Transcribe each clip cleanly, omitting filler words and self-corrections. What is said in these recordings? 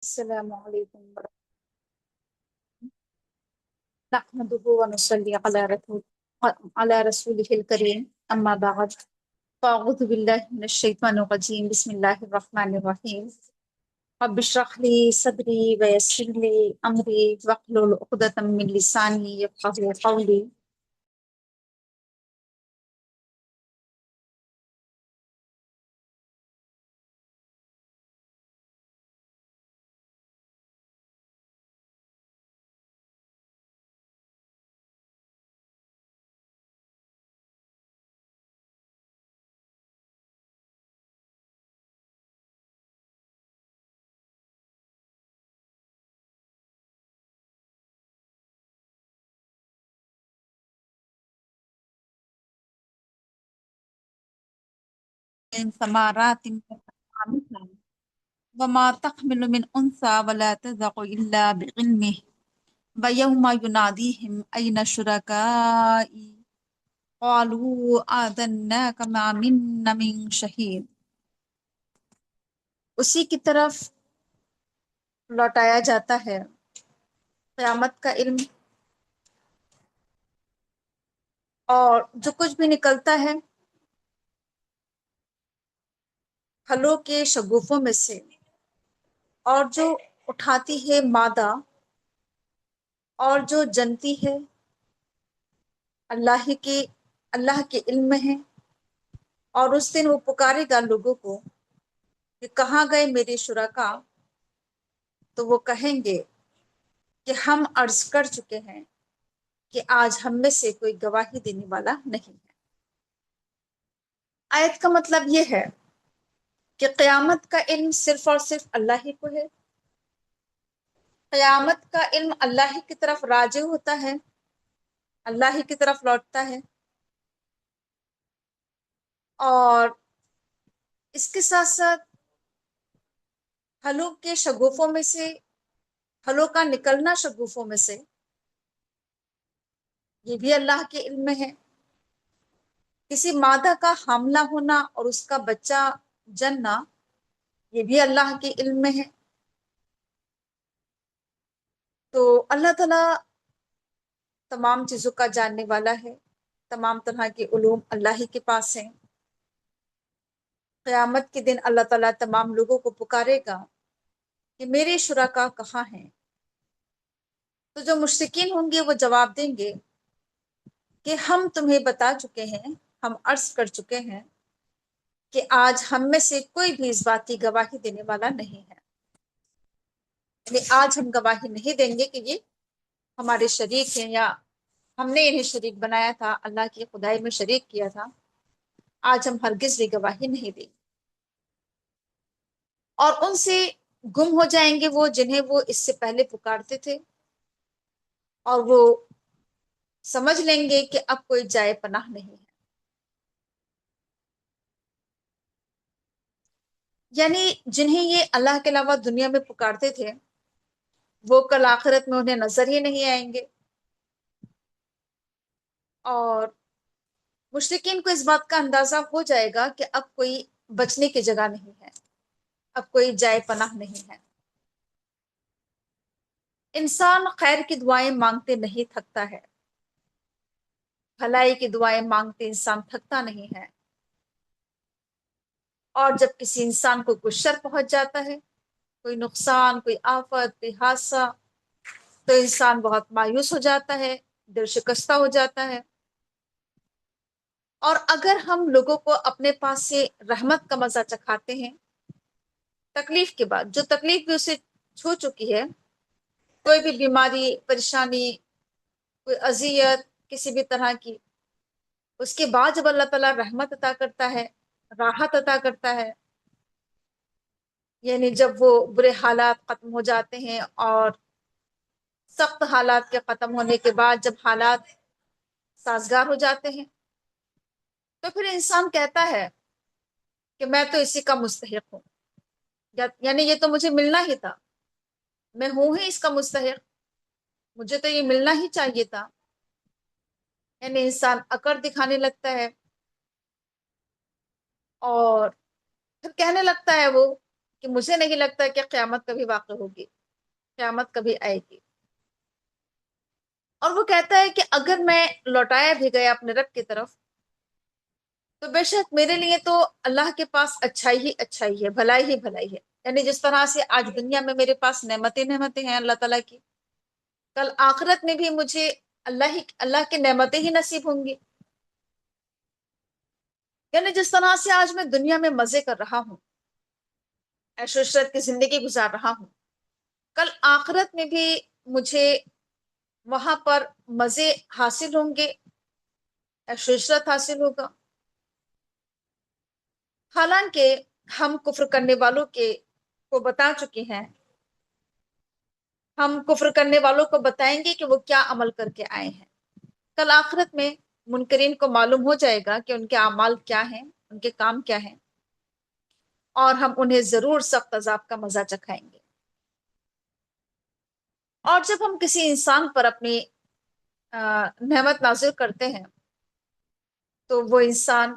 السلام علیکم نحمده ونصلي على رسوله الكريم اما بعد فاعوذ بالله من الشيطان الرجيم بسم الله الرحمن الرحيم رب اشرح لي صدري ويسر لي امري واحلل عقدة من لساني يفقهوا قولي. من ثمرات متفاوتة وما تحمل من أنثى ولا تضع إلا بعلمه ويوم يناديهم أين شركائي قالوا آذناك ما منا من شهيد. اسی کی طرف لوٹایا جاتا ہے قیامت کا علم، اور جو کچھ بھی نکلتا ہے پھلوں کے شگوفوں میں سے، اور جو اٹھاتی ہے مادہ، اور جو جنتی ہے اللہ کے اللہ کے علم میں ہے. اور اس دن وہ پکارے گا لوگوں کو کہ کہاں گئے میرے شرکا، تو وہ کہیں گے کہ ہم عرض کر چکے ہیں کہ آج ہم میں سے کوئی گواہی دینے والا نہیں ہے. آیت کا مطلب یہ ہے کہ قیامت کا علم صرف اور صرف اللہ ہی کو ہے. قیامت کا علم اللہ ہی کی طرف راجع ہوتا ہے، اللہ ہی کی طرف لوٹتا ہے. اور اس کے ساتھ ساتھ پھلوں کے شگوفوں میں سے، پھلوں کا نکلنا شگوفوں میں سے، یہ بھی اللہ کے علم میں ہے. کسی مادہ کا حاملہ ہونا اور اس کا بچہ جننا، یہ بھی اللہ کے علم میں ہے. تو اللہ تعالیٰ تمام چیزوں کا جاننے والا ہے، تمام طرح کے علوم اللہ ہی کے پاس ہیں. قیامت کے دن اللہ تعالیٰ تمام لوگوں کو پکارے گا کہ میرے شرکا کہاں ہیں. تو جو مشرکین ہوں گے وہ جواب دیں گے کہ ہم تمہیں بتا چکے ہیں، ہم عرض کر چکے ہیں کہ آج ہم میں سے کوئی بھی اس بات کی گواہی دینے والا نہیں ہے. یعنی آج ہم گواہی نہیں دیں گے کہ یہ ہمارے شریک ہیں، یا ہم نے انہیں شریک بنایا تھا، اللہ کی خدائی میں شریک کیا تھا. آج ہم ہرگز بھی گواہی نہیں دیں گے. اور ان سے گم ہو جائیں گے وہ جنہیں وہ اس سے پہلے پکارتے تھے، اور وہ سمجھ لیں گے کہ اب کوئی جائے پناہ نہیں ہے. یعنی جنہیں یہ اللہ کے علاوہ دنیا میں پکارتے تھے، وہ کل آخرت میں انہیں نظر ہی نہیں آئیں گے. اور مشرکین کو اس بات کا اندازہ ہو جائے گا کہ اب کوئی بچنے کی جگہ نہیں ہے، اب کوئی جائے پناہ نہیں ہے. انسان خیر کی دعائیں مانگتے نہیں تھکتا ہے، بھلائی کی دعائیں مانگتے انسان تھکتا نہیں ہے. اور جب کسی انسان کو کوئی شر پہنچ جاتا ہے، کوئی نقصان، کوئی آفت، کوئی حادثہ، تو انسان بہت مایوس ہو جاتا ہے، دل شکستہ ہو جاتا ہے. اور اگر ہم لوگوں کو اپنے پاس سے رحمت کا مزہ چکھاتے ہیں تکلیف کے بعد، جو تکلیف بھی اسے چھو چکی ہے، کوئی بھی بیماری، پریشانی، کوئی اذیت کسی بھی طرح کی، اس کے بعد جب اللہ تعالیٰ رحمت عطا کرتا ہے، راحت عطا کرتا ہے، یعنی جب وہ برے حالات ختم ہو جاتے ہیں، اور سخت حالات کے ختم ہونے کے بعد جب حالات سازگار ہو جاتے ہیں، تو پھر انسان کہتا ہے کہ میں تو اسی کا مستحق ہوں. یعنی یہ تو مجھے ملنا ہی تھا، میں ہوں ہی اس کا مستحق، مجھے تو یہ ملنا ہی چاہیے تھا. یعنی انسان اکڑ دکھانے لگتا ہے، اور پھر کہنے لگتا ہے وہ کہ مجھے نہیں لگتا کہ قیامت کبھی واقع ہوگی، قیامت کبھی آئے گی۔ اور وہ کہتا ہے کہ اگر میں لوٹایا بھی گیا اپنے رب کی طرف تو بے شک میرے لیے تو اللہ کے پاس اچھائی ہی اچھائی ہے، بھلائی ہی بھلائی ہے۔ یعنی جس طرح سے آج دنیا میں میرے پاس نعمتیں نعمتیں ہیں اللہ تعالیٰ کی، کل آخرت میں بھی مجھے اللہ کی نعمتیں ہی نصیب ہوں گی۔ یعنی جس طرح سے آج میں دنیا میں مزے کر رہا ہوں، عیش و عشرت کی زندگی گزار رہا ہوں، کل آخرت میں بھی مجھے وہاں پر مزے حاصل ہوں گے، عیش و عشرت حاصل ہوگا۔ حالانکہ ہم کفر کرنے والوں کو بتا چکے ہیں، ہم کفر کرنے والوں کو بتائیں گے کہ وہ کیا عمل کر کے آئے ہیں۔ کل آخرت میں منکرین کو معلوم ہو جائے گا کہ ان کے اعمال کیا ہیں، ان کے کام کیا ہیں، اور ہم انہیں ضرور سخت عذاب کا مزہ چکھائیں گے۔ اور جب ہم کسی انسان پر اپنی نعمت نازل کرتے ہیں تو وہ انسان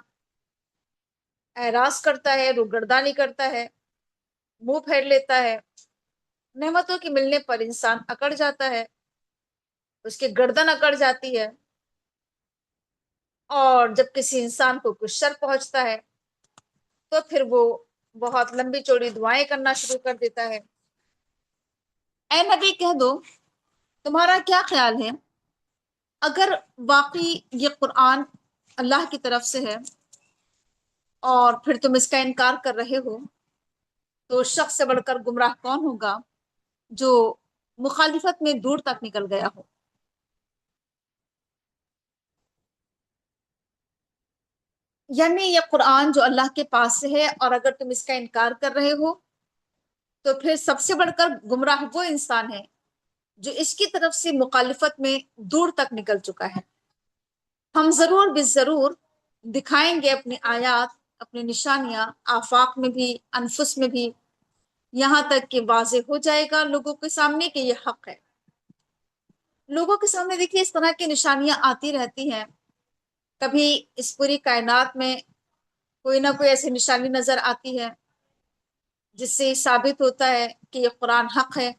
اعراض کرتا ہے، روگردانی کرتا ہے، منہ پھیر لیتا ہے، نعمتوں کے ملنے پر انسان اکڑ جاتا ہے، اس کی گردن اکڑ جاتی ہے، اور جب کسی انسان کو کچھ شر پہنچتا ہے تو پھر وہ بہت لمبی چوڑی دعائیں کرنا شروع کر دیتا ہے۔ اے نبی کہہ دو، تمہارا کیا خیال ہے اگر واقعی یہ قرآن اللہ کی طرف سے ہے اور پھر تم اس کا انکار کر رہے ہو، تو شخص سے بڑھ کر گمراہ کون ہوگا جو مخالفت میں دور تک نکل گیا ہو۔ یعنی یہ قرآن جو اللہ کے پاس سے ہے اور اگر تم اس کا انکار کر رہے ہو تو پھر سب سے بڑھ کر گمراہ وہ انسان ہے جو اس کی طرف سے مخالفت میں دور تک نکل چکا ہے۔ ہم ضرور بھی ضرور دکھائیں گے اپنی آیات، اپنی نشانیاں، آفاق میں بھی، انفس میں بھی، یہاں تک کہ واضح ہو جائے گا لوگوں کے سامنے کہ یہ حق ہے۔ لوگوں کے سامنے دیکھیے اس طرح کی نشانیاں آتی رہتی ہیں، کبھی اس پوری کائنات میں کوئی نہ کوئی ایسی نشانی نظر آتی ہے جس سے ثابت ہوتا ہے کہ یہ قرآن حق ہے،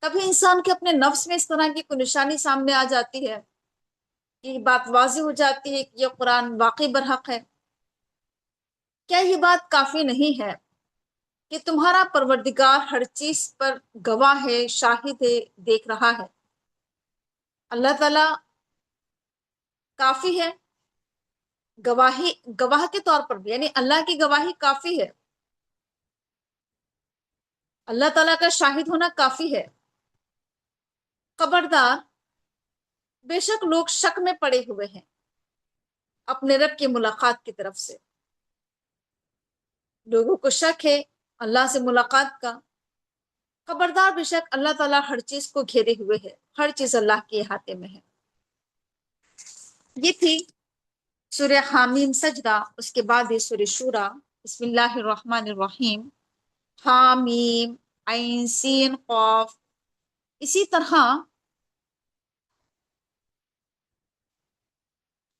کبھی انسان کے اپنے نفس میں اس طرح کی کوئی نشانی سامنے آ جاتی ہے کہ بات واضح ہو جاتی ہے کہ یہ قرآن واقعی برحق ہے۔ کیا یہ بات کافی نہیں ہے کہ تمہارا پروردگار ہر چیز پر گواہ ہے، شاہد ہے، دیکھ رہا ہے؟ اللہ تعالیٰ کافی ہے گواہ کے طور پر بھی، یعنی اللہ کی گواہی کافی ہے، اللہ تعالیٰ کا شاہد ہونا کافی ہے۔ خبردار، بے شک لوگ شک میں پڑے ہوئے ہیں اپنے رب کی ملاقات کی طرف سے، لوگوں کو شک ہے اللہ سے ملاقات کا۔ خبردار، بے شک اللہ تعالیٰ ہر چیز کو گھیرے ہوئے ہے، ہر چیز اللہ کے احاطے میں ہے۔ یہ تھی سورہ حامیم سجدہ، اس کے بعد یہ سورہ شورى۔ بسم اللہ الرحمن الرحیم۔ حامیم عین سین قاف۔ اسی طرح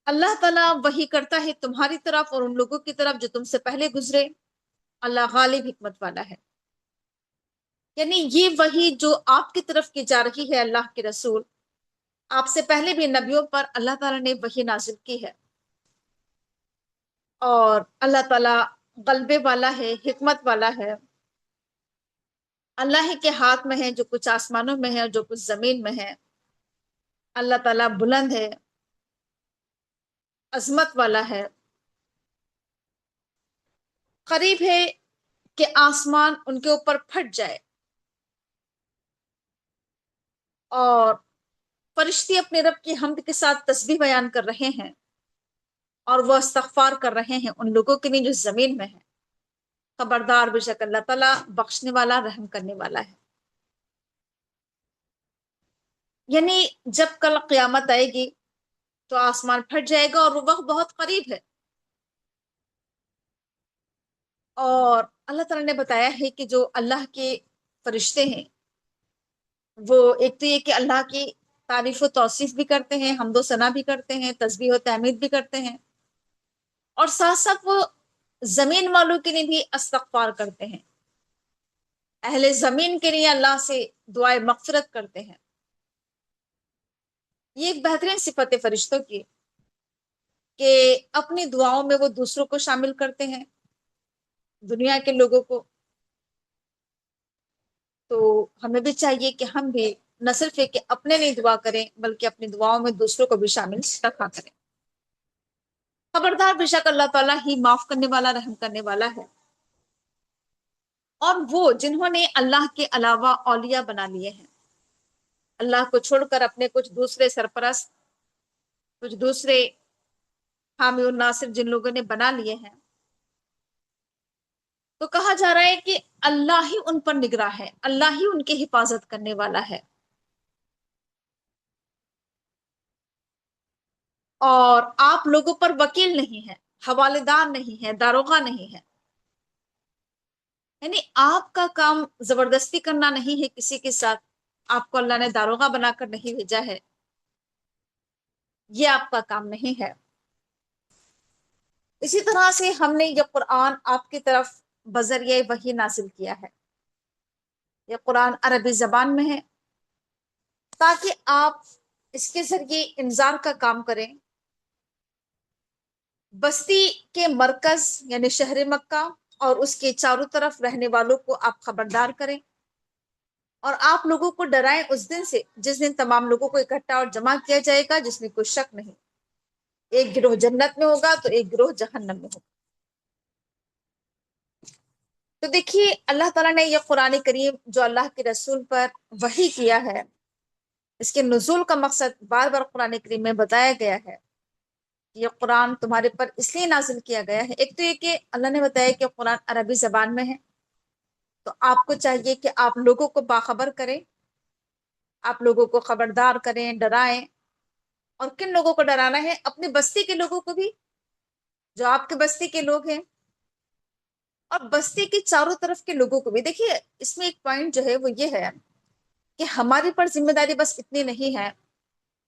اللہ تعالیٰ وحی کرتا ہے تمہاری طرف اور ان لوگوں کی طرف جو تم سے پہلے گزرے، اللہ غالب حکمت والا ہے۔ یعنی یہ وحی جو آپ کی طرف کی جا رہی ہے اللہ کے رسول، آپ سے پہلے بھی نبیوں پر اللہ تعالیٰ نے وحی نازل کی ہے، اور اللہ تعالیٰ غلبے والا ہے، حکمت والا ہے۔ اللہ ہی کے ہاتھ میں ہے جو کچھ آسمانوں میں ہے اور جو کچھ زمین میں ہے۔ اللہ تعالیٰ بلند ہے، عظمت والا ہے۔ قریب ہے کہ آسمان ان کے اوپر پھٹ جائے اور فرشتے اپنے رب کی حمد کے ساتھ تسبیح بیان کر رہے ہیں اور وہ استغفار کر رہے ہیں ان لوگوں کے لیے جو زمین میں ہے۔ خبردار، بے شک اللہ تعالیٰ بخشنے والا، رحم کرنے والا ہے۔ یعنی جب کل قیامت آئے گی تو آسمان پھٹ جائے گا اور وہ وقت بہت قریب ہے، اور اللہ تعالیٰ نے بتایا ہے کہ جو اللہ کے فرشتے ہیں وہ ایک تو یہ کہ اللہ کی تعریف و توصیف بھی کرتے ہیں، حمد و ثنا بھی کرتے ہیں، تسبیح و تحمید بھی کرتے ہیں، اور ساتھ ساتھ وہ زمین والوں کے لیے بھی استغفار کرتے ہیں۔ اہل زمین کے لیے اللہ سے دعائے مغفرت کرتے ہیں. یہ ایک بہترین صفت ہے فرشتوں کی کہ اپنی دعاؤں میں وہ دوسروں کو شامل کرتے ہیں، دنیا کے لوگوں کو. تو ہمیں بھی چاہیے کہ ہم بھی نہ صرف کہ اپنے لیے دعا کریں بلکہ اپنی دعاؤں میں دوسروں کو بھی شامل رکھا کریں. خبردار، بے شک اللہ تعالیٰ ہی معاف کرنے والا، رحم کرنے والا ہے. اور وہ جنہوں نے اللہ کے علاوہ اولیاء بنا لیے ہیں، اللہ کو چھوڑ کر اپنے کچھ دوسرے سرپرست، کچھ دوسرے حامی اور ناصر جن لوگوں نے بنا لیے ہیں، تو کہا جا رہا ہے کہ اللہ ہی ان پر نگراں ہے، اللہ ہی ان کی حفاظت کرنے والا ہے. اور آپ لوگوں پر وکیل نہیں ہے، حوالے دار نہیں ہے، داروغہ نہیں ہے. یعنی آپ کا کام زبردستی کرنا نہیں ہے کسی کے ساتھ. آپ کو اللہ نے داروغہ بنا کر نہیں بھیجا ہے، یہ آپ کا کام نہیں ہے. اسی طرح سے ہم نے یہ قرآن آپ کی طرف بذریعہ وحی نازل کیا ہے. یہ قرآن عربی زبان میں ہے تاکہ آپ اس کے ذریعے انذار کا کام کریں. بستی کے مرکز یعنی شہر مکہ اور اس کے چاروں طرف رہنے والوں کو آپ خبردار کریں، اور آپ لوگوں کو ڈرائیں اس دن سے جس دن تمام لوگوں کو اکٹھا اور جمع کیا جائے گا، جس میں کوئی شک نہیں. ایک گروہ جنت میں ہوگا تو ایک گروہ جہنم میں ہوگا. تو دیکھیے، اللہ تعالیٰ نے یہ قرآن کریم جو اللہ کے رسول پر وحی کیا ہے، اس کے نزول کا مقصد بار بار قرآن کریم میں بتایا گیا ہے. یہ قرآن تمہارے پر اس لیے نازل کیا گیا ہے، ایک تو یہ کہ اللہ نے بتایا کہ قرآن عربی زبان میں ہے، تو آپ کو چاہیے کہ آپ لوگوں کو باخبر کریں، آپ لوگوں کو خبردار کریں، ڈرائیں. اور کن لوگوں کو ڈرانا ہے؟ اپنی بستی کے لوگوں کو بھی، جو آپ کے بستی کے لوگ ہیں، اور بستی کے چاروں طرف کے لوگوں کو بھی. دیکھیے، اس میں ایک پوائنٹ جو ہے وہ یہ ہے کہ ہماری پر ذمہ داری بس اتنی نہیں ہے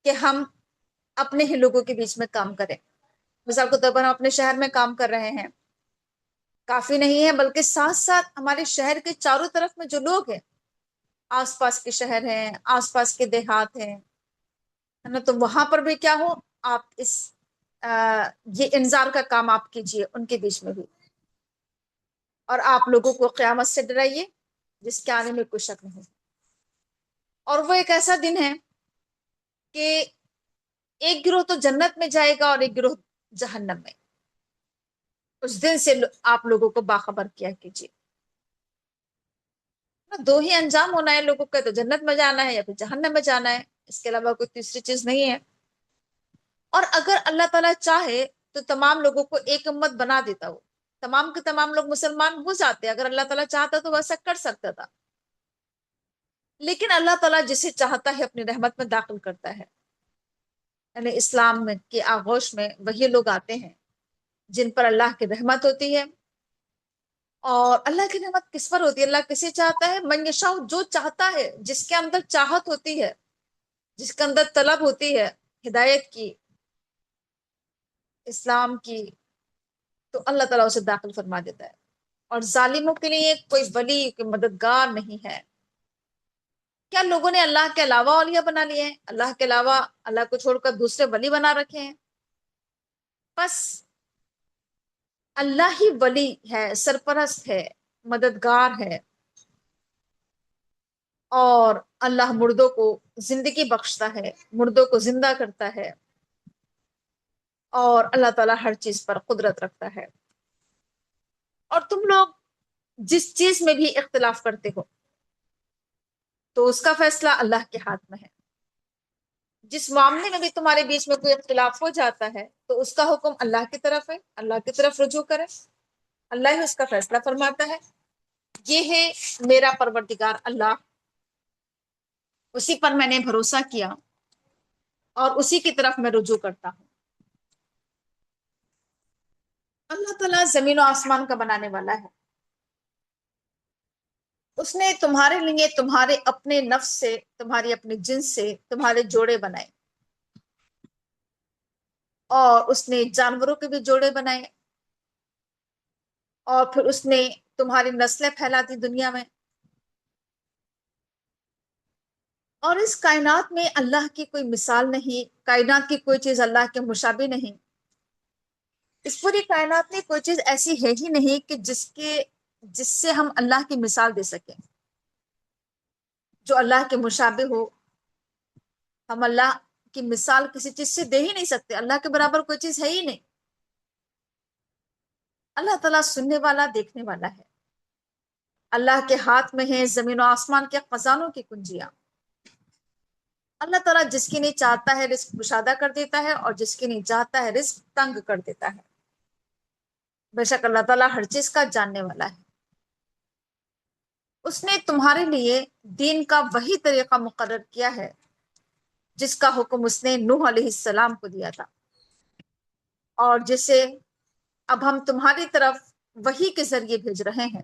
کہ ہم اپنے ہی لوگوں کے بیچ میں کام کریں. مثال کے طور پر ہم اپنے شہر میں کام کر رہے ہیں، کافی نہیں ہے، بلکہ ساتھ ساتھ ہمارے شہر کے چاروں طرف میں جو لوگ ہیں، آس پاس کے شہر ہیں، آس پاس کے دیہات ہیں، ہے نا، تو وہاں پر بھی کیا ہو، آپ اس یہ انذار کا کام آپ کیجئے ان کے بیچ میں بھی. اور آپ لوگوں کو قیامت سے ڈرائیے جس کے آنے میں کوئی شک نہیں. اور وہ ایک ایسا دن ہے کہ ایک گروہ تو جنت میں جائے گا اور ایک گروہ جہنم میں. اس دن سے آپ لوگوں کو باخبر کیا کیجیے. دو ہی انجام ہونا ہے لوگوں کا، تو جنت میں جانا ہے یا پھر جہنم میں جانا ہے، اس کے علاوہ کوئی تیسری چیز نہیں ہے. اور اگر اللہ تعالیٰ چاہے تو تمام لوگوں کو ایک امت بنا دیتا، وہ تمام کے تمام لوگ مسلمان ہو جاتے. اگر اللہ تعالیٰ چاہتا تو وہ ایسا کر سکتا تھا، لیکن اللہ تعالیٰ جسے چاہتا ہے اپنی رحمت میں داخل کرتا ہے. یعنی اسلام میں کے آغوش میں وہی لوگ آتے ہیں جن پر اللہ کی رحمت ہوتی ہے. اور اللہ کی رحمت کس پر ہوتی ہے؟ اللہ کسے چاہتا ہے؟ من یشاء، جو چاہتا ہے، جس کے اندر چاہت ہوتی ہے، جس کے اندر طلب ہوتی ہے ہدایت کی، اسلام کی، تو اللہ تعالیٰ اسے داخل فرما دیتا ہے. اور ظالموں کے لیے کوئی ولی، کوئی مددگار نہیں ہے. کیا لوگوں نے اللہ کے علاوہ اولیاء بنا لیے ہیں؟ اللہ کے علاوہ، اللہ کو چھوڑ کر دوسرے ولی بنا رکھے ہیں؟ بس اللہ ہی ولی ہے، سرپرست ہے، مددگار ہے. اور اللہ مردوں کو زندگی بخشتا ہے، مردوں کو زندہ کرتا ہے. اور اللہ تعالیٰ ہر چیز پر قدرت رکھتا ہے. اور تم لوگ جس چیز میں بھی اختلاف کرتے ہو تو اس کا فیصلہ اللہ کے ہاتھ میں ہے. جس معاملے میں بھی تمہارے بیچ میں کوئی اختلاف ہو جاتا ہے تو اس کا حکم اللہ کی طرف ہے، اللہ کی طرف رجوع کرے، اللہ ہی اس کا فیصلہ فرماتا ہے. یہ ہے میرا پروردگار اللہ، اسی پر میں نے بھروسہ کیا اور اسی کی طرف میں رجوع کرتا ہوں. اللہ تعالیٰ زمین و آسمان کا بنانے والا ہے. اس نے تمہارے لیے تمہارے اپنے نفس سے، تمہاری اپنی جنس سے تمہارے جوڑے بنائے، اور اس نے جانوروں کے بھی جوڑے بنائے، اور پھر اس نے تمہاری نسلیں پھیلا دی دنیا میں. اور اس کائنات میں اللہ کی کوئی مثال نہیں، کائنات کی کوئی چیز اللہ کے مشابہ نہیں۔ اس پوری کائنات میں کوئی چیز ایسی ہے ہی نہیں کہ جس سے ہم اللہ کی مثال دے سکیں، جو اللہ کے مشابہ ہو۔ ہم اللہ کی مثال کسی چیز سے دے ہی نہیں سکتے، اللہ کے برابر کوئی چیز ہے ہی نہیں۔ اللہ تعالیٰ سننے والا، دیکھنے والا ہے۔ اللہ کے ہاتھ میں ہے زمین و آسمان کے خزانوں کی کنجیاں۔ اللہ تعالیٰ جس کی نہیں چاہتا ہے رزق کشادہ کر دیتا ہے، اور جس کی نہیں چاہتا ہے رزق تنگ کر دیتا ہے۔ بے شک اللہ تعالیٰ ہر چیز کا جاننے والا ہے۔ اس نے تمہارے لیے دین کا وہی طریقہ مقرر کیا ہے جس کا حکم اس نے نوح علیہ السلام کو دیا تھا، اور جسے اب ہم تمہاری طرف وحی کے ذریعے بھیج رہے ہیں،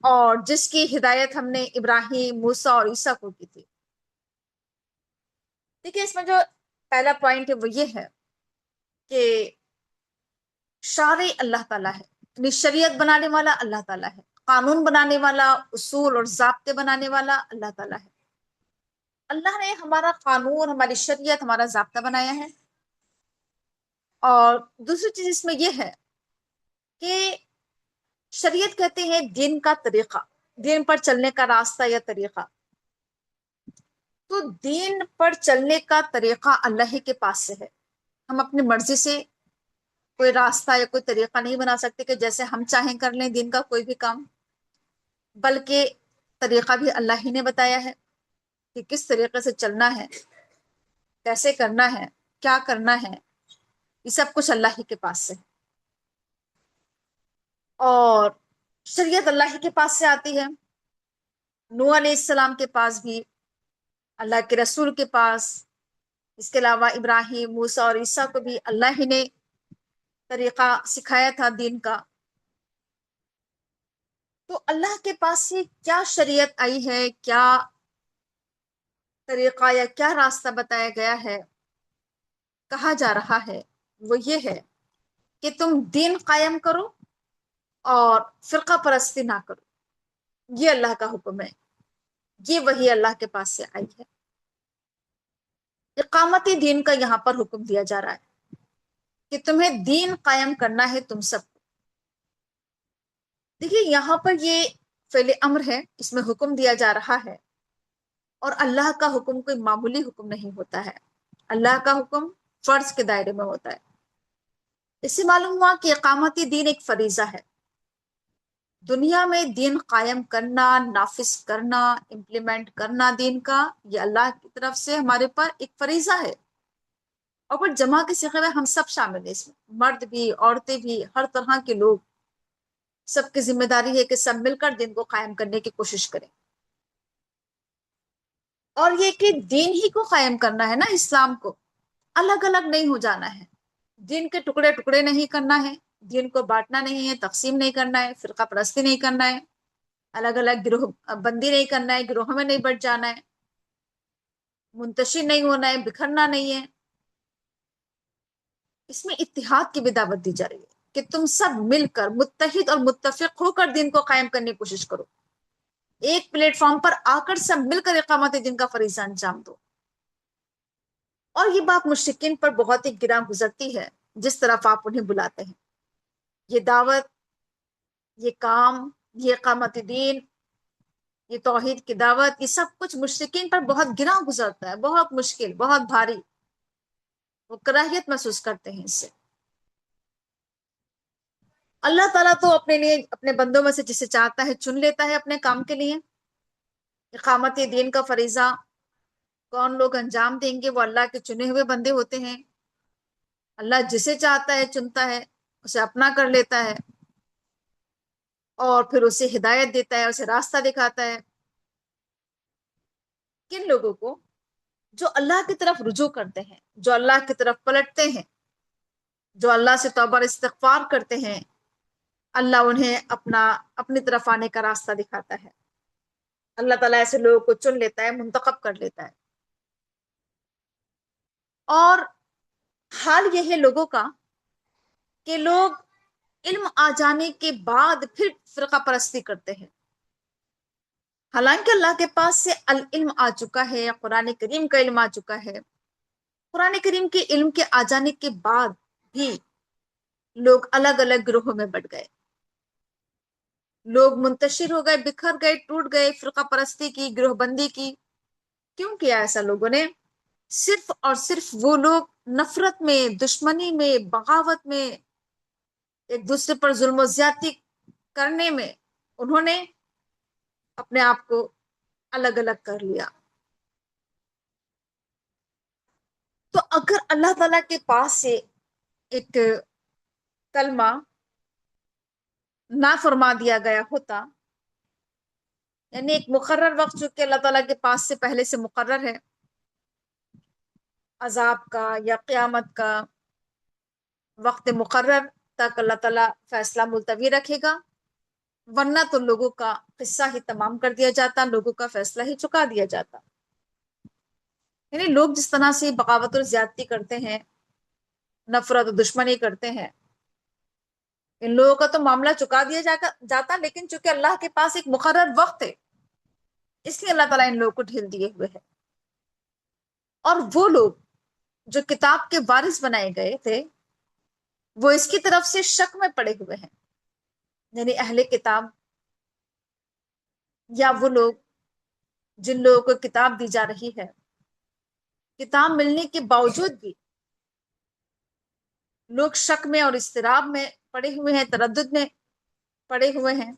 اور جس کی ہدایت ہم نے ابراہیم، موسیٰ اور عیسیٰ کو کی تھی۔ دیکھیے، اس میں جو پہلا پوائنٹ ہے وہ یہ ہے کہ شارع اللہ تعالیٰ ہے، یعنی شریعت بنانے والا اللہ تعالیٰ ہے، قانون بنانے والا، اصول اور ضابطے بنانے والا اللہ تعالیٰ ہے۔ اللہ نے ہمارا قانون، ہماری شریعت، ہمارا ضابطہ بنایا ہے۔ اور دوسری چیز اس میں یہ ہے کہ شریعت کہتے ہیں دین کا طریقہ، دین پر چلنے کا راستہ یا طریقہ۔ تو دین پر چلنے کا طریقہ اللہ ہی کے پاس سے ہے۔ ہم اپنی مرضی سے کوئی راستہ یا کوئی طریقہ نہیں بنا سکتے کہ جیسے ہم چاہیں کر لیں دین کا کوئی بھی کام، بلکہ طریقہ بھی اللہ ہی نے بتایا ہے کہ کس طریقے سے چلنا ہے، کیسے کرنا ہے، کیا کرنا ہے۔ یہ سب کچھ اللہ ہی کے پاس سے ہے، اور شریعت اللہ ہی کے پاس سے آتی ہے۔ نوح علیہ السلام کے پاس بھی، اللہ کے رسول کے پاس، اس کے علاوہ ابراہیم، موسیٰ اور عیسیٰ کو بھی اللہ ہی نے طریقہ سکھایا تھا دین کا۔ تو اللہ کے پاس سے کیا شریعت آئی ہے، کیا طریقہ یا کیا راستہ بتایا گیا ہے، کہا جا رہا ہے، وہ یہ ہے کہ تم دین قائم کرو اور فرقہ پرستی نہ کرو۔ یہ اللہ کا حکم ہے، یہ وہی اللہ کے پاس سے آئی ہے۔ اقامتی دین کا یہاں پر حکم دیا جا رہا ہے کہ تمہیں دین قائم کرنا ہے تم سب کو۔ دیکھیے، یہاں پر یہ فعل امر ہے، اس میں حکم دیا جا رہا ہے، اور اللہ کا حکم کوئی معمولی حکم نہیں ہوتا ہے۔ اللہ کا حکم فرض کے دائرے میں ہوتا ہے۔ اس سے معلوم ہوا کہ اقامتی دین ایک فریضہ ہے۔ دنیا میں دین قائم کرنا، نافذ کرنا، امپلیمنٹ کرنا دین کا، یہ اللہ کی طرف سے ہمارے پر ایک فریضہ ہے۔ اور پھر جمع کے صیغے میں ہم سب شامل ہیں، اس میں مرد بھی، عورتیں بھی، ہر طرح کے لوگ، سب کی ذمہ داری ہے کہ سب مل کر دین کو قائم کرنے کی کوشش کریں۔ اور یہ کہ دین ہی کو قائم کرنا ہے نا، اسلام کو الگ الگ نہیں ہو جانا ہے، دین کے ٹکڑے ٹکڑے نہیں کرنا ہے، دین کو بانٹنا نہیں ہے، تقسیم نہیں کرنا ہے، فرقہ پرستی نہیں کرنا ہے، الگ الگ گروہ بندی نہیں کرنا ہے، گروہوں میں نہیں بٹ جانا ہے، منتشر نہیں ہونا ہے، بکھرنا نہیں ہے۔ اس میں اتحاد کی بھی دعوت دی جا رہی ہے کہ تم سب مل کر متحد اور متفق ہو کر دین کو قائم کرنے کی کوشش کرو، ایک پلیٹ فارم پر آ کر سب مل کر اقامت دین کا فریضہ انجام دو۔ اور یہ بات مشرکین پر بہت ہی گراں گزرتی ہے، جس طرف آپ انہیں بلاتے ہیں۔ یہ دعوت، یہ کام، یہ اقامت دین، یہ توحید کی دعوت، یہ سب کچھ مشرکین پر بہت گراں گزرتا ہے، بہت مشکل، بہت بھاری۔ وہ کراہیت محسوس کرتے ہیں اس سے۔ اللہ تعالیٰ تو اپنے لیے، اپنے بندوں میں سے جسے چاہتا ہے چن لیتا ہے اپنے کام کے لیے۔ اقامت دین کا فریضہ کون لوگ انجام دیں گے؟ وہ اللہ کے چنے ہوئے بندے ہوتے ہیں۔ اللہ جسے چاہتا ہے چنتا ہے، اسے اپنا کر لیتا ہے، اور پھر اسے ہدایت دیتا ہے، اسے راستہ دکھاتا ہے۔ کن لوگوں کو؟ جو اللہ کی طرف رجوع کرتے ہیں، جو اللہ کی طرف پلٹتے ہیں، جو اللہ سے توبہ اور استغفار کرتے ہیں، اللہ انہیں اپنی طرف آنے کا راستہ دکھاتا ہے۔ اللہ تعالیٰ ایسے لوگوں کو چن لیتا ہے، منتخب کر لیتا ہے۔ اور حال یہ ہے لوگوں کا کہ لوگ علم آ جانے کے بعد پھر فرقہ پرستی کرتے ہیں۔ حالانکہ اللہ کے پاس سے العلم آ چکا ہے، قرآن کریم کا علم آ چکا ہے، قرآن کریم کے علم کے آ جانے کے بعد بھی لوگ الگ الگ گروہوں میں بٹ گئے، لوگ منتشر ہو گئے، بکھر گئے، ٹوٹ گئے، فرقہ پرستی کی، گروہ بندی کی۔ کیوں کیا ایسا لوگوں نے؟ صرف اور صرف وہ لوگ نفرت میں، دشمنی میں، بغاوت میں، ایک دوسرے پر ظلم و زیادتی کرنے میں انہوں نے اپنے آپ کو الگ الگ کر لیا۔ تو اگر اللہ تعالیٰ کے پاس سے ایک کلمہ نہ فرما دیا گیا ہوتا، یعنی ایک مقرر وقت جو کہ اللہ تعالیٰ کے پاس سے پہلے سے مقرر ہے، عذاب کا یا قیامت کا وقت مقرر تک اللہ تعالیٰ فیصلہ ملتوی رکھے گا، ورنہ تو لوگوں کا قصہ ہی تمام کر دیا جاتا، لوگوں کا فیصلہ ہی چکا دیا جاتا۔ یعنی لوگ جس طرح سے بغاوت اور زیادتی کرتے ہیں، نفرت و دشمنی کرتے ہیں، ان لوگوں کا تو معاملہ چکا دیا جاتا، لیکن چونکہ اللہ کے پاس ایک مقرر وقت ہے، اس لیے اللہ تعالیٰ ان لوگوں کو ڈھیل دیے ہوئے ہے۔ اور وہ لوگ جو کتاب کے وارث بنائے گئے تھے، وہ اس کی طرف سے شک میں پڑے ہوئے ہیں، یعنی اہل کتاب، یا وہ لوگ جن لوگوں کو کتاب دی جا رہی ہے، کتاب ملنے کے باوجود بھی لوگ شک میں اور اضطراب میں پڑے ہوئے ہیں، تردد میں پڑے ہوئے ہیں۔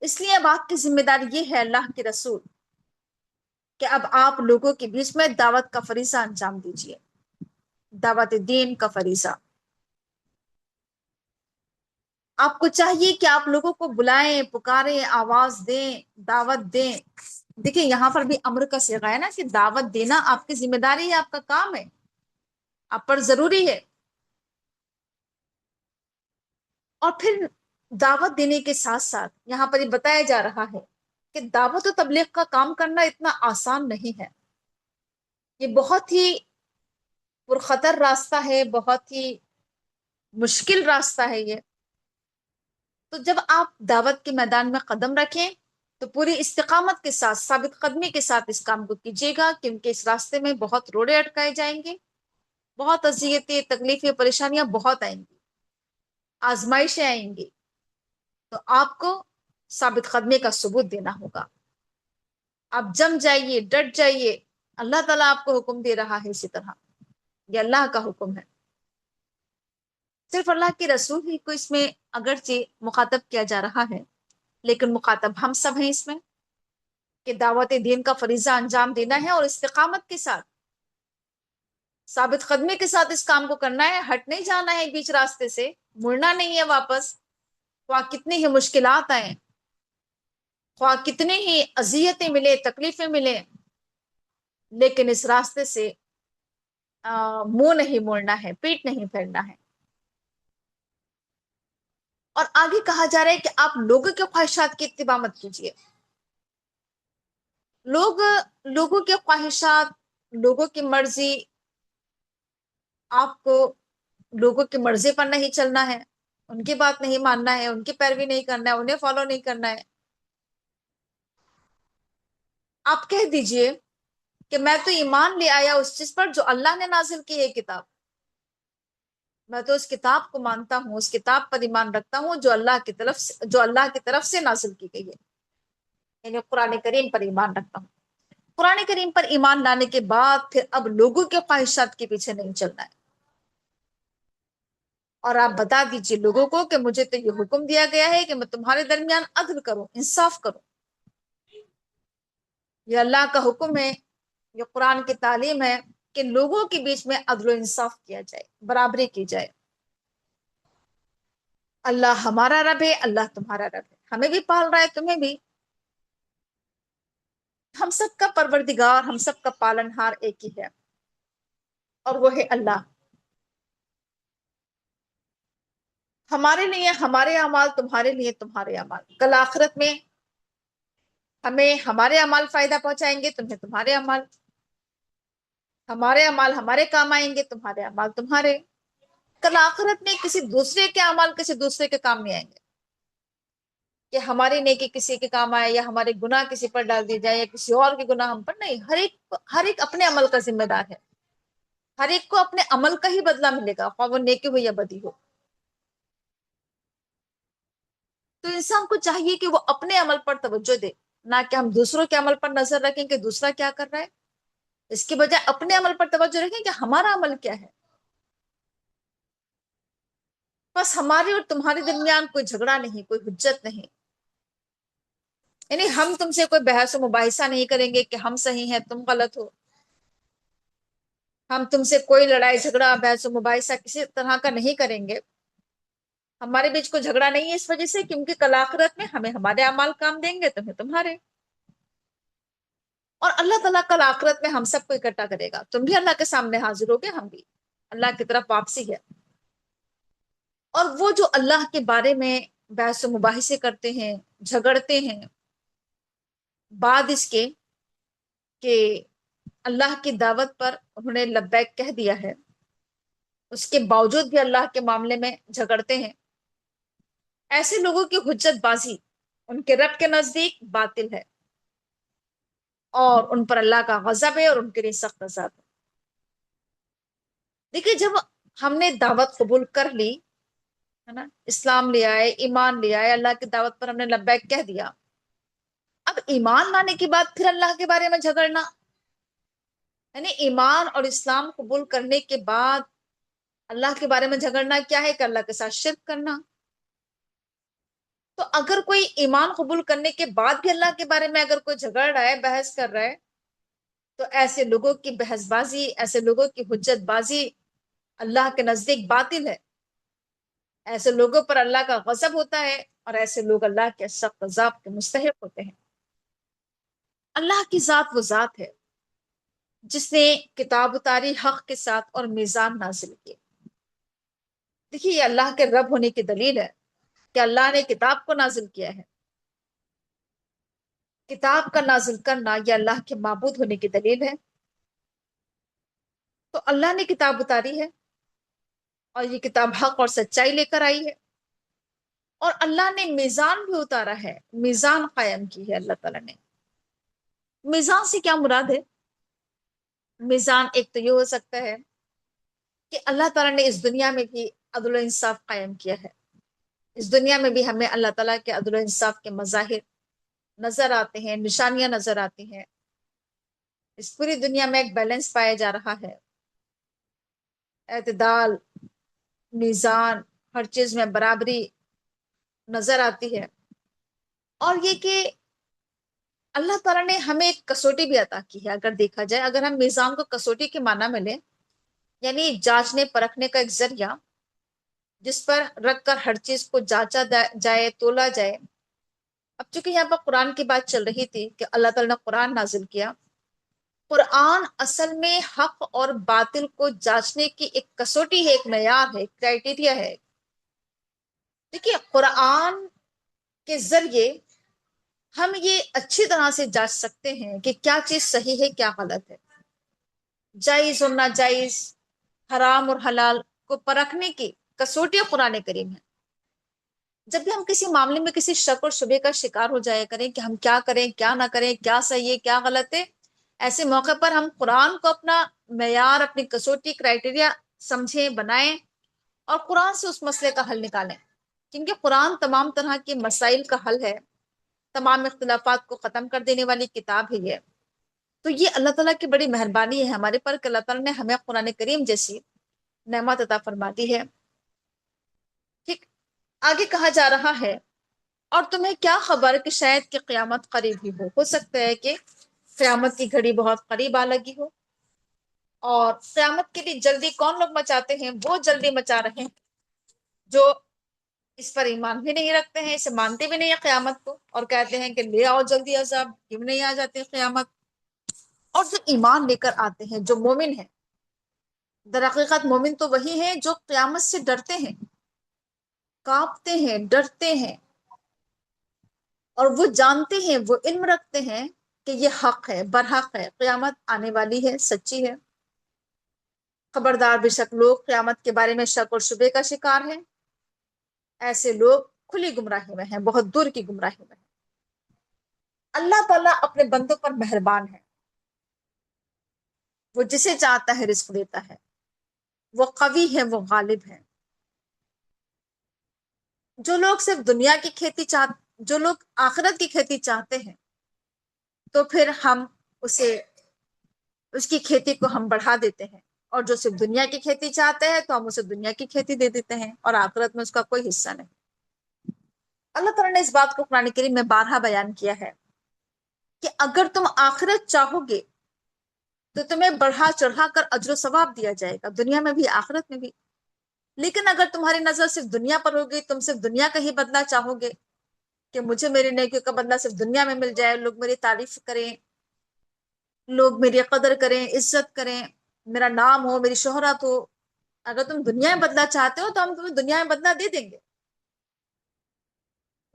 اس لیے اب آپ کی ذمہ داری یہ ہے اللہ کے رسول کہ اب آپ لوگوں کے بیچ میں دعوت کا فریضہ انجام دیجیے، دعوت دین کا فریضہ۔ آپ کو چاہیے کہ آپ لوگوں کو بلائیں، پکاریں، آواز دیں، دعوت دیں۔ دیکھیں یہاں پر بھی امر کا صیغہ ہے نا، کہ دعوت دینا آپ کی ذمہ داری ہے، آپ کا کام ہے، آپ پر ضروری ہے۔ اور پھر دعوت دینے کے ساتھ ساتھ یہاں پر یہ بتایا جا رہا ہے کہ دعوت و تبلیغ کا کام کرنا اتنا آسان نہیں ہے، یہ بہت ہی پرخطر راستہ ہے، بہت ہی مشکل راستہ ہے یہ۔ تو جب آپ دعوت کے میدان میں قدم رکھیں تو پوری استقامت کے ساتھ، ثابت قدمی کے ساتھ اس کام کو کیجیے گا، کیونکہ اس راستے میں بہت روڑے اٹکائے جائیں گے، بہت اذیتیں، تکلیفیں، پریشانیاں بہت آئیں گی، آزمائشیں آئیں گی۔ تو آپ کو ثابت قدمی کا ثبوت دینا ہوگا، آپ جم جائیے، ڈٹ جائیے۔ اللہ تعالیٰ آپ کو حکم دے رہا ہے اسی طرح، یہ اللہ کا حکم ہے۔ صرف اللہ کے رسول ہی کو اس میں اگرچہ مخاطب کیا جا رہا ہے، لیکن مخاطب ہم سب ہیں اس میں، کہ دعوت دین کا فریضہ انجام دینا ہے اور استقامت کے ساتھ، ثابت قدمی کے ساتھ اس کام کو کرنا ہے، ہٹ نہیں جانا ہے بیچ راستے سے، مڑنا نہیں ہے واپس، خواہ کتنی ہی مشکلات آئیں، خواہ کتنی ہی اذیتیں ملے، تکلیفیں ملیں، لیکن اس راستے سے منہ نہیں موڑنا ہے، پیٹ نہیں پھیرنا ہے۔ اور آگے کہا جا رہا ہے کہ آپ لوگوں کے خواہشات کی اتباع مت کیجیے۔ لوگوں کے خواہشات، لوگوں کی مرضی، آپ کو لوگوں کی مرضی پر نہیں چلنا ہے، ان کی بات نہیں ماننا ہے، ان کی پیروی نہیں کرنا ہے، انہیں فالو نہیں کرنا ہے۔ آپ کہہ دیجئے کہ میں تو ایمان لے آیا اس چیز پر جو اللہ نے نازل کی ہے کتاب، میں تو اس کتاب کو مانتا ہوں، اس کتاب پر ایمان رکھتا ہوں جو اللہ کی طرف سے نازل کی گئی ہے، یعنی قرآن کریم پر ایمان رکھتا ہوں۔ قرآن کریم پر ایمان لانے کے بعد پھر اب لوگوں کے خواہشات کے پیچھے نہیں چلنا ہے، اور آپ بتا دیجئے لوگوں کو کہ مجھے تو یہ حکم دیا گیا ہے کہ میں تمہارے درمیان عدل کروں، انصاف کروں۔ یہ اللہ کا حکم ہے، یہ قرآن کی تعلیم ہے کہ لوگوں کے بیچ میں عدل و انصاف کیا جائے، برابری کی جائے۔ اللہ ہمارا رب ہے، اللہ تمہارا رب ہے، ہمیں بھی پال رہا ہے، تمہیں بھی۔ ہم سب کا پروردگار، ہم سب کا پالنہار ایک ہی ہے، اور وہ ہے اللہ۔ ہمارے لیے ہمارے اعمال، تمہارے لیے تمہارے اعمال، کل آخرت میں ہمیں ہمارے اعمال فائدہ پہنچائیں گے، تمہیں تمہارے اعمال، ہمارے اعمال ہمارے کام آئیں گے، تمہارے اعمال تمہارے۔ کل آخرت میں کسی دوسرے کے اعمال کسی دوسرے کے کام نہیں آئیں گے۔ کہ ہماری نیکی کسی کے کام آئے یا ہمارے گناہ کسی پر ڈال دی جائے یا کسی اور کے گناہ ہم پر، نہیں، ہر ایک اپنے عمل کا ذمہ دار ہے. ہر ایک کو اپنے عمل کا ہی بدلہ ملے گا، خواہ وہ نیکی ہو یا بدی ہو. تو انسان کو چاہیے کہ وہ اپنے عمل پر توجہ دے، نہ کہ ہم دوسروں کے عمل پر نظر رکھیں کہ دوسرا کیا کر رہا ہے. اس کی بجائے اپنے عمل پر توجہ رکھیں کہ ہمارا عمل کیا ہے. بس ہمارے اور تمہارے درمیان کوئی جھگڑا نہیں، کوئی حجت نہیں. یعنی ہم تم سے کوئی بحث و مباحثہ نہیں کریں گے کہ ہم صحیح ہیں تم غلط ہو. ہم تم سے کوئی لڑائی جھگڑا بحث و مباحثہ کسی طرح کا نہیں کریں گے. ہمارے بیچ کوئی جھگڑا نہیں ہے اس وجہ سے کیونکہ کل آخرت میں ہمیں ہمارے اعمال کام دیں گے، تمہیں تمہارے. اور اللہ تعالیٰ کل آخرت میں ہم سب کو اکٹھا کرے گا. تم بھی اللہ کے سامنے حاضر ہوگے، ہم بھی. اللہ کی طرف واپسی ہے. اور وہ جو اللہ کے بارے میں بحث و مباحثے کرتے ہیں، جھگڑتے ہیں، بعد اس کے کہ اللہ کی دعوت پر انہوں نے لبیک کہہ دیا ہے، اس کے باوجود بھی اللہ کے معاملے میں جھگڑتے ہیں، ایسے لوگوں کی حجت بازی ان کے رب کے نزدیک باطل ہے، اور ان پر اللہ کا غضب ہے اور ان کے لیے سخت عذاب ہے. دیکھیے، جب ہم نے دعوت قبول کر لی ہے نا، اسلام لے آئے، ایمان لے آئے، اللہ کی دعوت پر ہم نے لبیک کہہ دیا، اب ایمان لانے کے بعد پھر اللہ کے بارے میں جھگڑنا، یعنی ایمان اور اسلام قبول کرنے کے بعد اللہ کے بارے میں جھگڑنا کیا ہے؟ کہ اللہ کے ساتھ شرک کرنا. تو اگر کوئی ایمان قبول کرنے کے بعد بھی اللہ کے بارے میں اگر کوئی جھگڑ رہا ہے، بحث کر رہا ہے، تو ایسے لوگوں کی بحث بازی، ایسے لوگوں کی حجت بازی اللہ کے نزدیک باطل ہے. ایسے لوگوں پر اللہ کا غضب ہوتا ہے، اور ایسے لوگ اللہ کے سخت عذاب کے مستحق ہوتے ہیں. اللہ کی ذات وہ ذات ہے جس نے کتاب اتاری حق کے ساتھ اور میزان نازل کیے. دیکھیے، یہ اللہ کے رب ہونے کی دلیل ہے کہ اللہ نے کتاب کو نازل کیا ہے. کتاب کا نازل کرنا یہ اللہ کے معبود ہونے کی دلیل ہے. تو اللہ نے کتاب اتاری ہے، اور یہ کتاب حق اور سچائی لے کر آئی ہے. اور اللہ نے میزان بھی اتارا ہے، میزان قائم کی ہے اللہ تعالیٰ نے. میزان سے کیا مراد ہے؟ میزان ایک تو یہ ہو سکتا ہے کہ اللہ تعالیٰ نے اس دنیا میں بھی عدل و انصاف قائم کیا ہے. اس دنیا میں بھی ہمیں اللہ تعالیٰ کے عدل و انصاف کے مظاہر نظر آتے ہیں، نشانیاں نظر آتی ہیں. اس پوری دنیا میں ایک بیلنس پایا جا رہا ہے، اعتدال، میزان، ہر چیز میں برابری نظر آتی ہے. اور یہ کہ اللہ تعالیٰ نے ہمیں ایک کسوٹی بھی عطا کی ہے. اگر دیکھا جائے، اگر ہم میزان کو کسوٹی کے معنی میں لیں، یعنی جانچنے پرکھنے کا ایک ذریعہ جس پر رکھ کر ہر چیز کو جانچا جائے، تولا جائے. اب چونکہ یہاں پر قرآن کی بات چل رہی تھی کہ اللہ تعالیٰ نے قرآن نازل کیا. قرآن اصل میں حق اور باطل کو جانچنے کی ایک کسوٹی ہے، ایک معیار ہے، ایک کرائٹیریا ہے. دیکھیے، قرآن کے ذریعے ہم یہ اچھی طرح سے جانچ سکتے ہیں کہ کیا چیز صحیح ہے، کیا غلط ہے، جائز اور ناجائز، حرام اور حلال کو پرکھنے کی کسوٹی قرآن کریم ہے. جب بھی ہم کسی معاملے میں کسی شک اور شبے کا شکار ہو جایا کریں کہ ہم کیا کریں، کیا نہ کریں، کیا صحیح ہے، کیا غلط ہے، ایسے موقع پر ہم قرآن کو اپنا معیار، اپنی کسوٹی، کرائٹیریا سمجھیں، بنائیں، اور قرآن سے اس مسئلے کا حل نکالیں. کیونکہ قرآن تمام طرح کے مسائل کا حل ہے، تمام اختلافات کو ختم کر دینے والی کتاب ہی ہے. تو یہ اللہ تعالیٰ کی بڑی مہربانی ہے ہمارے پر کہ اللہ تعالیٰ نے ہمیں قرآن کریم جیسی نعمت عطا فرما دی ہے. ٹھیک، آگے کہا جا رہا ہے، اور تمہیں کیا خبر کہ شاید کہ قیامت قریب ہی ہو سکتا ہے کہ قیامت کی گھڑی بہت قریب آ لگی ہو. اور قیامت کے لیے جلدی کون لوگ مچاتے ہیں؟ وہ جلدی مچا رہے ہیں جو اس پر ایمان بھی نہیں رکھتے ہیں، اسے مانتے بھی نہیں ہیں قیامت کو، اور کہتے ہیں کہ لے آؤ جلدی عذاب، کیوں نہیں آ جاتے قیامت. اور جو ایمان لے کر آتے ہیں، جو مومن ہیں، در حقیقت مومن تو وہی ہیں جو قیامت سے ڈرتے ہیں، کانپتے ہیں، ڈرتے ہیں، اور وہ جانتے ہیں، وہ علم رکھتے ہیں کہ یہ حق ہے، برحق ہے، قیامت آنے والی ہے، سچی ہے. خبردار، بے شک لوگ قیامت کے بارے میں شک اور شبے کا شکار ہیں. ایسے لوگ کھلی گمراہی میں ہیں، بہت دور کی گمراہی میں ہیں۔ اللہ تعالیٰ اپنے بندوں پر مہربان ہے، وہ جسے چاہتا ہے رزق دیتا ہے، وہ قوی ہے، وہ غالب ہے۔ جو لوگ صرف دنیا کی کھیتی جو لوگ آخرت کی کھیتی چاہتے ہیں، تو پھر ہم اسے اس کی کھیتی کو ہم بڑھا دیتے ہیں، اور جو صرف دنیا کی کھیتی چاہتے ہیں تو ہم اسے دنیا کی کھیتی دے دیتے ہیں، اور آخرت میں اس کا کوئی حصہ نہیں۔ اللہ تعالیٰ نے اس بات کو قرآن کریم میں بارہا بیان کیا ہے کہ اگر تم آخرت چاہو گے تو تمہیں بڑھا چڑھا کر اجر و ثواب دیا جائے گا، دنیا میں بھی آخرت میں بھی۔ لیکن اگر تمہاری نظر صرف دنیا پر ہوگی، تم صرف دنیا کا ہی بدلہ چاہو گے کہ مجھے میری نیکیوں کا بدلہ صرف دنیا میں مل جائے، لوگ میری تعریف کریں، لوگ میری قدر کریں، عزت کریں، میرا نام ہو، میری شہرت ہو، اگر تم دنیا میں بدلہ چاہتے ہو تو ہم تمہیں دنیا میں بدلہ دے دیں گے۔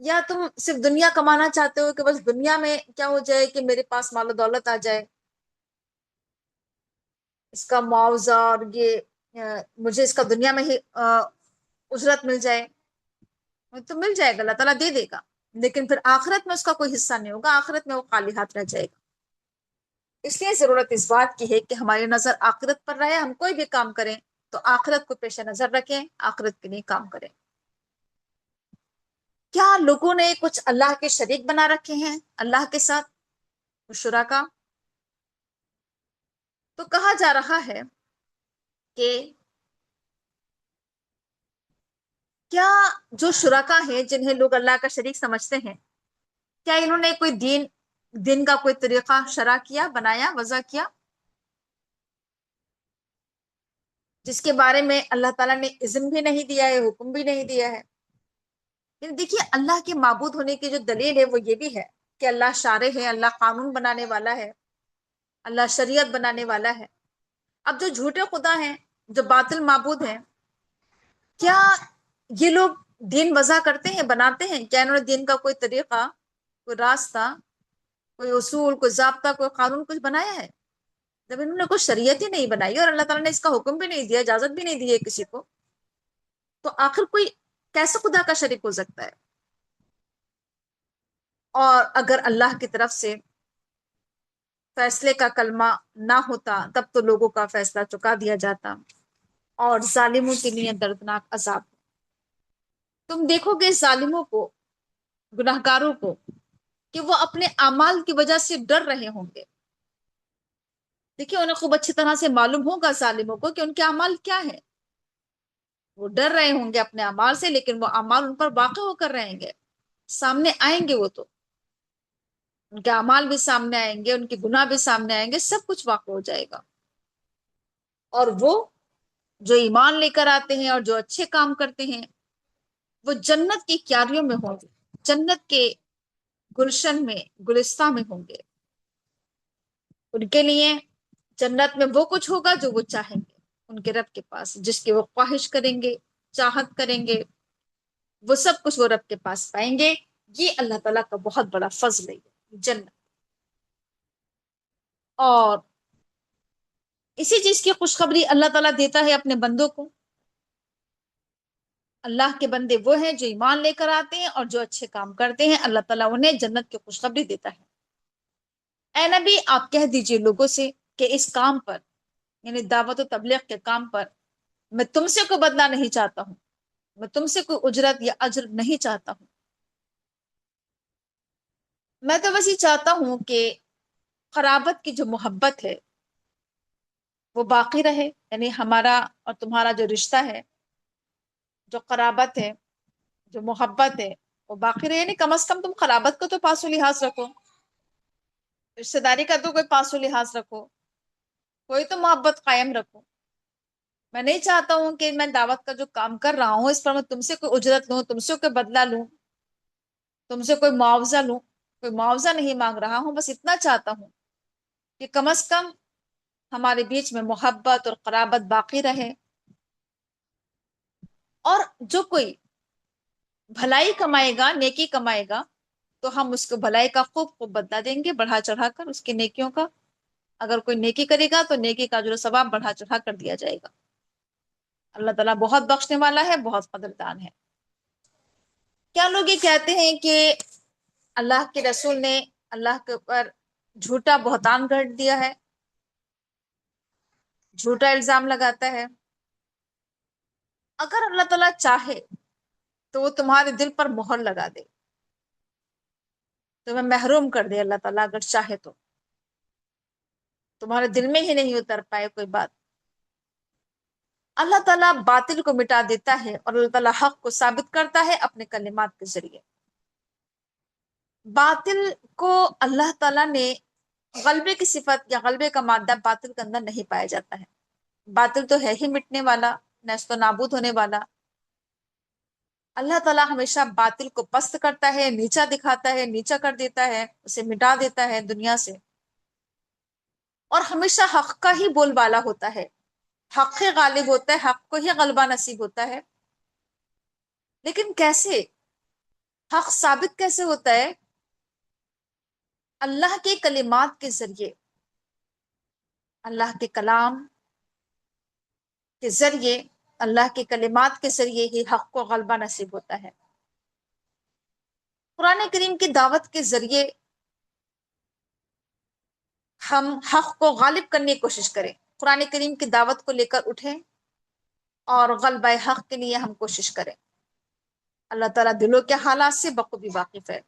یا تم صرف دنیا کمانا چاہتے ہو کہ بس دنیا میں کیا ہو جائے کہ میرے پاس مال و دولت آ جائے، اس کا معاوضہ اور یہ مجھے اس کا دنیا میں ہی اجرت مل جائے، تو مل جائے گا، اللہ تعالیٰ دے دے گا، لیکن پھر آخرت میں اس کا کوئی حصہ نہیں ہوگا، آخرت میں وہ خالی ہاتھ رہ جائے گا۔ اس لیے ضرورت اس بات کی ہے کہ ہماری نظر آخرت پر رہے، ہم کوئی بھی کام کریں تو آخرت کو پیش نظر رکھیں، آخرت کے لیے کام کریں۔ کیا لوگوں نے کچھ اللہ کے شریک بنا رکھے ہیں اللہ کے ساتھ، شرکا؟ تو کہا جا رہا ہے کہ کیا جو شرکا ہیں جنہیں لوگ اللہ کا شریک سمجھتے ہیں، کیا انہوں نے کوئی دین کا کوئی طریقہ شرع کیا، بنایا، وضع کیا، جس کے بارے میں اللہ تعالیٰ نے اذن بھی نہیں دیا ہے، حکم بھی نہیں دیا ہے؟ یعنی دیکھیے، اللہ کے معبود ہونے کی جو دلیل ہے وہ یہ بھی ہے کہ اللہ شارع ہے، اللہ قانون بنانے والا ہے، اللہ شریعت بنانے والا ہے۔ اب جو جھوٹے خدا ہیں، جو باطل معبود ہیں، کیا یہ لوگ دین وضع کرتے ہیں، بناتے ہیں؟ کیا انہوں نے دین کا کوئی طریقہ، کوئی راستہ، کوئی اصول، کوئی ضابطہ، کوئی قانون کچھ بنایا ہے؟ جب انہوں نے کوئی شریعت ہی نہیں بنائی اور اللہ تعالیٰ نے اس کا حکم بھی نہیں دیا، اجازت بھی نہیں دی ہے کسی کو، تو آخر کوئی کیسے خدا کا شریک ہو سکتا ہے؟ اور اگر اللہ کی طرف سے فیصلے کا کلمہ نہ ہوتا تب تو لوگوں کا فیصلہ چکا دیا جاتا، اور ظالموں کے لیے دردناک عذاب۔ تم دیکھو گے ظالموں کو، گناہگاروں کو، کہ وہ اپنے اعمال کی وجہ سے ڈر رہے ہوں گے۔ دیکھیے، انہیں خوب اچھی طرح سے معلوم ہوگا ظالموں کو کہ ان کے اعمال کیا ہے، وہ ڈر رہے ہوں گے اپنے اعمال سے، لیکن وہ اعمال ان پر واقع ہو کر رہیں گے، سامنے آئیں گے، وہ تو ان کے اعمال بھی سامنے آئیں گے، ان کے گناہ بھی سامنے آئیں گے، سب کچھ واقع ہو جائے گا۔ اور وہ جو ایمان لے کر آتے ہیں اور جو اچھے کام کرتے ہیں، وہ جنت کی کیاریوں میں ہوں گے، جنت کے گلشن میں، گلستہ میں ہوں گے۔ ان کے لیے جنت میں وہ کچھ ہوگا جو وہ چاہیں گے، ان کے رب کے پاس جس کی وہ خواہش کریں گے، چاہت کریں گے، وہ سب کچھ وہ رب کے پاس پائیں گے۔ یہ اللہ تعالیٰ کا بہت بڑا فضل ہے، جنت۔ اور اسی چیز کی خوشخبری اللہ تعالیٰ دیتا ہے اپنے بندوں کو۔ اللہ کے بندے وہ ہیں جو ایمان لے کر آتے ہیں اور جو اچھے کام کرتے ہیں، اللہ تعالیٰ انہیں جنت کی خوشخبری دیتا ہے۔ اے نبی، آپ کہہ دیجئے لوگوں سے کہ اس کام پر، یعنی دعوت و تبلیغ کے کام پر، میں تم سے کوئی بدلہ نہیں چاہتا ہوں، میں تم سے کوئی اجرت یا اجر نہیں چاہتا ہوں۔ میں تو بس یہ چاہتا ہوں کہ قرابت کی جو محبت ہے وہ باقی رہے، یعنی ہمارا اور تمہارا جو رشتہ ہے، جو قرابت ہے، جو محبت ہے، وہ باقی رہے۔ یعنی کم از کم تم قرابت کو تو پاس و لحاظ رکھو، رشتہ داری کا تو کوئی پاس و لحاظ رکھو، کوئی تو محبت قائم رکھو۔ میں نہیں چاہتا ہوں کہ میں دعوت کا جو کام کر رہا ہوں اس پر میں تم سے کوئی اجرت لوں، تم سے کوئی بدلہ لوں، تم سے کوئی معاوضہ لوں۔ کوئی معاوضہ نہیں مانگ رہا ہوں، بس اتنا چاہتا ہوں کہ کم از کم ہمارے بیچ میں محبت اور قرابت باقی رہے، اور جو کوئی بھلائی کمائے گا، نیکی کمائے گا، تو ہم اس کو بھلائی کا خوب خوب بدلہ دیں گے، بڑھا چڑھا کر اس کی نیکیوں کا۔ اگر کوئی نیکی کرے گا تو نیکی کا اجر و ثواب بڑھا چڑھا کر دیا جائے گا۔ اللہ تعالیٰ بہت بخشنے والا ہے، بہت قدردان ہے۔ کیا لوگ یہ کہتے ہیں کہ اللہ کے رسول نے اللہ کے اوپر جھوٹا بہتان گھڑ دیا ہے، جھوٹا الزام لگاتا ہے؟ اگر اللہ تعالیٰ چاہے تو وہ تمہارے دل پر مہر لگا دے، تمہیں محروم کر دے، اللہ تعالیٰ اگر چاہے تو تمہارے دل میں ہی نہیں اتر پائے کوئی بات۔ اللہ تعالیٰ باطل کو مٹا دیتا ہے اور اللہ تعالیٰ حق کو ثابت کرتا ہے اپنے کلمات کے ذریعے۔ باطل کو اللہ تعالیٰ نے غلبے کی صفت یا غلبے کا مادہ باطل کے اندر نہیں پایا جاتا ہے۔ باطل تو ہے ہی مٹنے والا، نیست و نابود ہونے والا۔ اللہ تعالیٰ ہمیشہ باطل کو پست کرتا ہے، نیچا دکھاتا ہے، نیچا کر دیتا ہے، اسے مٹا دیتا ہے دنیا سے، اور ہمیشہ حق کا ہی بول بالا ہوتا ہے، حق ہی غالب ہوتا ہے، حق کو ہی غلبہ نصیب ہوتا ہے۔ لیکن کیسے؟ حق ثابت کیسے ہوتا ہے؟ اللہ کے کلمات کے ذریعے، اللہ کے کلام کے ذریعے، اللہ کے کلمات کے ذریعے ہی حق کو غلبہ نصیب ہوتا ہے۔ قرآن کریم کی دعوت کے ذریعے ہم حق کو غالب کرنے کی کوشش کریں، قرآن کریم کی دعوت کو لے کر اٹھیں اور غلبہ حق کے لیے ہم کوشش کریں۔ اللہ تعالیٰ دلوں کے حالات سے بخوبی واقف ہے۔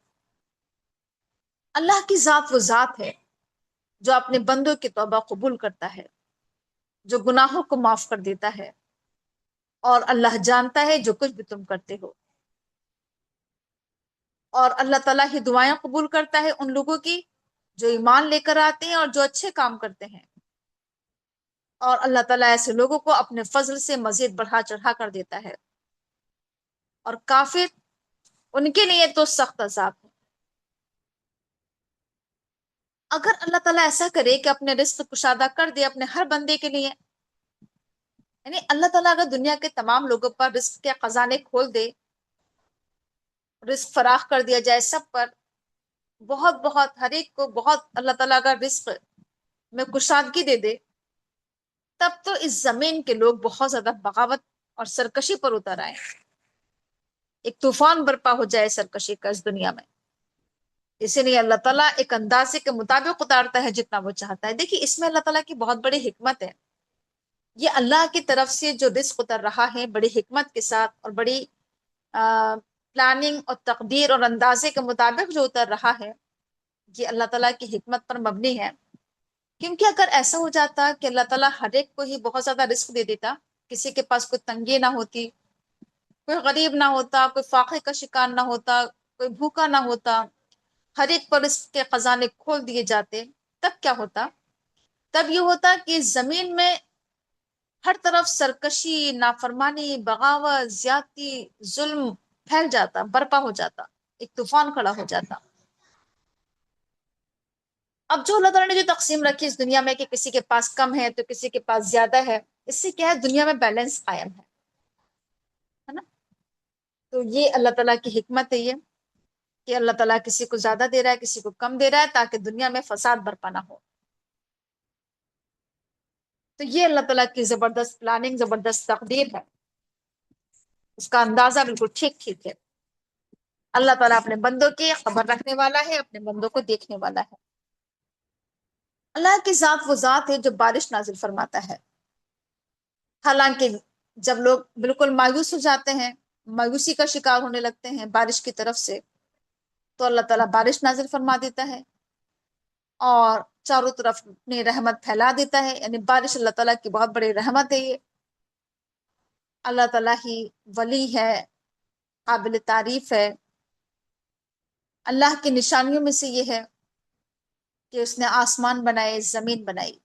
اللہ کی ذات وہ ذات ہے جو اپنے بندوں کی توبہ قبول کرتا ہے، جو گناہوں کو معاف کر دیتا ہے، اور اللہ جانتا ہے جو کچھ بھی تم کرتے ہو۔ اور اللہ تعالیٰ ہی دعائیں قبول کرتا ہے ان لوگوں کی جو ایمان لے کر آتے ہیں اور جو اچھے کام کرتے ہیں، اور اللہ تعالیٰ ایسے لوگوں کو اپنے فضل سے مزید بڑھا چڑھا کر دیتا ہے، اور کافر ان کے لیے تو سخت عذاب ہے۔ اگر اللہ تعالیٰ ایسا کرے کہ اپنے رزق کشادہ کر دے اپنے ہر بندے کے لیے، یعنی اللہ تعالیٰ اگر دنیا کے تمام لوگوں پر رزق کے خزانے کھول دے، رزق فراخ کر دیا جائے سب پر، بہت بہت ہر ایک کو بہت، اللہ تعالیٰ اگر رزق میں کشادگی دے دے، تب تو اس زمین کے لوگ بہت زیادہ بغاوت اور سرکشی پر اتر آئے، ایک طوفان برپا ہو جائے سرکشی کا اس دنیا میں۔ اسی لیے اللہ تعالیٰ ایک اندازے کے مطابق اتارتا ہے جتنا وہ چاہتا ہے۔ دیکھیے اس میں اللہ تعالیٰ کی بہت بڑی حکمت ہے، یہ اللہ کی طرف سے جو رزق اتر رہا ہے بڑی حکمت کے ساتھ اور بڑی پلاننگ اور تقدیر اور اندازے کے مطابق جو اتر رہا ہے، یہ اللہ تعالیٰ کی حکمت پر مبنی ہے۔ کیونکہ اگر ایسا ہو جاتا کہ اللہ تعالیٰ ہر ایک کو ہی بہت زیادہ رزق دے دیتا، کسی کے پاس کوئی تنگی نہ ہوتی، کوئی غریب نہ ہوتا، کوئی فاقے کا شکار نہ ہوتا، کوئی بھوکا نہ ہوتا، ہر ایک پر رزق کے خزانے کھول دیے جاتے، تب کیا ہوتا؟ تب یہ ہوتا کہ زمین میں ہر طرف سرکشی، نافرمانی، بغاوت، زیادتی، ظلم پھیل جاتا، برپا ہو جاتا، ایک طوفان کھڑا ہو جاتا۔ اب جو اللہ تعالیٰ نے جو تقسیم رکھی اس دنیا میں کہ کسی کے پاس کم ہے تو کسی کے پاس زیادہ ہے، اس سے کیا ہے؟ دنیا میں بیلنس قائم ہے نا؟ تو یہ اللہ تعالیٰ کی حکمت ہے، یہ کہ اللہ تعالیٰ کسی کو زیادہ دے رہا ہے، کسی کو کم دے رہا ہے، تاکہ دنیا میں فساد برپا نہ ہو۔ تو یہ اللہ تعالیٰ کی زبردست پلاننگ، زبردست تقدیر ہے، اس کا اندازہ بالکل ٹھیک ٹھیک ہے۔ اللہ تعالیٰ اپنے بندوں کی خبر رکھنے والا ہے، اپنے بندوں کو دیکھنے والا ہے۔ اللہ کی ذات وہ ذات ہے جو بارش نازل فرماتا ہے۔ حالانکہ جب لوگ بالکل مایوس ہو جاتے ہیں، مایوسی کا شکار ہونے لگتے ہیں بارش کی طرف سے، تو اللہ تعالیٰ بارش نازل فرما دیتا ہے اور چاروں طرف اپنی رحمت پھیلا دیتا ہے۔ یعنی بارش اللہ تعالیٰ کی بہت بڑی رحمت ہے۔ یہ اللہ تعالیٰ ہی ولی ہے، قابل تعریف ہے۔ اللہ کی نشانیوں میں سے یہ ہے کہ اس نے آسمان بنائے، زمین بنائی،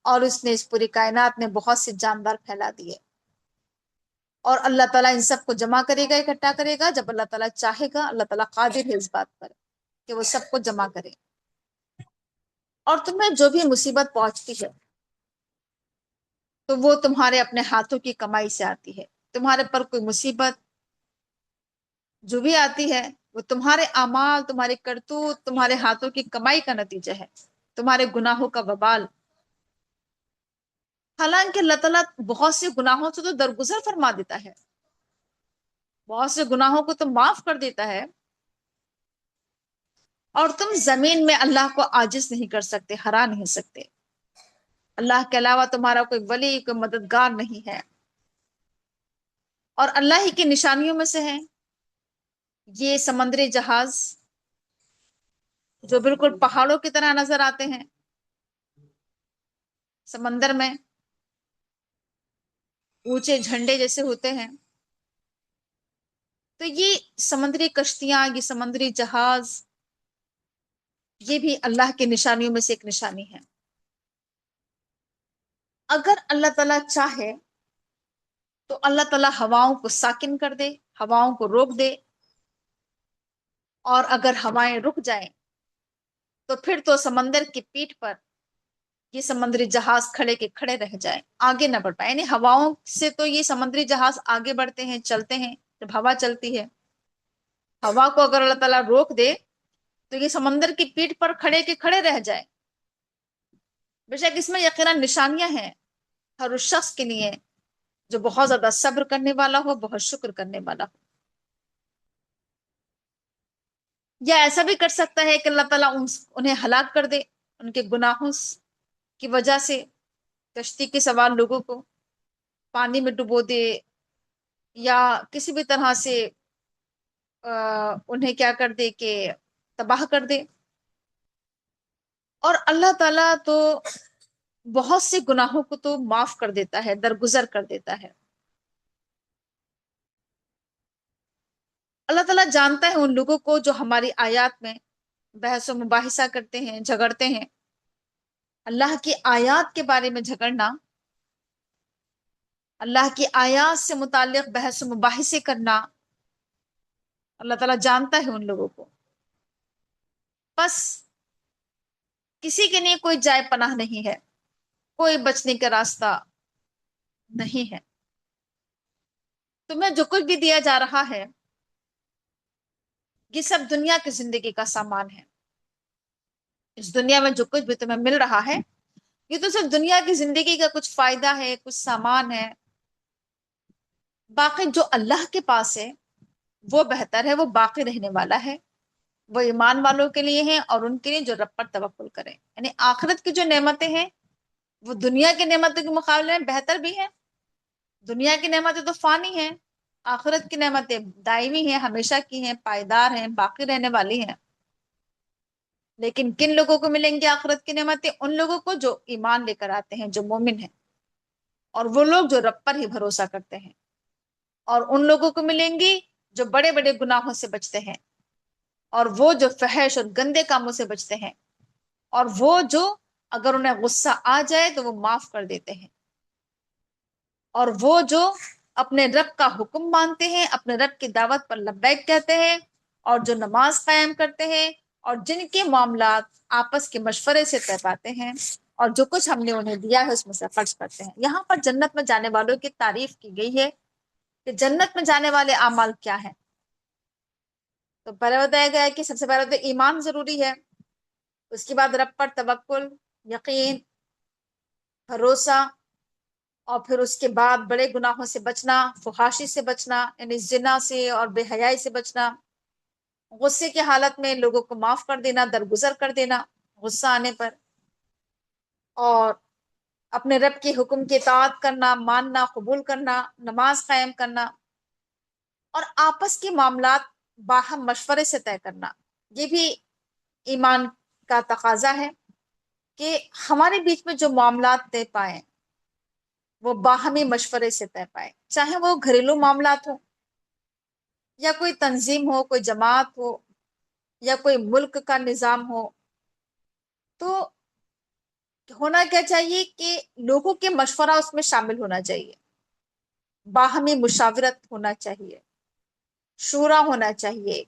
اور اس نے اس پوری کائنات میں بہت سے جاندار پھیلا دیے، اور اللہ تعالیٰ ان سب کو جمع کرے گا، اکٹھا کرے گا جب اللہ تعالیٰ چاہے گا۔ اللہ تعالیٰ قادر ہے اس بات پر کہ وہ سب کو جمع کرے۔ اور تمہیں جو بھی مصیبت پہنچتی ہے تو وہ تمہارے اپنے ہاتھوں کی کمائی سے آتی ہے۔ تمہارے پر کوئی مصیبت جو بھی آتی ہے وہ تمہارے اعمال، تمہارے کرتوت، تمہارے ہاتھوں کی کمائی کا نتیجہ ہے، تمہارے گناہوں کا وبال۔ حالانکہ اللہ تعالیٰ بہت سے گناہوں سے تو درگزر فرما دیتا ہے، بہت سے گناہوں کو تو معاف کر دیتا ہے، اور تم زمین میں اللہ کو عاجز نہیں کر سکتے، ہرا نہیں سکتے۔ اللہ کے علاوہ تمہارا کوئی ولی، کوئی مددگار نہیں ہے۔ اور اللہ ہی کی نشانیوں میں سے ہے یہ سمندری جہاز جو بالکل پہاڑوں کی طرح نظر آتے ہیں سمندر میں، اونچے جھنڈے جیسے ہوتے ہیں۔ تو یہ سمندری کشتیاں، یہ سمندری جہاز، یہ بھی اللہ کی نشانیوں میں سے ایک نشانی ہے۔ اگر اللہ تعالیٰ چاہے تو اللہ تعالیٰ ہواؤں کو ساکن کر دے، ہواؤں کو روک دے، اور اگر ہوائیں رک جائیں تو پھر تو سمندر کی پیٹھ پر یہ سمندری جہاز کھڑے کے کھڑے رہ جائیں، آگے نہ بڑھ پائے۔ یعنی ہواؤں سے تو یہ سمندری جہاز آگے بڑھتے ہیں، چلتے ہیں جب ہوا چلتی ہے۔ ہوا کو اگر اللہ تعالیٰ روک دے تو یہ سمندر کی پیٹھ پر کھڑے کے کھڑے رہ جائیں۔ بے شک اس میں یقیناً نشانیاں ہیں ہر اس شخص کے لیے جو بہت زیادہ صبر کرنے والا ہو، بہت شکر کرنے والا ہو۔ یا ایسا بھی کر سکتا ہے کہ اللہ تعالیٰ انہیں ہلاک کر دے، ان کے گناہوں کی وجہ سے کشتی کے سوار لوگوں کو پانی میں ڈبو دے، یا کسی بھی طرح سے انہیں کیا کر دے کہ تباہ کر دے۔ اور اللہ تعالیٰ تو بہت سے گناہوں کو تو معاف کر دیتا ہے، درگزر کر دیتا ہے۔ اللہ تعالیٰ جانتا ہے ان لوگوں کو جو ہماری آیات میں بحث و مباحثہ کرتے ہیں، جھگڑتے ہیں۔ اللہ کی آیات کے بارے میں جھگڑنا، اللہ کی آیات سے متعلق بحث و مباحثے کرنا، اللہ تعالیٰ جانتا ہے ان لوگوں کو۔ بس کسی کے لیے کوئی جائے پناہ نہیں ہے، کوئی بچنے کا راستہ نہیں ہے۔ تمہیں جو کچھ بھی دیا جا رہا ہے یہ سب دنیا کی زندگی کا سامان ہے۔ اس دنیا میں جو کچھ بھی تمہیں مل رہا ہے یہ تو صرف دنیا کی زندگی کا کچھ فائدہ ہے، کچھ سامان ہے۔ باقی جو اللہ کے پاس ہے وہ بہتر ہے، وہ باقی رہنے والا ہے، وہ ایمان والوں کے لیے ہیں اور ان کے لیے جو رب پر توکل کریں۔ یعنی آخرت کی جو نعمتیں ہیں وہ دنیا کی نعمتوں کے مقابلے میں بہتر بھی ہیں۔ دنیا کی نعمتیں تو فانی ہیں، آخرت کی نعمتیں دائمی ہیں، ہمیشہ کی ہیں، پائیدار ہیں، باقی رہنے والی ہیں۔ لیکن کن لوگوں کو ملیں گے آخرت کی نعمتیں؟ ان لوگوں کو جو ایمان لے کر آتے ہیں، جو مومن ہیں، اور وہ لوگ جو رب پر ہی بھروسہ کرتے ہیں۔ اور ان لوگوں کو ملیں گی جو بڑے بڑے گناہوں سے بچتے ہیں، اور وہ جو فحش اور گندے کاموں سے بچتے ہیں، اور وہ جو اگر انہیں غصہ آ جائے تو وہ معاف کر دیتے ہیں، اور وہ جو اپنے رب کا حکم مانتے ہیں، اپنے رب کی دعوت پر لبیک کہتے ہیں، اور جو نماز قائم کرتے ہیں، اور جن کے معاملات آپس کے مشورے سے طے پاتے ہیں، اور جو کچھ ہم نے انہیں دیا ہے اس میں سے خرچ کرتے ہیں۔ یہاں پر جنت میں جانے والوں کی تعریف کی گئی ہے کہ جنت میں جانے والے اعمال کیا ہیں۔ تو پہلے بتایا گیا ہے کہ سب سے پہلے تو ایمان ضروری ہے، اس کے بعد رب پر توکل، یقین، بھروسہ، اور پھر اس کے بعد بڑے گناہوں سے بچنا، فحاشی سے بچنا یعنی زنا سے اور بے حیائی سے بچنا، غصے کی حالت میں لوگوں کو معاف کر دینا، درگزر کر دینا غصہ آنے پر، اور اپنے رب کے حکم کی اطاعت کرنا، ماننا، قبول کرنا، نماز قائم کرنا، اور آپس کے معاملات باہم مشورے سے طے کرنا۔ یہ بھی ایمان کا تقاضا ہے کہ ہمارے بیچ میں جو معاملات طے پائیں وہ باہمی مشورے سے طے پائے، چاہے وہ گھریلو معاملات ہو، یا کوئی تنظیم ہو، کوئی جماعت ہو، یا کوئی ملک کا نظام ہو۔ تو ہونا کیا چاہیے کہ لوگوں کے مشورہ اس میں شامل ہونا چاہیے، باہمی مشاورت ہونا چاہیے، شورا ہونا چاہیے،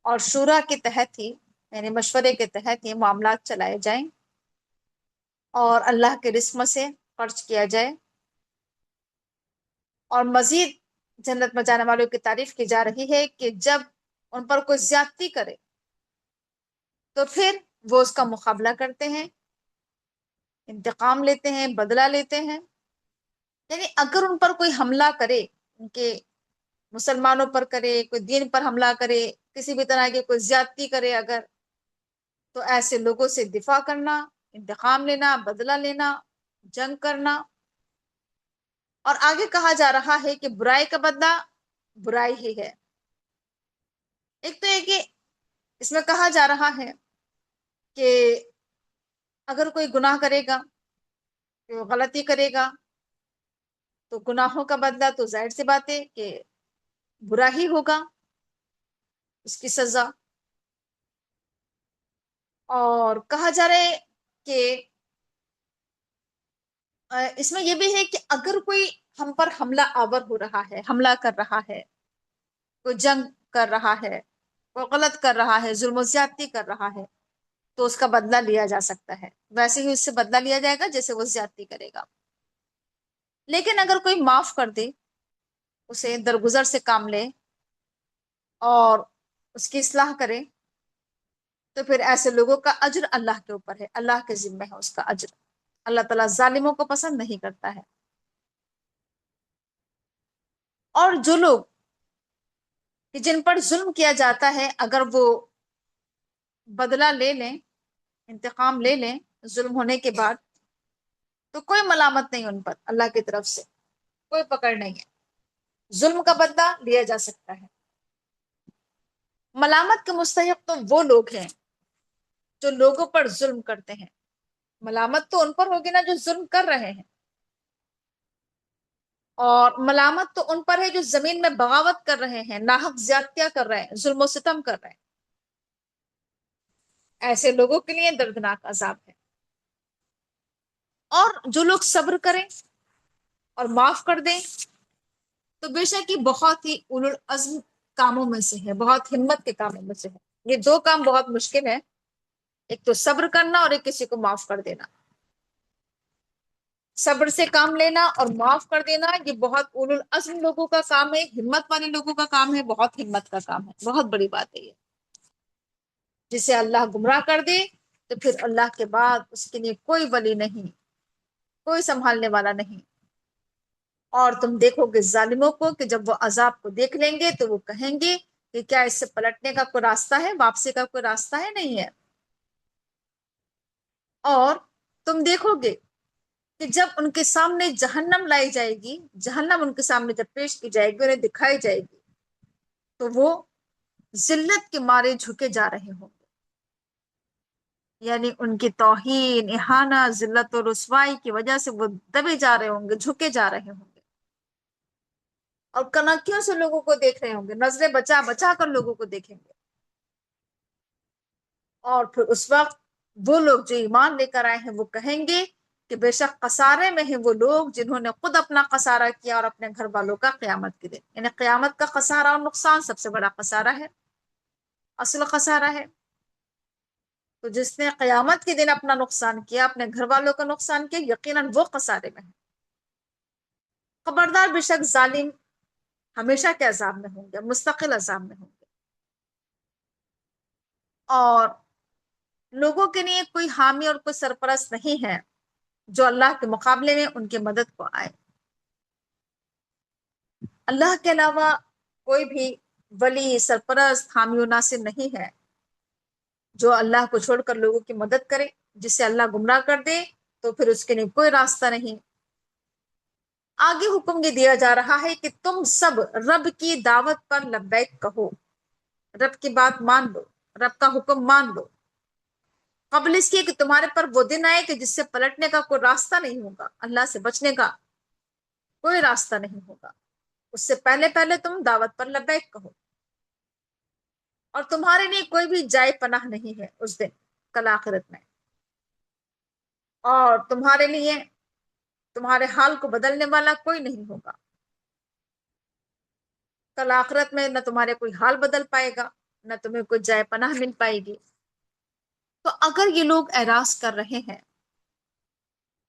اور شورا کے تحت ہی یعنی مشورے کے تحت ہی معاملات چلائے جائیں اور اللہ کے رزق سے خرچ کیا جائے۔ اور مزید جنت میں جانے والوں کی تعریف کی جا رہی ہے کہ جب ان پر کوئی زیادتی کرے تو پھر وہ اس کا مقابلہ کرتے ہیں، انتقام لیتے ہیں، بدلہ لیتے ہیں۔ یعنی اگر ان پر کوئی حملہ کرے، ان کے مسلمانوں پر کرے، کوئی دین پر حملہ کرے، کسی بھی طرح کی کوئی زیادتی کرے اگر، تو ایسے لوگوں سے دفاع کرنا، انتقام لینا، بدلہ لینا، جنگ کرنا۔ اور آگے کہا جا رہا ہے کہ برائی کا بدلہ برائی ہی ہے۔ ایک تو یہ کہ اس میں کہا جا رہا ہے کہ اگر کوئی گناہ کرے گا، کہ وہ غلطی کرے گا، تو گناہوں کا بدلہ تو ظاہر سی بات ہے کہ برا ہی ہوگا، اس کی سزا۔ اور کہا جا رہا ہے کہ اس میں یہ بھی ہے کہ اگر کوئی ہم پر حملہ آور ہو رہا ہے، حملہ کر رہا ہے، کوئی جنگ کر رہا ہے، کوئی غلط کر رہا ہے، ظلم و زیادتی کر رہا ہے، تو اس کا بدلہ لیا جا سکتا ہے، ویسے ہی اس سے بدلہ لیا جائے گا جیسے وہ زیادتی کرے گا۔ لیکن اگر کوئی معاف کر دے، اسے درگزر سے کام لے اور اس کی اصلاح کرے، تو پھر ایسے لوگوں کا اجر اللہ کے اوپر ہے، اللہ کے ذمہ ہے اس کا اجر۔ اللہ تعالیٰ ظالموں کو پسند نہیں کرتا ہے۔ اور جو لوگ کہ جن پر ظلم کیا جاتا ہے، اگر وہ بدلہ لے لیں، انتقام لے لیں ظلم ہونے کے بعد، تو کوئی ملامت نہیں ان پر اللہ کی طرف سے، کوئی پکڑ نہیں ہے، ظلم کا بدلہ لیا جا سکتا ہے۔ ملامت کے مستحق تو وہ لوگ ہیں جو لوگوں پر ظلم کرتے ہیں۔ ملامت تو ان پر ہوگی نا جو ظلم کر رہے ہیں، اور ملامت تو ان پر ہے جو زمین میں بغاوت کر رہے ہیں، ناحق زیادتیاں کر رہے ہیں، ظلم و ستم کر رہے ہیں۔ ایسے لوگوں کے لیے دردناک عذاب ہے۔ اور جو لوگ صبر کریں اور معاف کر دیں، تو بے شک یہ بہت ہی اولو العزم کاموں میں سے ہے، بہت ہمت کے کاموں میں سے ہے۔ یہ دو کام بہت مشکل ہے، ایک تو صبر کرنا اور ایک کسی کو معاف کر دینا۔ صبر سے کام لینا اور معاف کر دینا یہ بہت اولو العزم لوگوں کا کام ہے، ہمت والے لوگوں کا کام ہے، بہت ہمت کا کام ہے، بہت بڑی بات ہے یہ۔ جسے اللہ گمراہ کر دے تو پھر اللہ کے بعد اس کے لیے کوئی ولی نہیں، کوئی سنبھالنے والا نہیں۔ اور تم دیکھو گے ظالموں کو کہ جب وہ عذاب کو دیکھ لیں گے تو وہ کہیں گے کہ کیا اس سے پلٹنے کا کوئی راستہ ہے، واپسی کا کوئی راستہ ہے؟ نہیں ہے۔ اور تم دیکھو گے کہ جب ان کے سامنے جہنم لائی جائے گی، جہنم ان کے سامنے جب پیش کی جائے گی، انہیں دکھائی جائے گی، تو وہ ذلت کے مارے جھکے جا رہے ہوں گے، یعنی ان کی توہین، اہانت، ذلت و رسوائی کی وجہ سے وہ دبے جا رہے ہوں گے، جھکے جا رہے ہوں گے، اور کنکیوں سے لوگوں کو دیکھ رہے ہوں گے، نظریں بچا بچا کر لوگوں کو دیکھیں گے۔ اور پھر اس وقت وہ لوگ جو ایمان لے کر آئے ہیں وہ کہیں گے کہ بے شک خسارے میں ہیں وہ لوگ جنہوں نے خود اپنا خسارہ کیا اور اپنے گھر والوں کا قیامت کے دن، یعنی قیامت کا خسارہ اور نقصان سب سے بڑا خسارہ ہے، اصل خسارہ ہے۔ تو جس نے قیامت کے دن اپنا نقصان کیا، اپنے گھر والوں کا نقصان کیا، یقیناً وہ خسارے میں ہے۔ خبردار، بے شک ظالم ہمیشہ کے عذاب میں ہوں گے، مستقل عذاب میں ہوں گے، اور لوگوں کے لیے کوئی حامی اور کوئی سرپرست نہیں ہے جو اللہ کے مقابلے میں ان کی مدد کو آئے۔ اللہ کے علاوہ کوئی بھی ولی، سرپرست، حامی و ناصر نہیں ہے جو اللہ کو چھوڑ کر لوگوں کی مدد کرے۔ جسے اللہ گمراہ کر دے تو پھر اس کے لیے کوئی راستہ نہیں۔ آگے حکم یہ دیا جا رہا ہے کہ تم سب رب کی دعوت پر لبیک کہو، رب کی بات مان لو، رب کا حکم مان لو، قبل اس کے کہ تمہارے پر وہ دن آئے کہ جس سے پلٹنے کا کوئی راستہ نہیں ہوگا، اللہ سے بچنے کا کوئی راستہ نہیں ہوگا۔ اس سے پہلے پہلے تم دعوت پر لبیک کہو، اور تمہارے لیے کوئی بھی جائے پناہ نہیں ہے اس دن، کل آخرت میں، اور تمہارے لیے تمہارے حال کو بدلنے والا کوئی نہیں ہوگا۔ کل آخرت میں نہ تمہارے کوئی حال بدل پائے گا، نہ تمہیں کوئی جائے پناہ مل پائے گی۔ تو اگر یہ لوگ اعراض کر رہے ہیں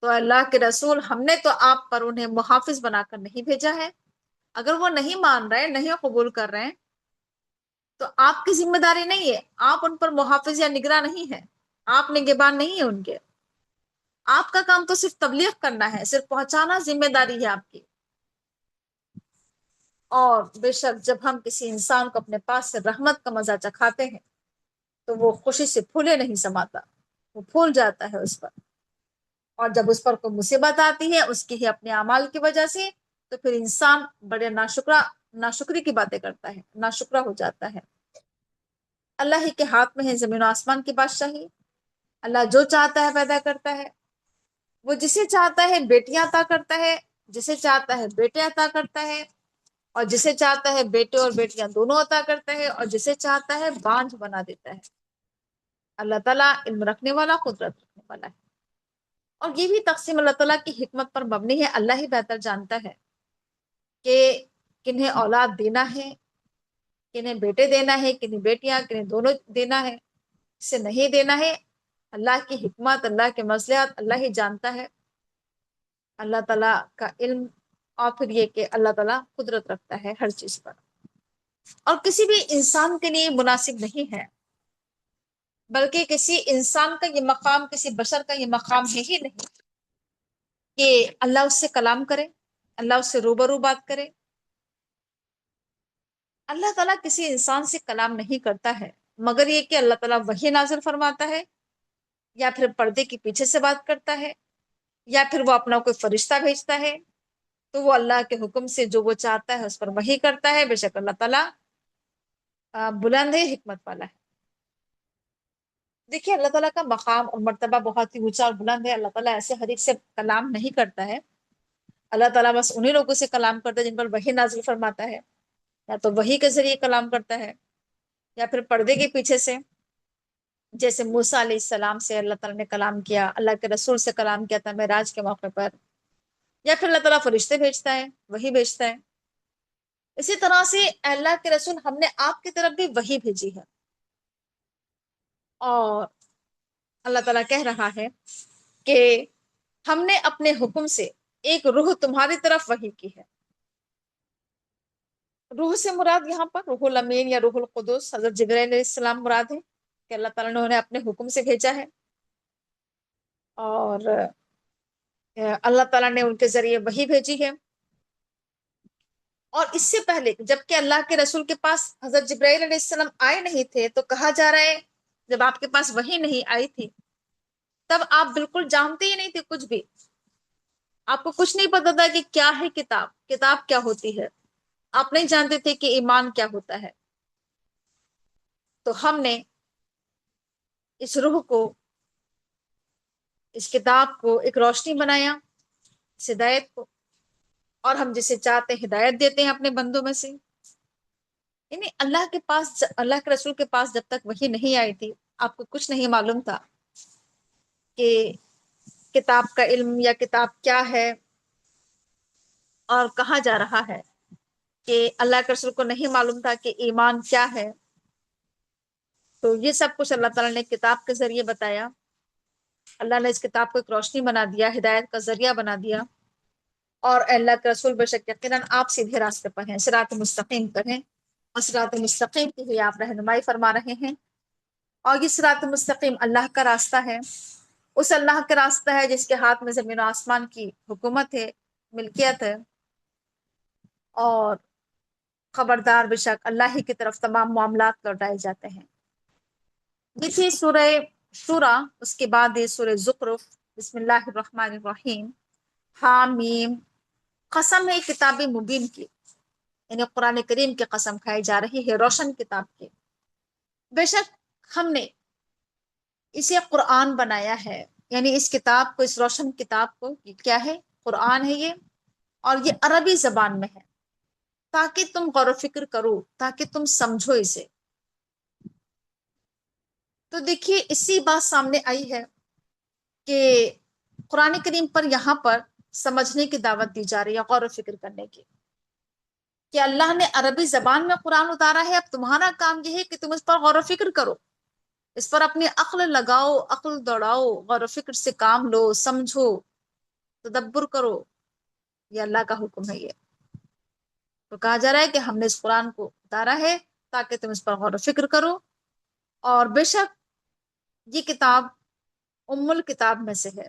تو اللہ کے رسول، ہم نے تو آپ پر انہیں محافظ بنا کر نہیں بھیجا ہے۔ اگر وہ نہیں مان رہے، نہیں قبول کر رہے ہیں، تو آپ کی ذمہ داری نہیں ہے، آپ ان پر محافظ یا نگراں نہیں ہے، آپ نگہبان نہیں ہے ان کے۔ آپ کا کام تو صرف تبلیغ کرنا ہے، صرف پہنچانا ذمہ داری ہے آپ کی۔ اور بے شک جب ہم کسی انسان کو اپنے پاس سے رحمت کا مزہ چکھاتے ہیں تو وہ خوشی سے پھولے نہیں سماتا، وہ پھول جاتا ہے اس پر، اور جب اس پر کوئی مصیبت آتی ہے اس کی ہی اپنے اعمال کی وجہ سے، تو پھر انسان بڑے ناشکری کی باتیں کرتا ہے، ناشکرا ہو جاتا ہے۔ اللہ ہی کے ہاتھ میں ہے زمین و آسمان کی بادشاہی، اللہ جو چاہتا ہے پیدا کرتا ہے، وہ جسے چاہتا ہے بیٹیاں عطا کرتا ہے، جسے چاہتا ہے بیٹے عطا کرتا ہے، اور جسے چاہتا ہے بیٹے اور بیٹیاں دونوں عطا کرتا ہے، اور جسے چاہتا ہے بانجھ بنا دیتا ہے۔ اللہ تعالیٰ علم رکھنے والا، قدرت رکھنے والا ہے، اور یہ بھی تقسیم اللہ تعالیٰ کی حکمت پر مبنی ہے۔ اللہ ہی بہتر جانتا ہے کہ کنہیں اولاد دینا ہے، کنہیں بیٹے دینا ہے، کنہیں بیٹیاں، کنہیں دونوں دینا ہے، اسے نہیں دینا ہے۔ اللہ کی حکمت، اللہ کے مصلحت اللہ ہی جانتا ہے، اللہ تعالیٰ کا علم، اور پھر یہ کہ اللہ تعالیٰ قدرت رکھتا ہے ہر چیز پر، اور کسی بھی انسان کے لیے مناسب نہیں ہے، بلکہ کسی انسان کا یہ مقام، کسی بشر کا یہ مقام ہے ہی نہیں کہ اللہ اس سے کلام کرے، اللہ اس سے روبرو بات کرے۔ اللہ تعالیٰ کسی انسان سے کلام نہیں کرتا ہے، مگر یہ کہ اللہ تعالیٰ وحی نازل فرماتا ہے، یا پھر پردے کے پیچھے سے بات کرتا ہے، یا پھر وہ اپنا کوئی فرشتہ بھیجتا ہے، تو وہ اللہ کے حکم سے جو وہ چاہتا ہے اس پر وحی کرتا ہے۔ بے شک اللہ تعالیٰ بلند ہے، حکمت والا ہے۔ دیکھیے اللہ تعالیٰ کا مقام اور مرتبہ بہت ہی اونچا اور بلند ہے۔ اللہ تعالیٰ ایسے ہر ایک سے کلام نہیں کرتا ہے، اللہ تعالیٰ بس انہی لوگوں سے کلام کرتا ہے جن پر وحی نازل فرماتا ہے، یا تو وحی کے ذریعے کلام کرتا ہے، یا پھر پردے کے پیچھے سے، جیسے موسیٰ علیہ السلام سے اللہ تعالیٰ نے کلام کیا، اللہ کے رسول سے کلام کیا تھا معراج کے موقع پر، یا پھر اللہ تعالیٰ فرشتے بھیجتا ہے، وحی بھیجتا ہے۔ اسی طرح سے اللہ کے رسول ہم نے آپ کی طرف بھی وحی بھیجی ہے، اور اللہ تعالیٰ کہہ رہا ہے کہ ہم نے اپنے حکم سے ایک روح تمہاری طرف وحی کی ہے۔ روح سے مراد یہاں پر روح الامین یا روح القدس حضرت جبرائیل علیہ السلام مراد ہے، کہ اللہ تعالیٰ نے انہیں اپنے حکم سے بھیجا ہے، اور اللہ تعالیٰ نے ان کے ذریعے وحی بھیجی ہے۔ اور اس سے پہلے جبکہ اللہ کے رسول کے پاس حضرت جبرائیل علیہ السلام آئے نہیں تھے، تو کہا جا رہا ہے جب آپ کے پاس وحی نہیں آئی تھی تب آپ بالکل جانتے ہی نہیں تھے کچھ بھی، آپ کو کچھ نہیں پتا تھا کہ کیا ہے کتاب، کتاب کیا ہوتی ہے، آپ نہیں جانتے تھے کہ ایمان کیا ہوتا ہے۔ تو ہم نے اس روح کو، اس کتاب کو ایک روشنی بنایا، اس ہدایت کو، اور ہم جسے چاہتے ہدایت دیتے ہیں اپنے بندوں میں سے۔ یعنی اللہ کے پاس، اللہ کے رسول کے پاس جب تک وحی نہیں آئی تھی، آپ کو کچھ نہیں معلوم تھا کہ کتاب کا علم یا کتاب کیا ہے اور کہاں جا رہا ہے، کہ اللہ کے رسول کو نہیں معلوم تھا کہ ایمان کیا ہے۔ تو یہ سب کچھ اللہ تعالیٰ نے کتاب کے ذریعے بتایا، اللہ نے اس کتاب کو ایک روشنی بنا دیا، ہدایت کا ذریعہ بنا دیا، اور اللہ کے رسول بے شک یقیناً آپ سیدھے راستے پر ہیں، صراط مستقیم پر ہیں، اور صراط مستقیم کی ہی آپ رہنمائی فرما رہے ہیں۔ اور یہ صراط مستقیم اللہ کا راستہ ہے، اس اللہ کا راستہ ہے جس کے ہاتھ میں زمین و آسمان کی حکومت ہے، ملکیت ہے، اور خبردار بے شک اللہ ہی کی طرف تمام معاملات لوٹائے جاتے ہیں۔ یہ تھی سورہ شورى، اس کے بعد یہ سورہ زخرف۔ بسم اللہ الرحمن الرحیم۔ حامیم، قسم ہے کتاب مبین کی، یعنی قرآن کریم کی قسم کھائی جا رہی ہے، روشن کتاب کی۔ بے شک ہم نے اسے قرآن بنایا ہے، یعنی اس کتاب کو، اس روشن کتاب کو، یہ کیا ہے؟ قرآن ہے یہ، اور یہ عربی زبان میں ہے، تاکہ تم غور و فکر کرو، تاکہ تم سمجھو اسے۔ تو دیکھیے اسی بات سامنے آئی ہے کہ قرآن کریم پر یہاں پر سمجھنے کی دعوت دی جا رہی ہے، غور و فکر کرنے کی، کہ اللہ نے عربی زبان میں قرآن اتارا ہے، اب تمہارا کام یہ ہے کہ تم اس پر غور و فکر کرو، اس پر اپنی عقل لگاؤ، عقل دوڑاؤ، غور و فکر سے کام لو، سمجھو، تدبر کرو۔ یہ اللہ کا حکم ہے۔ یہ تو کہا جا رہا ہے کہ ہم نے اس قرآن کو اتارا ہے تاکہ تم اس پر غور و فکر کرو، اور بے شک یہ کتاب ام الکتاب میں سے ہے،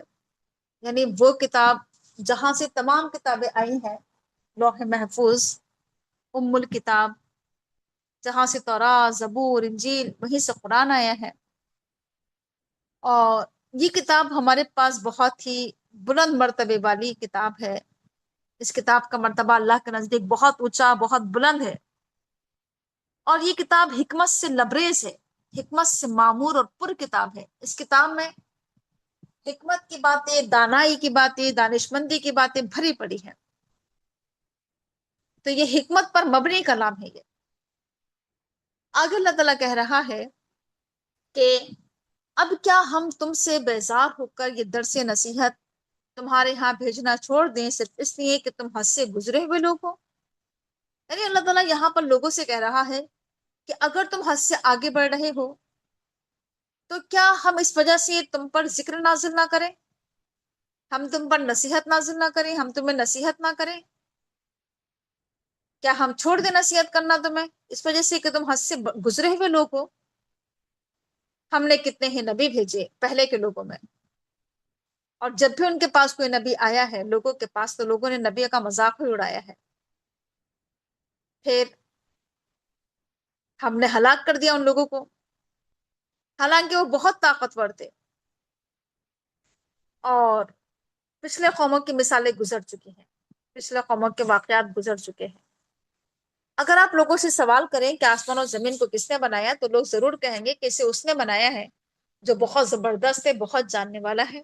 یعنی وہ کتاب جہاں سے تمام کتابیں آئی ہیں، لوح محفوظ، ام الکتاب، جہاں سے تورات، زبور، انجیل، وہیں سے قرآن آیا ہے۔ اور یہ کتاب ہمارے پاس بہت ہی بلند مرتبے والی کتاب ہے۔ اس کتاب کا مرتبہ اللہ کے نزدیک بہت اونچا، بہت بلند ہے۔ اور یہ کتاب حکمت سے لبریز ہے، حکمت سے معمور اور پر کتاب ہے۔ اس کتاب میں حکمت کی باتیں، دانائی کی باتیں، دانشمندی کی باتیں بھری پڑی ہیں۔ تو یہ حکمت پر مبنی کلام ہے۔ یہ آگے اللہ تعالیٰ کہہ رہا ہے کہ اب کیا ہم تم سے بیزار ہو کر یہ درس نصیحت تمہارے ہاں بھیجنا چھوڑ دیں، صرف اس لیے کہ تم حد سے گزرے ہوئے لوگ ہو؟ یعنی اللہ تعالیٰ یہاں پر لوگوں سے کہہ رہا ہے کہ اگر تم حد سے آگے بڑھ رہے ہو تو کیا ہم اس وجہ سے تم پر ذکر نازل نہ کریں، ہم تم پر نصیحت نازل نہ کریں، ہم تمہیں نصیحت نہ کریں؟ کیا ہم چھوڑ دیں نصیحت کرنا تمہیں اس وجہ سے کہ تم حد سے گزرے ہوئے لوگ ہو؟ ہم نے کتنے ہی نبی بھیجے پہلے کے لوگوں میں، اور جب بھی ان کے پاس کوئی نبی آیا ہے لوگوں کے پاس، تو لوگوں نے نبی کا مذاق ہی اڑایا ہے۔ پھر ہم نے ہلاک کر دیا ان لوگوں کو، حالانکہ وہ بہت طاقتور تھے، اور پچھلے قوموں کی مثالیں گزر چکی ہیں، پچھلے قوموں کے واقعات گزر چکے ہیں۔ اگر آپ لوگوں سے سوال کریں کہ آسمان اور زمین کو کس نے بنایا، تو لوگ ضرور کہیں گے کہ اسے اس نے بنایا ہے جو بہت زبردست ہے، بہت جاننے والا ہے۔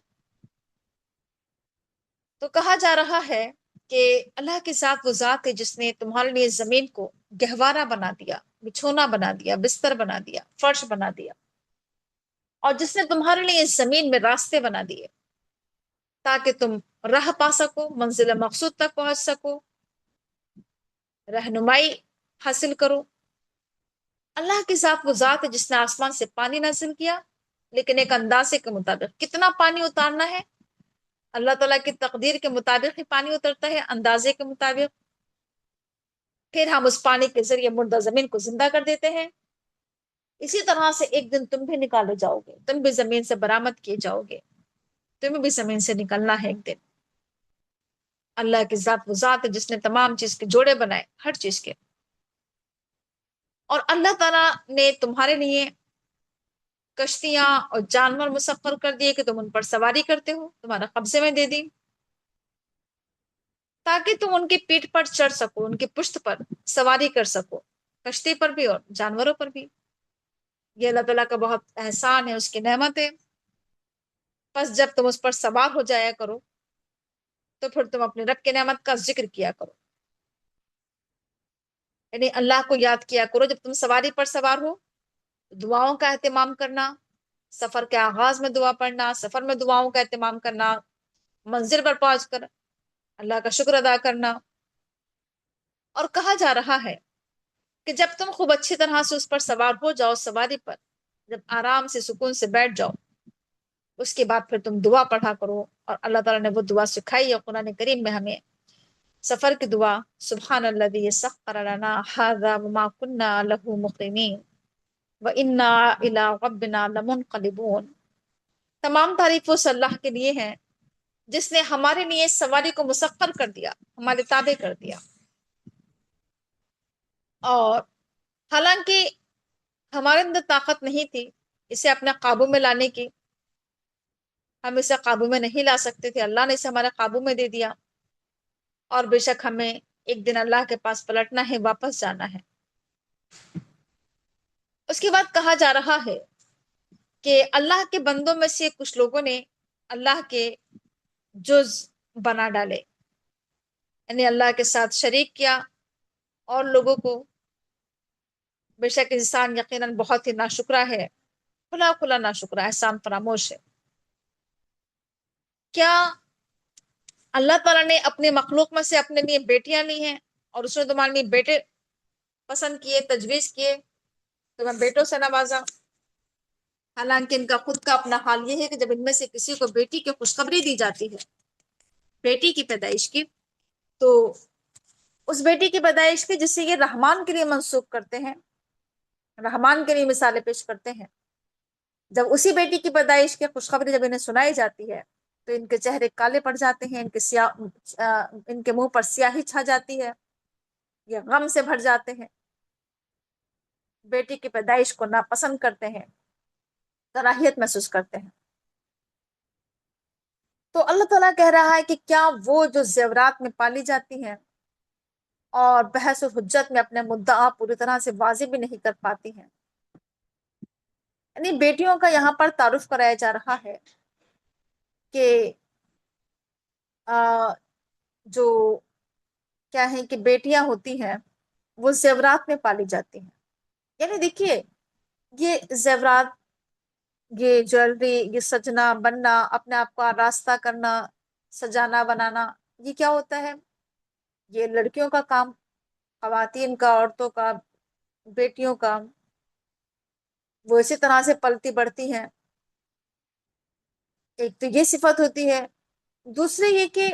تو کہا جا رہا ہے کہ اللہ کے ساتھ وہ ذات ہے جس نے تمہارے لیے زمین کو گہوارہ بنا دیا، بچھونا بنا دیا، بستر بنا دیا، فرش بنا دیا، اور جس نے تمہارے لیے اس زمین میں راستے بنا دیے تاکہ تم راہ پا سکو، منزل مقصود تک پہنچ سکو، رہنمائی حاصل کرو۔ اللہ کے ساتھ وہ ذات ہے جس نے آسمان سے پانی نازل کیا، لیکن ایک اندازے کے مطابق۔ کتنا پانی اتارنا ہے؟ اللہ تعالیٰ کی تقدیر کے مطابق ہی پانی اترتا ہے، اندازے کے مطابق۔ پھر ہم اس پانی کے ذریعے مردہ زمین کو زندہ کر دیتے ہیں۔ اسی طرح سے ایک دن تم بھی نکالے جاؤ گے، تم بھی زمین سے برآمد کیے جاؤ گے، تمہیں بھی زمین سے نکلنا ہے ایک دن۔ اللہ کی ذات وہ ذات ہے جس نے تمام چیز کے جوڑے بنائے، ہر چیز کے۔ اور اللہ تعالیٰ نے تمہارے لیے کشتیاں اور جانور مسخر کر دیے کہ تم ان پر سواری کرتے ہو، تمہارا قبضے میں دے دی، تاکہ تم ان کی پیٹھ پر چڑھ سکو، ان کی پشت پر سواری کر سکو، کشتی پر بھی اور جانوروں پر بھی۔ یہ اللہ تعالیٰ کا بہت احسان ہے، اس کی نعمت ہے۔ بس جب تم اس پر سوار ہو جایا کرو تو پھر تم اپنے رب کی نعمت کا ذکر کیا کرو، یعنی اللہ کو یاد کیا کرو۔ جب تم سواری پر سوار ہو، دعاؤں کا اہتمام کرنا، سفر کے آغاز میں دعا پڑھنا، سفر میں دعاؤں کا اہتمام کرنا، منزل پر پہنچ کر اللہ کا شکر ادا کرنا۔ اور کہا جا رہا ہے کہ جب تم خوب اچھی طرح سے اس پر سوار ہو جاؤ، سواری پر جب آرام سے سکون سے بیٹھ جاؤ، اس کے بعد پھر تم دعا پڑھا کرو۔ اور اللہ تعالیٰ نے وہ دعا سکھائی ہے قرآن کریم میں ہمیں، سفر کی دعا: سبحان الذی سخر لنا ھذا وما كنا له مقرنین وإنا إلی ربنا لمنقلبون۔ تمام تعریف اس اللہ کے لیے ہیں جس نے ہمارے لیے سواری کو مسخر کر دیا، ہمارے تابع کر دیا۔ اور حالانکہ ہمارے اندر طاقت نہیں تھی اسے اپنے قابو میں لانے کی، ہم اسے قابو میں نہیں لا سکتے تھے، اللہ نے اسے ہمارے قابو میں دے دیا۔ اور بے شک ہمیں ایک دن اللہ کے پاس پلٹنا ہے، واپس جانا ہے۔ اس کے بعد کہا جا رہا ہے کہ اللہ کے بندوں میں سے کچھ لوگوں نے اللہ کے جز بنا ڈالے، یعنی اللہ کے ساتھ شریک کیا اور لوگوں کو۔ بے شک انسان یقیناً بہت ہی ناشکرا ہے، کھلا کھلا ناشکرا، احسان فراموش ہے۔ کیا اللہ تعالیٰ نے اپنے مخلوق میں سے اپنے لیے بیٹیاں لی ہیں اور اس نے تمہارے لیے بیٹے پسند کیے، تجویز کیے، تمہیں بیٹوں سے نوازا؟ حالانکہ ان کا خود کا اپنا حال یہ ہے کہ جب ان میں سے کسی کو بیٹی کی خوشخبری دی جاتی ہے، بیٹی کی پیدائش کی، تو اس بیٹی کی پیدائش کی جسے یہ رحمان کے لیے منسوخ کرتے ہیں، رحمان کے لیے مثالیں پیش کرتے ہیں، جب اسی بیٹی کی پیدائش کی خوشخبری جب انہیں سنائی جاتی ہے تو ان کے چہرے کالے پڑ جاتے ہیں، ان کے منہ پر سیاہی چھا جاتی ہے۔ یہ غم سے بھر جاتے ہیں، بیٹی کی پیدائش کو ناپسند کرتے ہیں، کراہیت محسوس کرتے ہیں۔ تو اللہ تعالیٰ کہہ رہا ہے کہ کیا وہ جو زیورات میں پالی جاتی ہیں اور بحث و حجت میں اپنے مدعا پوری طرح سے واضح بھی نہیں کر پاتی ہیں، یعنی بیٹیوں کا یہاں پر تعارف کرایا جا رہا ہے کہ جو کیا ہے کہ بیٹیاں ہوتی ہیں وہ زیورات میں پالی جاتی ہیں۔ یعنی دیکھیے، یہ زیورات، یہ جویلری، یہ سجنا بننا، اپنے آپ کو آراستہ کرنا، سجانا بنانا، یہ کیا ہوتا ہے؟ یہ لڑکیوں کا کام، خواتین کا، عورتوں کا، بیٹیوں کا۔ وہ اسی طرح سے پلتی بڑھتی ہیں۔ ایک تو یہ صفت ہوتی ہے، دوسرے یہ کہ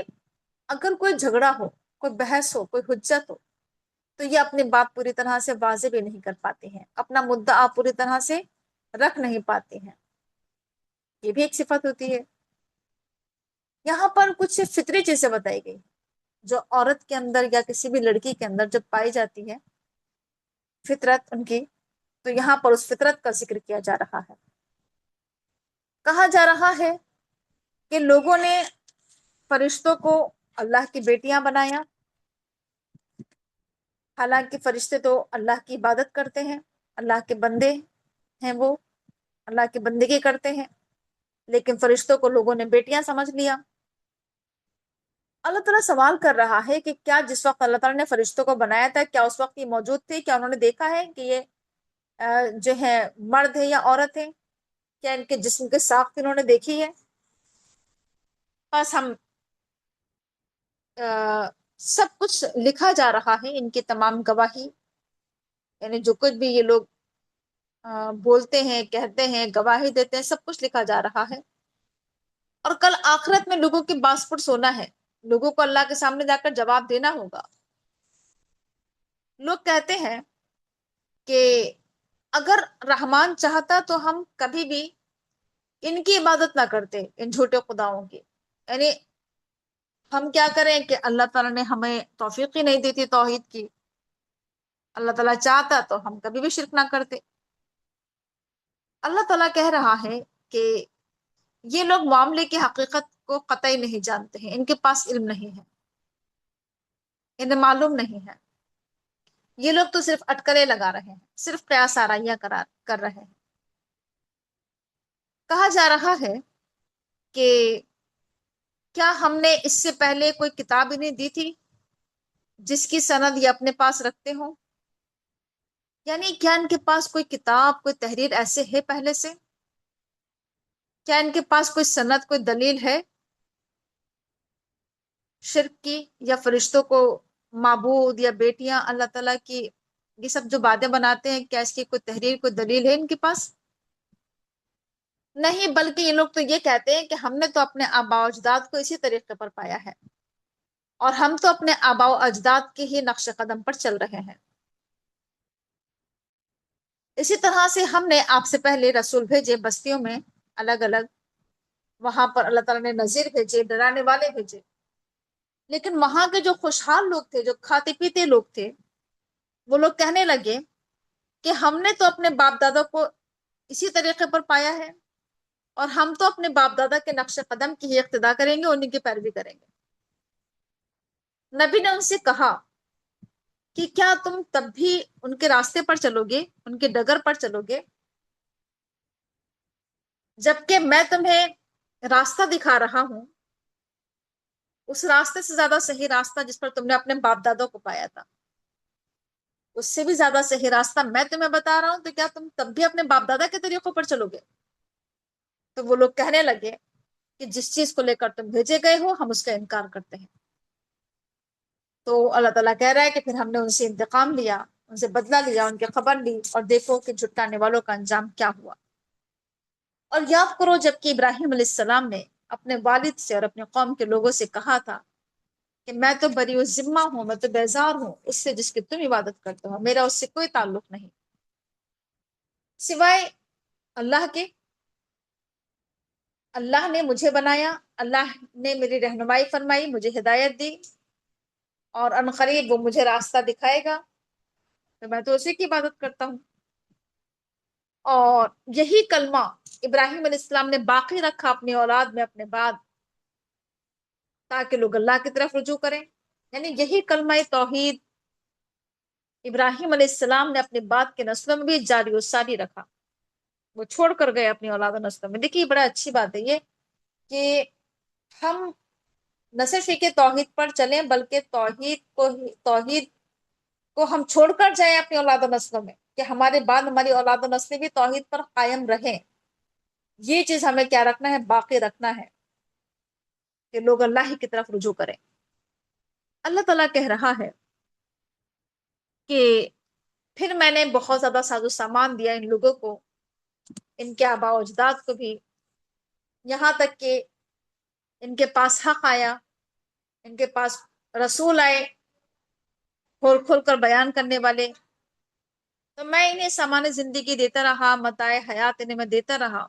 اگر کوئی جھگڑا ہو، کوئی بحث ہو، کوئی حجت ہو، تو یہ اپنی بات پوری طرح سے واضح بھی نہیں کر پاتی ہیں، اپنا مدعا پوری طرح سے رکھ نہیں پاتی ہیں۔ یہ بھی ایک صفت ہوتی ہے۔ یہاں پر کچھ فطری چیزیں بتائی گئی جو عورت کے اندر یا کسی بھی لڑکی کے اندر جب پائی جاتی ہے، فطرت ان کی، تو یہاں پر اس فطرت کا ذکر کیا جا رہا ہے۔ کہا جا رہا ہے کہ لوگوں نے فرشتوں کو اللہ کی بیٹیاں بنایا، حالانکہ فرشتے تو اللہ کی عبادت کرتے ہیں، اللہ کے بندے ہیں، وہ اللہ کی بندگی کرتے ہیں، لیکن فرشتوں کو لوگوں نے بیٹیاں سمجھ لیا۔ اللہ تعالیٰ سوال کر رہا ہے کہ کیا جس وقت اللہ تعالیٰ نے فرشتوں کو بنایا تھا، کیا اس وقت یہ موجود تھے؟ کیا انہوں نے دیکھا ہے کہ یہ جو ہے مرد ہے یا عورت ہے؟ کیا ان کے جسم کے ساخت انہوں نے دیکھی ہے؟ بس ہم سب کچھ لکھا جا رہا ہے، ان کی تمام گواہی، یعنی جو کچھ بھی یہ لوگ بولتے ہیں، کہتے ہیں، گواہی دیتے ہیں، سب کچھ لکھا جا رہا ہے۔ اور کل آخرت میں لوگوں کی باسپٹ ہونا ہے، لوگوں کو اللہ کے سامنے جا کر جواب دینا ہوگا۔ لوگ کہتے ہیں کہ اگر رحمان چاہتا تو ہم کبھی بھی ان کی عبادت نہ کرتے، ان جھوٹے خداؤں کی۔ یعنی ہم کیا کریں کہ اللہ تعالیٰ نے ہمیں توفیق ہی نہیں دی تھی توحید کی، اللہ تعالیٰ چاہتا تو ہم کبھی بھی شرک نہ کرتے۔ اللہ تعالیٰ کہہ رہا ہے کہ یہ لوگ معاملے کی حقیقت کو قطعی نہیں جانتے ہیں، ان کے پاس علم نہیں ہے، انہیں معلوم نہیں ہے۔ یہ لوگ تو صرف اٹکلے لگا رہے ہیں، صرف قیاس آرائیاں کر رہے ہیں۔ کہا جا رہا ہے کہ کیا ہم نے اس سے پہلے کوئی کتاب انہیں دی تھی جس کی سند یہ اپنے پاس رکھتے ہوں؟ یعنی کیا ان کے پاس کوئی کتاب، کوئی تحریر ایسے ہے پہلے سے؟ کیا ان کے پاس کوئی سند، کوئی دلیل ہے شرک کی، یا فرشتوں کو معبود، یا بیٹیاں اللہ تعالیٰ کی، یہ سب جو باتیں بناتے ہیں، کیا اس کی کوئی تحریر، کوئی دلیل ہے ان کے پاس؟ نہیں، بلکہ یہ لوگ تو یہ کہتے ہیں کہ ہم نے تو اپنے آباء و اجداد کو اسی طریقے پر پایا ہے، اور ہم تو اپنے آباء و اجداد کے ہی نقش قدم پر چل رہے ہیں۔ اسی طرح سے ہم نے آپ سے پہلے رسول بھیجے بستیوں میں الگ الگ، وہاں پر اللہ تعالیٰ نے نذیر بھیجے، ڈرانے والے بھیجے، لیکن وہاں کے جو خوشحال لوگ تھے، جو کھاتے پیتے لوگ تھے، وہ لوگ کہنے لگے کہ ہم نے تو اپنے باپ دادا کو اسی طریقے پر پایا ہے، اور ہم تو اپنے باپ دادا کے نقش قدم کی ہی اقتدا کریں گے، انہیں کی پیروی کریں گے۔ نبی نے ان سے کہا کہ کیا تم تب بھی ان کے راستے پر چلو گے، ان کے ڈگر پر چلو گے، جبکہ میں تمہیں راستہ دکھا رہا ہوں، اس راستے سے زیادہ صحیح راستہ جس پر تم نے اپنے باپ دادوں کو پایا تھا، اس سے بھی زیادہ صحیح راستہ میں تمہیں بتا رہا ہوں، تو کیا تم تب بھی اپنے باپ دادا کے طریقوں پر چلو گے؟ تو وہ لوگ کہنے لگے کہ جس چیز کو لے کر تم بھیجے گئے ہو، ہم اس کا انکار کرتے ہیں۔ تو اللہ تعالیٰ کہہ رہا ہے کہ پھر ہم نے ان سے انتقام لیا، ان سے بدلہ لیا، ان کی خبر لی، اور دیکھو کہ جھٹلانے والوں کا انجام کیا ہوا۔ اور یاد کرو جب کہ ابراہیم علیہ السلام نے اپنے والد سے اور اپنے قوم کے لوگوں سے کہا تھا کہ میں تو بری ذمہ ہوں، میں تو بیزار ہوں اس سے جس کی تم عبادت کرتے ہو، میرا اس سے کوئی تعلق نہیں سوائے اللہ کے۔ اللہ نے مجھے بنایا، اللہ نے میری رہنمائی فرمائی، مجھے ہدایت دی، اور عنقریب وہ مجھے راستہ دکھائے گا، تو میں تو اسی کی عبادت کرتا ہوں۔ اور یہی کلمہ ابراہیم علیہ السلام نے باقی رکھا اپنی اولاد میں اپنے بعد، تاکہ لوگ اللہ کی طرف رجوع کریں۔ یعنی یہی کلمہ توحید ابراہیم علیہ السلام نے اپنے بعد کے نسلوں میں بھی جاری و ساری رکھا، وہ چھوڑ کر گئے اپنی اولاد و نسلوں میں۔ دیکھیے بڑا اچھی بات ہے یہ کہ ہم نہ صرف یہ کہ توحید پر چلیں، بلکہ توحید کو ہم چھوڑ کر جائیں اپنی اولاد و نسلوں میں، کہ ہمارے بعد ہماری اولاد و نسلیں بھی توحید پر قائم رہیں۔ یہ چیز ہمیں کیا رکھنا ہے؟ باقی رکھنا ہے، کہ لوگ اللہ ہی کی طرف رجوع کریں۔ اللہ تعالیٰ کہہ رہا ہے کہ پھر میں نے بہت زیادہ ساز و سامان دیا ان لوگوں کو، ان کے آباء و اجداد کو بھی، یہاں تک کہ ان کے پاس حق آیا، ان کے پاس رسول آئے کھول کھول کر بیان کرنے والے، تو میں انہیں سامان زندگی دیتا رہا، متاع حیات انہیں میں دیتا رہا۔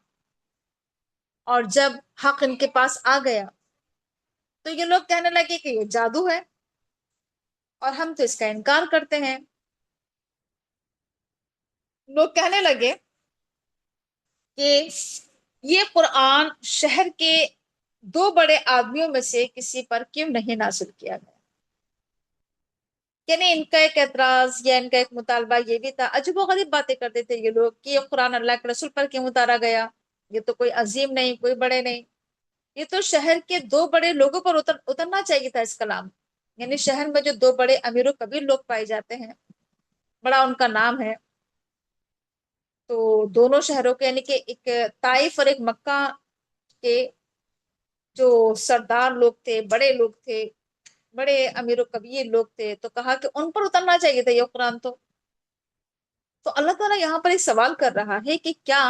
اور جب حق ان کے پاس آ گیا تو یہ لوگ کہنے لگے کہ یہ جادو ہے اور ہم تو اس کا انکار کرتے ہیں۔ لوگ کہنے لگے کہ یہ قرآن شہر کے دو بڑے آدمیوں میں سے کسی پر کیوں نہیں نازل کیا گیا؟ یعنی ان کا ایک اعتراض یا ان کا ایک مطالبہ یہ بھی تھا، عجیب و غریب باتیں کرتے تھے یہ لوگ، کہ یہ قرآن اللہ کے رسول پر کیوں اتارا گیا؟ یہ تو کوئی عظیم نہیں، کوئی بڑے نہیں، یہ تو شہر کے دو بڑے لوگوں پر اترنا چاہیے تھا اس کلام۔ یعنی شہر میں جو دو بڑے امیر و کبیر لوگ پائے جاتے ہیں، بڑا ان کا نام ہے، تو دونوں شہروں کے یعنی کہ ایک طائف اور ایک مکہ کے جو سردار لوگ تھے، بڑے لوگ تھے، بڑے امیر و کبیر لوگ تھے، تو کہا کہ ان پر اترنا چاہیے تھا یہ قرآن۔ تو اللہ تعالیٰ یہاں پر ایک سوال کر رہا ہے کہ کیا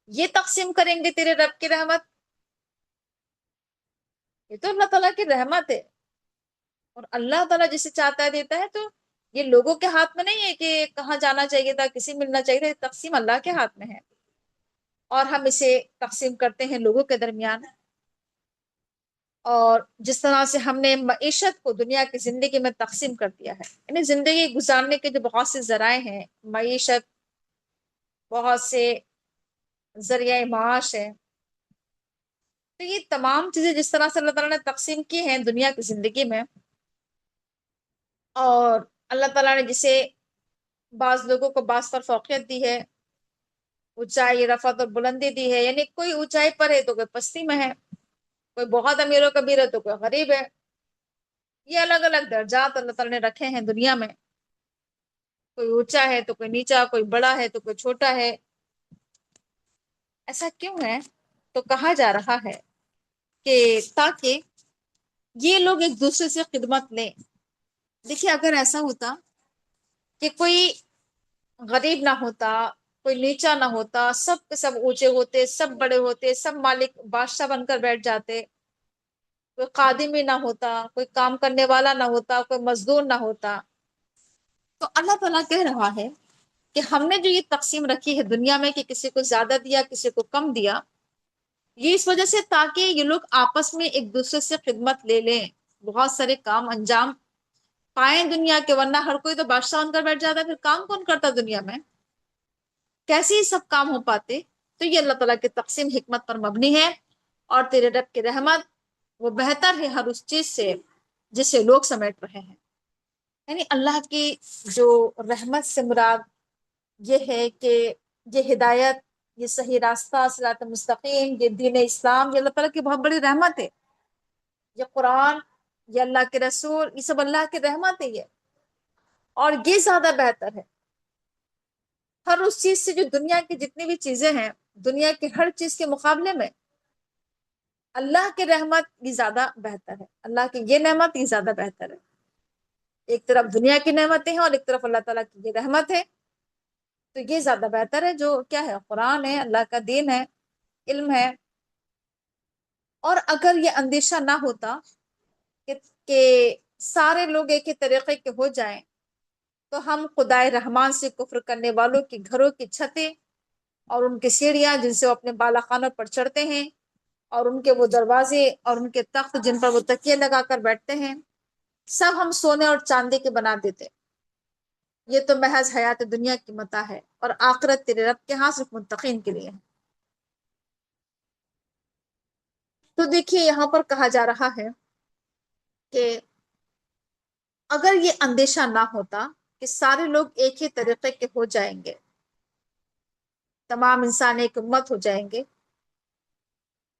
یہ تقسیم کریں گے تیرے رب کی رحمت؟ یہ تو اللہ تعالیٰ کی رحمت ہے، اور اللہ تعالیٰ جسے چاہتا ہے دیتا ہے، تو یہ لوگوں کے ہاتھ میں نہیں ہے کہ کہاں جانا چاہیے تھا، کسی ملنا چاہیے تھا، یہ تقسیم اللہ کے ہاتھ میں ہے، اور ہم اسے تقسیم کرتے ہیں لوگوں کے درمیان۔ اور جس طرح سے ہم نے معیشت کو دنیا کی زندگی میں تقسیم کر دیا ہے، یعنی زندگی گزارنے کے جو بہت سے ذرائع ہیں، معیشت، بہت سے ذریعہ معاش ہے، تو یہ تمام چیزیں جس طرح سے اللہ تعالیٰ نے تقسیم کی ہیں دنیا کی زندگی میں، اور اللہ تعالیٰ نے جسے بعض لوگوں کو بعض پر فوقیت دی ہے، اونچائی، رفعت اور بلندی دی ہے، یعنی کوئی اونچائی پر ہے تو کوئی پستی میں ہے، کوئی بہت امیر و کبیر ہے تو کوئی غریب ہے، یہ الگ الگ درجات اللہ تعالیٰ نے رکھے ہیں دنیا میں، کوئی اونچا ہے تو کوئی نیچا، کوئی بڑا ہے تو کوئی چھوٹا ہے۔ ایسا کیوں ہے؟ تو کہا جا رہا ہے کہ تاکہ یہ لوگ ایک دوسرے سے خدمت لیں۔ دیکھیے اگر ایسا ہوتا کہ کوئی غریب نہ ہوتا، کوئی نیچا نہ ہوتا، سب کے سب اونچے ہوتے، سب بڑے ہوتے، سب مالک بادشاہ بن کر بیٹھ جاتے، کوئی خادم ہی نہ ہوتا، کوئی کام کرنے والا نہ ہوتا، کوئی مزدور نہ ہوتا، تو اللہ تعالیٰ کہہ رہا ہے کہ ہم نے جو یہ تقسیم رکھی ہے دنیا میں کہ کسی کو زیادہ دیا، کسی کو کم دیا، یہ اس وجہ سے تاکہ یہ لوگ آپس میں ایک دوسرے سے خدمت لے لیں، بہت سارے کام انجام پائیں دنیا کے، ورنہ ہر کوئی تو بادشاہ بن کر بیٹھ جاتا ہے، پھر کام کون کرتا دنیا میں؟ کیسے یہ سب کام ہو پاتے؟ تو یہ اللہ تعالیٰ کی تقسیم حکمت پر مبنی ہے، اور تیرے رب کی رحمت وہ بہتر ہے ہر اس چیز سے جسے لوگ سمیٹ رہے ہیں۔ یعنی اللہ کی جو رحمت سے مراد یہ ہے کہ یہ ہدایت، یہ صحیح راستہ، صراط مستقیم، یہ دین اسلام، یہ اللہ تعالیٰ کی بہت بڑی رحمت ہے۔ یہ قرآن، یہ اللہ کے رسول، یہ سب اللہ کی رحمت ہے یہ، اور یہ زیادہ بہتر ہے ہر اس چیز سے جو دنیا کی جتنی بھی چیزیں ہیں، دنیا کی ہر چیز کے مقابلے میں اللہ کی رحمت یہ زیادہ بہتر ہے، اللہ کی یہ نعمت یہ زیادہ بہتر ہے۔ ایک طرف دنیا کی نعمتیں ہیں اور ایک طرف اللہ تعالیٰ کی یہ رحمت ہے، تو یہ زیادہ بہتر ہے جو کیا ہے؟ قرآن ہے، اللہ کا دین ہے، علم ہے۔ اور اگر یہ اندیشہ نہ ہوتا کہ سارے لوگ ایک ہی طریقے کے ہو جائیں، تو ہم خدائے رحمان سے کفر کرنے والوں کی گھروں کی چھتیں اور ان کی سیڑھیاں جن سے وہ اپنے بالاخانوں پر چڑھتے ہیں، اور ان کے وہ دروازے اور ان کے تخت جن پر وہ تکیے لگا کر بیٹھتے ہیں، سب ہم سونے اور چاندی کے بنا دیتے، یہ تو محض حیات دنیا کی متاع ہے، اور آخرت تیرے رب کے ہاں صرف متقین کے لیے ہے۔ تو دیکھیے یہاں پر کہا جا رہا ہے کہ اگر یہ اندیشہ نہ ہوتا کہ سارے لوگ ایک ہی طریقے کے ہو جائیں گے، تمام انسان ایک امت ہو جائیں گے،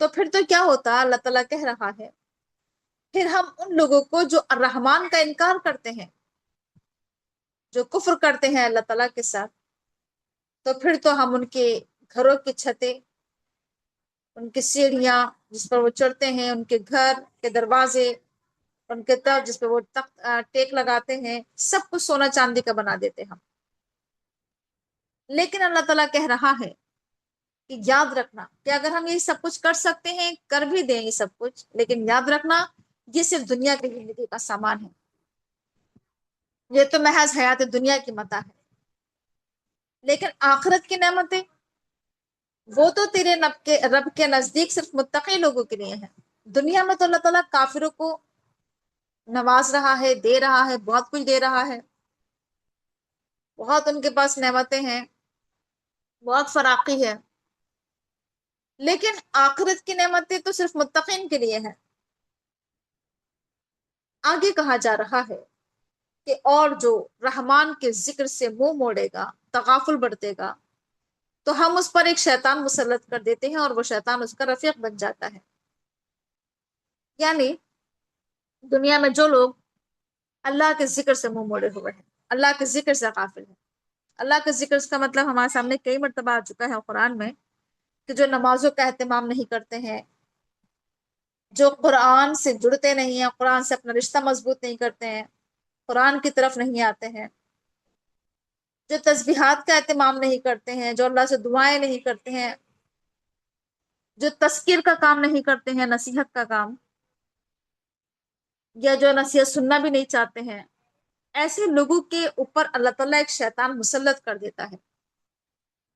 تو پھر تو کیا ہوتا؟ اللہ تعالیٰ کہہ رہا ہے پھر ہم ان لوگوں کو جو الرحمن کا انکار کرتے ہیں، جو کفر کرتے ہیں اللہ تعالیٰ کے ساتھ، تو پھر تو ہم ان کے گھروں کی چھتیں، ان کی سیڑھیاں جس پر وہ چڑھتے ہیں، ان کے گھر کے دروازے، ان کے تخت جس پہ وہ تخت ٹیک لگاتے ہیں، سب کچھ سونا چاندی کا بنا دیتے ہم۔ لیکن اللہ تعالیٰ کہہ رہا ہے کہ یاد رکھنا کہ اگر ہم یہ سب کچھ کر سکتے ہیں، کر بھی دیں یہ سب کچھ، لیکن یاد رکھنا یہ صرف دنیا کی زندگی کا سامان ہے، یہ تو محض حیات دنیا کی متاع ہے، لیکن آخرت کی نعمتیں وہ تو تیرے رب کے نزدیک صرف متقی لوگوں کے لیے ہیں۔ دنیا میں تو اللہ تعالیٰ کافروں کو نواز رہا ہے، دے رہا ہے، بہت کچھ دے رہا ہے، بہت ان کے پاس نعمتیں ہیں، بہت فراقی ہے، لیکن آخرت کی نعمتیں تو صرف متقین کے لیے ہیں۔ آگے کہا جا رہا ہے کہ اور جو رحمان کے ذکر سے منہ موڑے گا، تغافل برتے گا، تو ہم اس پر ایک شیطان مسلط کر دیتے ہیں، اور وہ شیطان اس کا رفیق بن جاتا ہے۔ یعنی دنیا میں جو لوگ اللہ کے ذکر سے منہ موڑے ہوئے ہیں، اللہ کے ذکر سے غافل ہیں، اللہ کے ذکر کا مطلب ہمارے سامنے کئی مرتبہ آ چکا ہے قرآن میں، کہ جو نمازوں کا اہتمام نہیں کرتے ہیں، جو قرآن سے جڑتے نہیں ہیں، قرآن سے اپنا رشتہ مضبوط نہیں کرتے ہیں، قرآن کی طرف نہیں آتے ہیں، جو تسبیحات کا اہتمام نہیں کرتے ہیں، جو اللہ سے دعائیں نہیں کرتے ہیں، جو تذکیر کا کام نہیں کرتے ہیں، نصیحت کا کام، یا جو نصیحت سننا بھی نہیں چاہتے ہیں، ایسے لوگوں کے اوپر اللہ تعالیٰ ایک شیطان مسلط کر دیتا ہے،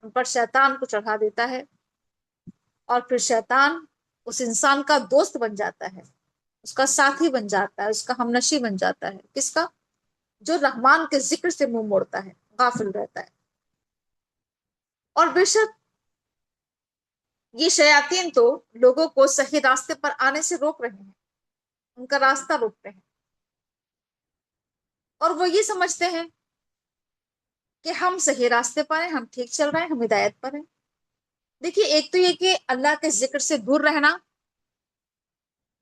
ان پر شیطان کو چڑھا دیتا ہے، اور پھر شیطان اس انسان کا دوست بن جاتا ہے، اس کا ساتھی بن جاتا ہے، اس کا ہمنشی بن جاتا ہے۔ کس کا؟ جو رحمان کے ذکر سے منہ موڑتا ہے، غافل رہتا ہے۔ اور بے شک یہ شیاطین تو لوگوں کو صحیح راستے پر آنے سے روک رہے ہیں، ان کا راستہ روکتے ہیں، اور وہ یہ سمجھتے ہیں کہ ہم صحیح راستے پر ہیں، ہم ٹھیک چل رہے ہیں، ہم ہدایت پر ہیں۔ دیکھیے ایک تو یہ کہ اللہ کے ذکر سے دور رہنا،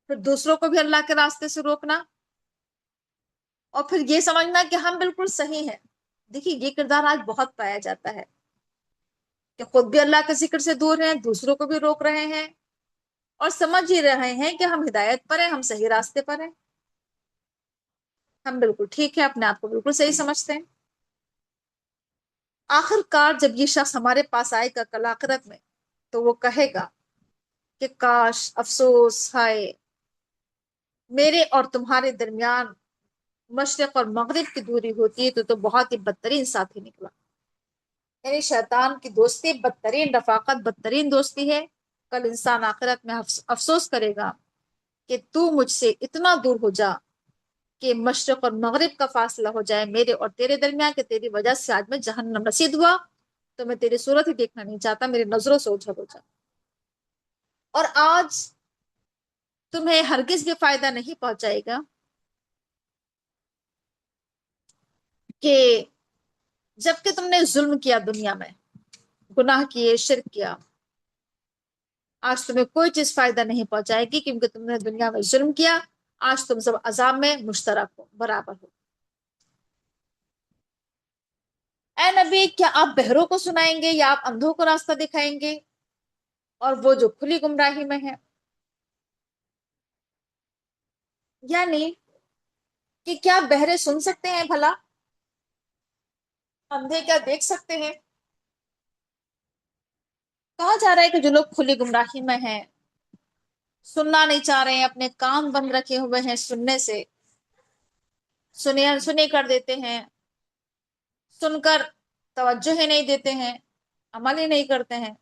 پھر دوسروں کو بھی اللہ کے راستے سے روکنا، اور پھر یہ سمجھنا کہ ہم بالکل صحیح ہیں۔ دیکھیے یہ کردار آج بہت پایا جاتا ہے کہ خود بھی اللہ کے ذکر سے دور ہیں، دوسروں کو بھی روک رہے ہیں، اور سمجھ ہی رہے ہیں کہ ہم ہدایت پر ہیں، ہم صحیح راستے پر ہیں، ہم بالکل ٹھیک ہے، اپنے آپ کو بالکل صحیح سمجھتے ہیں۔ آخر کار جب یہ شخص ہمارے پاس آئے گا کل آخرت میں، تو وہ کہے گا کہ کاش، افسوس، ہائے، میرے اور تمہارے درمیان مشرق اور مغرب کی دوری ہوتی ہے تو بہت ہی بدترین ساتھی نکلا۔ یعنی شیطان کی دوستی بدترین رفاقت، بدترین دوستی ہے۔ کل انسان آخرت میں افسوس کرے گا کہ تو مجھ سے اتنا دور ہو جا کہ مشرق اور مغرب کا فاصلہ ہو جائے میرے اور تیرے درمیان، کہ تیری وجہ سے آج میں جہنم رسید ہوا، تو میں تیری صورت ہی دیکھنا نہیں چاہتا، میری نظروں سے اوجھل ہو جا۔ اور آج تمہیں ہرگز یہ فائدہ نہیں پہنچائے گا کہ جب کہ تم نے ظلم کیا دنیا میں، گناہ کیے، شرک کیا، آج تمہیں کوئی چیز فائدہ نہیں پہنچائے گی، کیونکہ تم نے دنیا میں ظلم کیا۔ آج تم سب عذاب میں مشترک ہو، برابر ہو۔ اے نبی، کیا آپ بہروں کو سنائیں گے یا آپ اندھوں کو راستہ دکھائیں گے، اور وہ جو کھلی گمراہی میں ہے؟ یعنی کہ کیا بہرے سن سکتے ہیں بھلا؟ اندھے کیا دیکھ سکتے ہیں؟ کہا جا رہا ہے کہ جو لوگ کھلی گمراہی میں ہیں، سننا نہیں چاہ رہے ہیں، اپنے کان بند رکھے ہوئے ہیں سننے سے، سنے کر دیتے ہیں، سن کر توجہ ہی نہیں دیتے ہیں، عمل ہی نہیں کرتے ہیں،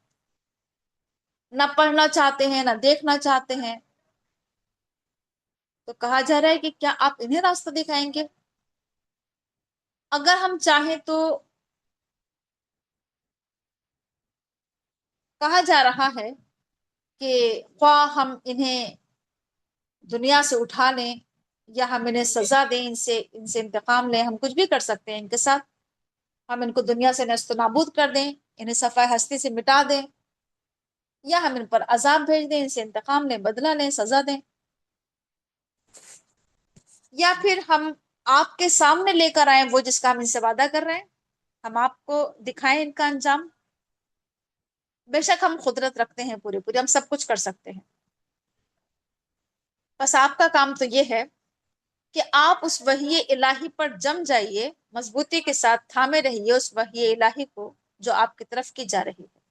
نہ پڑھنا چاہتے ہیں، نہ دیکھنا چاہتے ہیں، تو کہا جا رہا ہے کہ کیا آپ انہیں راستہ دکھائیں گے؟ اگر ہم چاہیں تو کہا جا رہا ہے کہ خواہ ہم انہیں دنیا سے اٹھا لیں یا ہم انہیں سزا دیں، ان سے انتقام لیں، ہم کچھ بھی کر سکتے ہیں ان کے ساتھ. ہم ان کو دنیا سے نیست و نابود کر دیں، انہیں صفحہ ہستی سے مٹا دیں، یا ہم ان پر عذاب بھیج دیں، ان سے انتقام لیں، بدلہ لیں، سزا دیں، یا پھر ہم آپ کے سامنے لے کر آئیں وہ جس کا ہم ان سے وعدہ کر رہے ہیں، ہم آپ کو دکھائیں ان کا انجام. بے شک ہم قدرت رکھتے ہیں پوری پوری، ہم سب کچھ کر سکتے ہیں. بس آپ کا کام تو یہ ہے کہ آپ اس وحی الہی پر جم جائیے، مضبوطی کے ساتھ تھامے رہیے اس وحی الہی کو جو آپ کی طرف کی جا رہی ہے.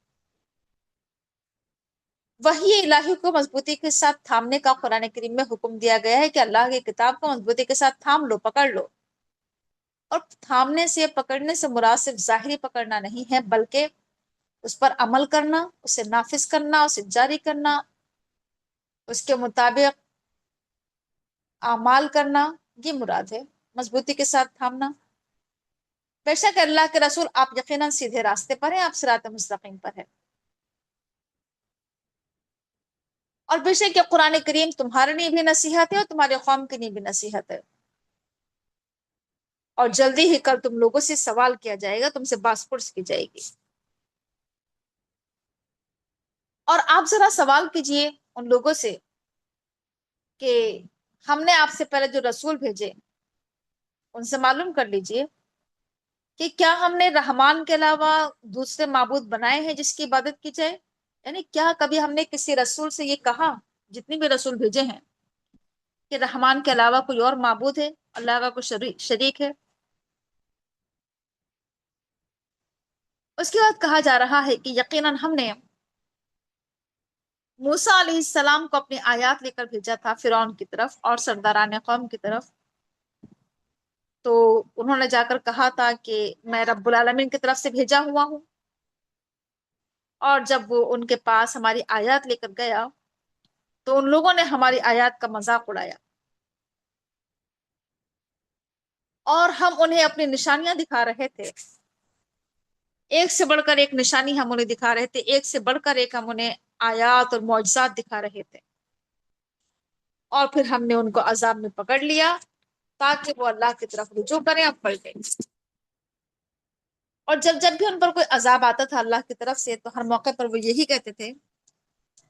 وحی الہی کو مضبوطی کے ساتھ تھامنے کا قرآن کریم میں حکم دیا گیا ہے کہ اللہ کی کتاب کو مضبوطی کے ساتھ تھام لو، پکڑ لو. اور تھامنے سے، پکڑنے سے مراد صرف ظاہری پکڑنا نہیں ہے، بلکہ اس پر عمل کرنا، اسے نافذ کرنا، اسے جاری کرنا، اس کے مطابق اعمال کرنا، یہ مراد ہے مضبوطی کے ساتھ تھامنا. بے شک اللہ کے رسول آپ یقیناً سیدھے راستے پر ہیں، آپ صراط مستقیم پر ہیں. اور بے شک یہ قرآن کریم تمہارے لیے بھی نصیحت ہے اور تمہارے قوم کے لیے بھی نصیحت ہے. اور جلدی ہی کل تم لوگوں سے سوال کیا جائے گا، تم سے باس پرس کی جائے گی. اور آپ ذرا سوال کیجئے ان لوگوں سے کہ ہم نے آپ سے پہلے جو رسول بھیجے ان سے معلوم کر لیجئے کہ کیا ہم نے رحمان کے علاوہ دوسرے معبود بنائے ہیں جس کی عبادت کی جائے؟ یعنی کیا کبھی ہم نے کسی رسول سے یہ کہا، جتنی بھی رسول بھیجے ہیں، کہ رحمان کے علاوہ کوئی اور معبود ہے، اللہ کا کوئی شریک ہے؟ اس کے بعد کہا جا رہا ہے کہ یقیناً ہم نے موسیٰ علیہ السلام کو اپنی آیات لے کر بھیجا تھا فرعون کی طرف اور سرداران قوم کی طرف. تو انہوں نے جا کر کہا تھا کہ میں رب العالمین کی طرف سے بھیجا ہوا ہوں. اور جب وہ ان کے پاس ہماری آیات لے کر گیا تو ان لوگوں نے ہماری آیات کا مذاق اڑایا، اور ہم انہیں اپنی نشانیاں دکھا رہے تھے. ایک سے بڑھ کر ایک نشانی ہم انہیں دکھا رہے تھے، ایک سے بڑھ کر ایک ہم انہیں آیات اور معجزات دکھا رہے تھے. اور پھر ہم نے ان کو عذاب میں پکڑ لیا تاکہ وہ اللہ کی طرف رجوع کریں، اب پلٹیں. اور جب جب بھی ان پر کوئی عذاب آتا تھا اللہ کی طرف سے تو ہر موقع پر وہ یہی کہتے تھے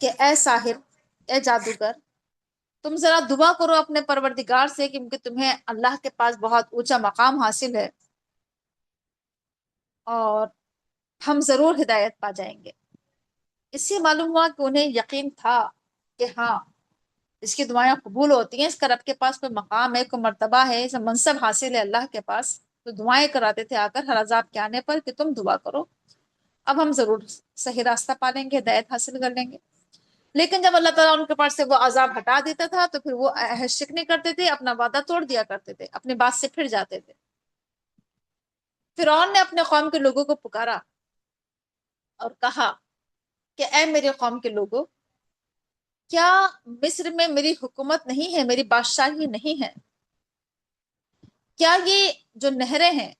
کہ اے ساحر، اے جادوگر، تم ذرا دعا کرو اپنے پروردگار سے کیونکہ تمہیں اللہ کے پاس بہت اونچا مقام حاصل ہے اور ہم ضرور ہدایت پا جائیں گے. اس سے معلوم ہوا کہ انہیں یقین تھا کہ ہاں اس کی دعائیں قبول ہوتی ہیں، اس کا رب کے پاس کوئی مقام ہے، کوئی مرتبہ ہے، اسے منصب حاصل ہے اللہ کے پاس. تو دعائیں کراتے تھے آ کر ہر عذاب کے آنے پر کہ تم دعا کرو، اب ہم ضرور صحیح راستہ پا لیں گے، ہدایت حاصل کر لیں گے. لیکن جب اللہ تعالیٰ ان کے پاس سے وہ عذاب ہٹا دیتا تھا تو پھر وہ عہد شکنی کرتے تھے، اپنا وعدہ توڑ دیا کرتے تھے، اپنی بات سے پھر جاتے تھے. فرعون نے اپنے قوم کے لوگوں کو پکارا اور کہا کہ اے میرے قوم کے لوگوں، کیا مصر میں میری حکومت نہیں ہے، میری بادشاہی نہیں ہے؟ کیا یہ جو نہریں ہیں،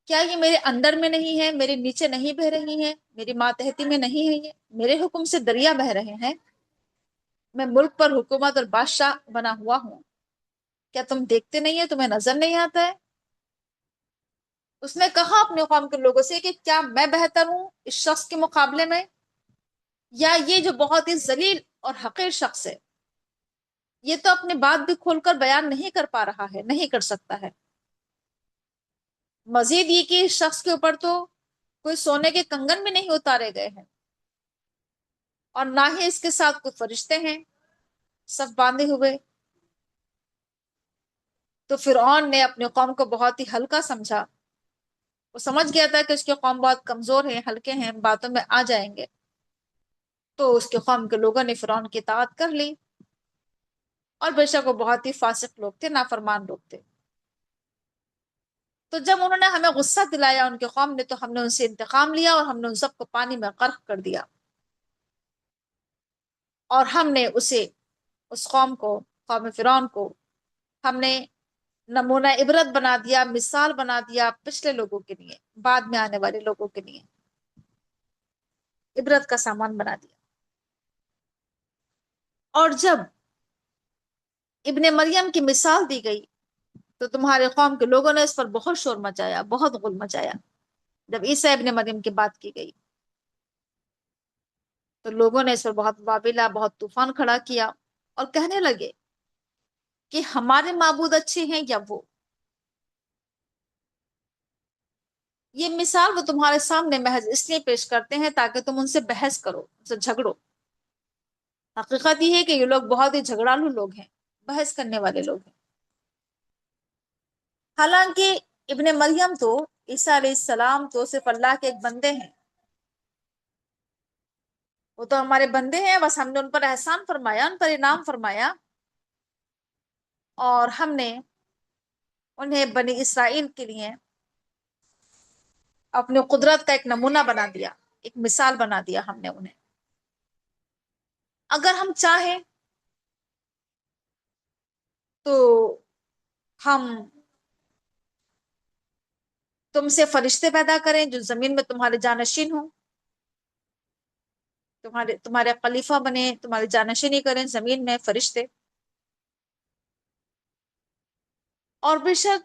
کیا یہ میرے اندر میں نہیں ہے، میرے نیچے نہیں بہ رہی ہیں، میری ماتحتی میں نہیں ہے؟ یہ میرے حکم سے دریا بہ رہے ہیں، میں ملک پر حکومت اور بادشاہ بنا ہوا ہوں، کیا تم دیکھتے نہیں ہے، تمہیں نظر نہیں آتا ہے؟ اس نے کہا اپنے قوم کے لوگوں سے کہ کیا میں بہتر ہوں اس شخص کے مقابلے میں، یا یہ جو بہت ہی ذلیل اور حقیر شخص ہے، یہ تو اپنی بات بھی کھول کر بیان نہیں کر پا رہا ہے، نہیں کر سکتا ہے. مزید یہ کہ اس شخص کے اوپر تو کوئی سونے کے کنگن بھی نہیں اتارے گئے ہیں، اور نہ ہی اس کے ساتھ کوئی فرشتے ہیں صف باندھے ہوئے. تو فرعون نے اپنی قوم کو بہت ہی ہلکا سمجھا. وہ سمجھ گیا تھا کہ اس کی قوم بہت کمزور ہے، ہلکے ہیں، باتوں میں آ جائیں گے. تو اس کے قوم کے لوگوں نے فرعون کی اطاعت کر لی، اور بے شک وہ بہت ہی فاسق لوگ تھے، نافرمان لوگ تھے. تو جب انہوں نے ہمیں غصہ دلایا ان کے قوم نے، تو ہم نے ان سے انتقام لیا اور ہم نے ان سب کو پانی میں غرق کر دیا. اور ہم نے اس قوم کو قوم فرعون کو ہم نے نمونہ عبرت بنا دیا، مثال بنا دیا پچھلے لوگوں کے لیے، بعد میں آنے والے لوگوں کے لیے عبرت کا سامان بنا دیا۔ اور جب ابن مریم کی مثال دی گئی تو تمہارے قوم کے لوگوں نے اس پر بہت شور مچایا، بہت غل مچایا۔ جب عیسیٰ ابن مریم کی بات کی گئی تو لوگوں نے اس پر بہت واویلا، بہت طوفان کھڑا کیا اور کہنے لگے کہ ہمارے معبود اچھے ہیں یا وہ۔ یہ مثال وہ تمہارے سامنے محض اس لیے پیش کرتے ہیں تاکہ تم ان سے بحث کرو، ان سے جھگڑو۔ حقیقت یہ ہے کہ یہ لوگ بہت ہی جھگڑالو لوگ ہیں، بحث کرنے والے لوگ ہیں۔ حالانکہ ابن مریم تو، عیسیٰ علیہ السلام تو صرف اللہ کے ایک بندے ہیں، وہ تو ہمارے بندے ہیں، بس ہم نے ان پر احسان فرمایا، ان پر انعام فرمایا، اور ہم نے انہیں بنی اسرائیل کے لیے اپنے قدرت کا ایک نمونہ بنا دیا، ایک مثال بنا دیا ہم نے انہیں۔ اگر ہم چاہیں تو ہم تم سے فرشتے پیدا کریں جو زمین میں تمہارے جانشین ہوں، تمہارے خلیفہ بنے، تمہاری جانشینی کریں زمین میں فرشتے۔ اور بے شک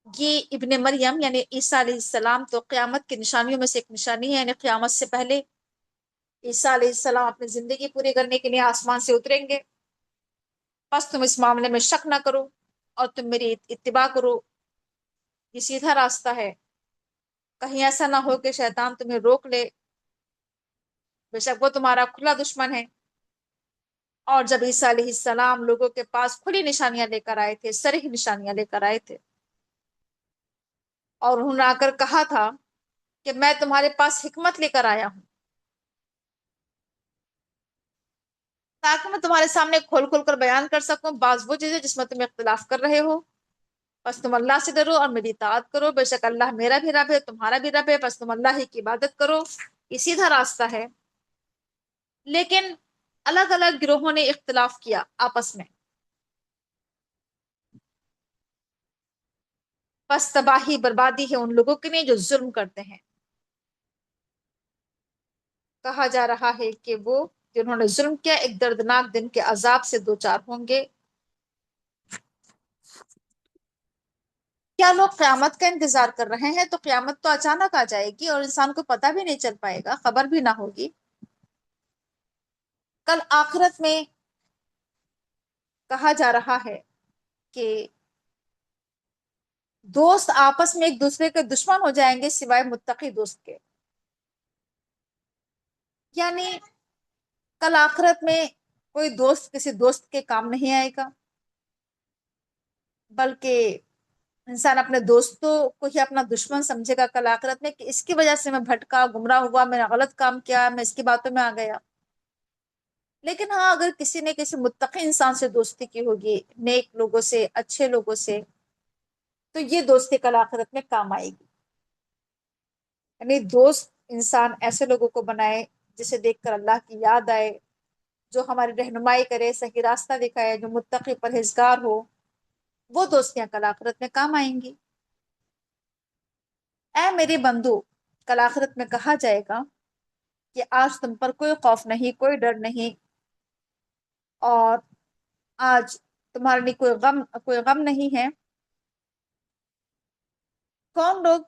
یہ ابن مریم یعنی عیسیٰ علیہ السلام تو قیامت کی نشانیوں میں سے ایک نشانی ہے، یعنی قیامت سے پہلے عیسیٰ علیہ السلام اپنی زندگی پوری کرنے کے لیے آسمان سے اتریں گے۔ بس تم اس معاملے میں شک نہ کرو اور تم میری اتباع کرو، یہ سیدھا راستہ ہے۔ کہیں ایسا نہ ہو کہ شیطان تمہیں روک لے، بے شک وہ تمہارا کھلا دشمن ہے۔ اور جب عیسیٰ علیہ السلام لوگوں کے پاس کھلی نشانیاں لے کر آئے تھے، صریح نشانیاں لے کر آئے تھے، اور انہوں نے آ کر کہا تھا کہ میں تمہارے پاس حکمت لے کر آیا ہوں تاکہ میں تمہارے سامنے کھول کھول کر بیان کر سکوں بعض وہ چیزیں جس میں تم اختلاف کر رہے ہو، بس تم اللہ سے ڈرو اور میری اطاعت کرو، بے شک اللہ میرا بھی رب ہے، تمہارا بھی رب ہے، بس تم اللہ ہی کی عبادت کرو، یہ سیدھا راستہ ہے۔ لیکن الگ الگ گروہوں نے اختلاف کیا آپس میں، بس تباہی بربادی ہے ان لوگوں کے لیے جو ظلم کرتے ہیں۔ کہا جا رہا ہے کہ وہ جنہوں نے ظلم کیا ایک دردناک دن کے عذاب سے دوچار ہوں گے۔ کیا لوگ قیامت کا انتظار کر رہے ہیں؟ تو قیامت تو اچانک آ جائے گی اور انسان کو پتہ بھی نہیں چل پائے گا، خبر بھی نہ ہوگی۔ کل آخرت میں کہا جا رہا ہے کہ دوست آپس میں ایک دوسرے کے دشمن ہو جائیں گے سوائے متقی دوست کے۔ یعنی کل آخرت میں کوئی دوست کسی دوست کے کام نہیں آئے گا، بلکہ انسان اپنے دوستوں کو ہی اپنا دشمن سمجھے گا کل آخرت میں، کہ اس کی وجہ سے میں بھٹکا، گمراہ ہوا، میں نے غلط کام کیا، میں اس کی باتوں میں آ گیا۔ لیکن ہاں، اگر کسی نے کسی متقی انسان سے دوستی کی ہوگی، نیک لوگوں سے، اچھے لوگوں سے، تو یہ دوستی کل آخرت میں کام آئے گی۔ یعنی دوست انسان ایسے لوگوں کو بنائے جسے دیکھ کر اللہ کی یاد آئے، جو ہماری رہنمائی کرے، صحیح راستہ دکھائے، جو متقی پرہیزگار ہو، وہ دوستیاں کل آخرت میں کام آئیں گی۔ اے میرے بندو، کل آخرت میں کہا جائے گا کہ آج تم پر کوئی خوف نہیں، کوئی ڈر نہیں، اور آج تمہارے لیے کوئی غم نہیں ہے۔ کون لوگ،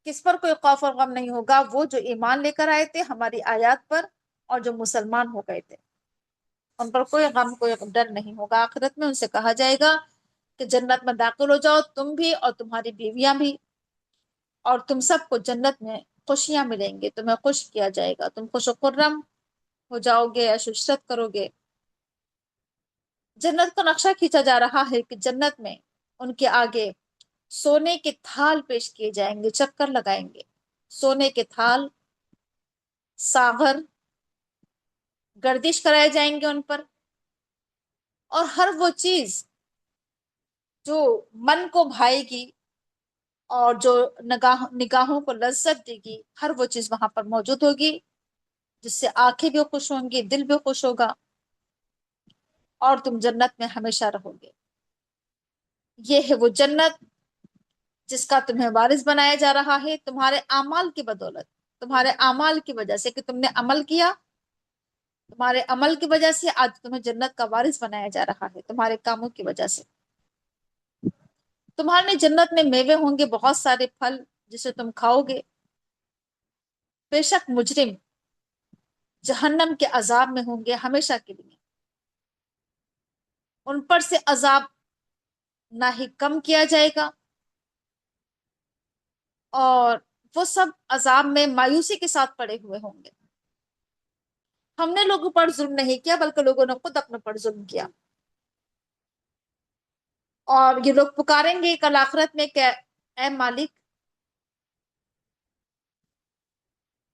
کس پر کوئی خوف اور غم نہیں ہوگا؟ وہ جو ایمان لے کر آئے تھے ہماری آیات پر اور جو مسلمان ہو گئے تھے، ان پر کوئی غم، کوئی ڈر نہیں ہوگا۔ آخرت میں ان سے کہا جائے گا کہ جنت میں داخل ہو جاؤ، تم بھی اور تمہاری بیویاں بھی، اور تم سب کو جنت میں خوشیاں ملیں گے، تمہیں خوش کیا جائے گا، تم خوش و خرم ہو جاؤ گے، عیش و عشرت کرو گے۔ جنت کا نقشہ کھینچا جا رہا ہے کہ جنت میں ان کے آگے سونے کے تھال پیش کیے جائیں گے، چکر لگائیں گے، سونے کے تھال، ساغر گردش کرائے جائیں گے ان پر، اور ہر وہ چیز جو من کو بھائے گی اور جو نگاہوں کو لذت دے گی، ہر وہ چیز وہاں پر موجود ہوگی، جس سے آنکھیں بھی خوش ہوں گی، دل بھی خوش ہوگا۔ اور تم جنت میں ہمیشہ رہو گے۔ یہ ہے وہ جنت جس کا تمہیں وارث بنایا جا رہا ہے تمہارے اعمال کی بدولت، تمہارے اعمال کی وجہ سے، کہ تم نے عمل کیا، تمہارے عمل کی وجہ سے آج تمہیں جنت کا وارث بنایا جا رہا ہے، تمہارے کاموں کی وجہ سے۔ تمہارے جنت میں میوے ہوں گے، بہت سارے پھل جسے تم کھاؤ گے۔ بے شک مجرم جہنم کے عذاب میں ہوں گے ہمیشہ کے لیے، ان پر سے عذاب نہ ہی کم کیا جائے گا، اور وہ سب عذاب میں مایوسی کے ساتھ پڑے ہوئے ہوں گے۔ ہم نے لوگوں پر ظلم نہیں کیا بلکہ لوگوں نے خود اپنے پر ظلم کیا۔ اور یہ لوگ پکاریں گے کل آخرت میں کہ اے مالک،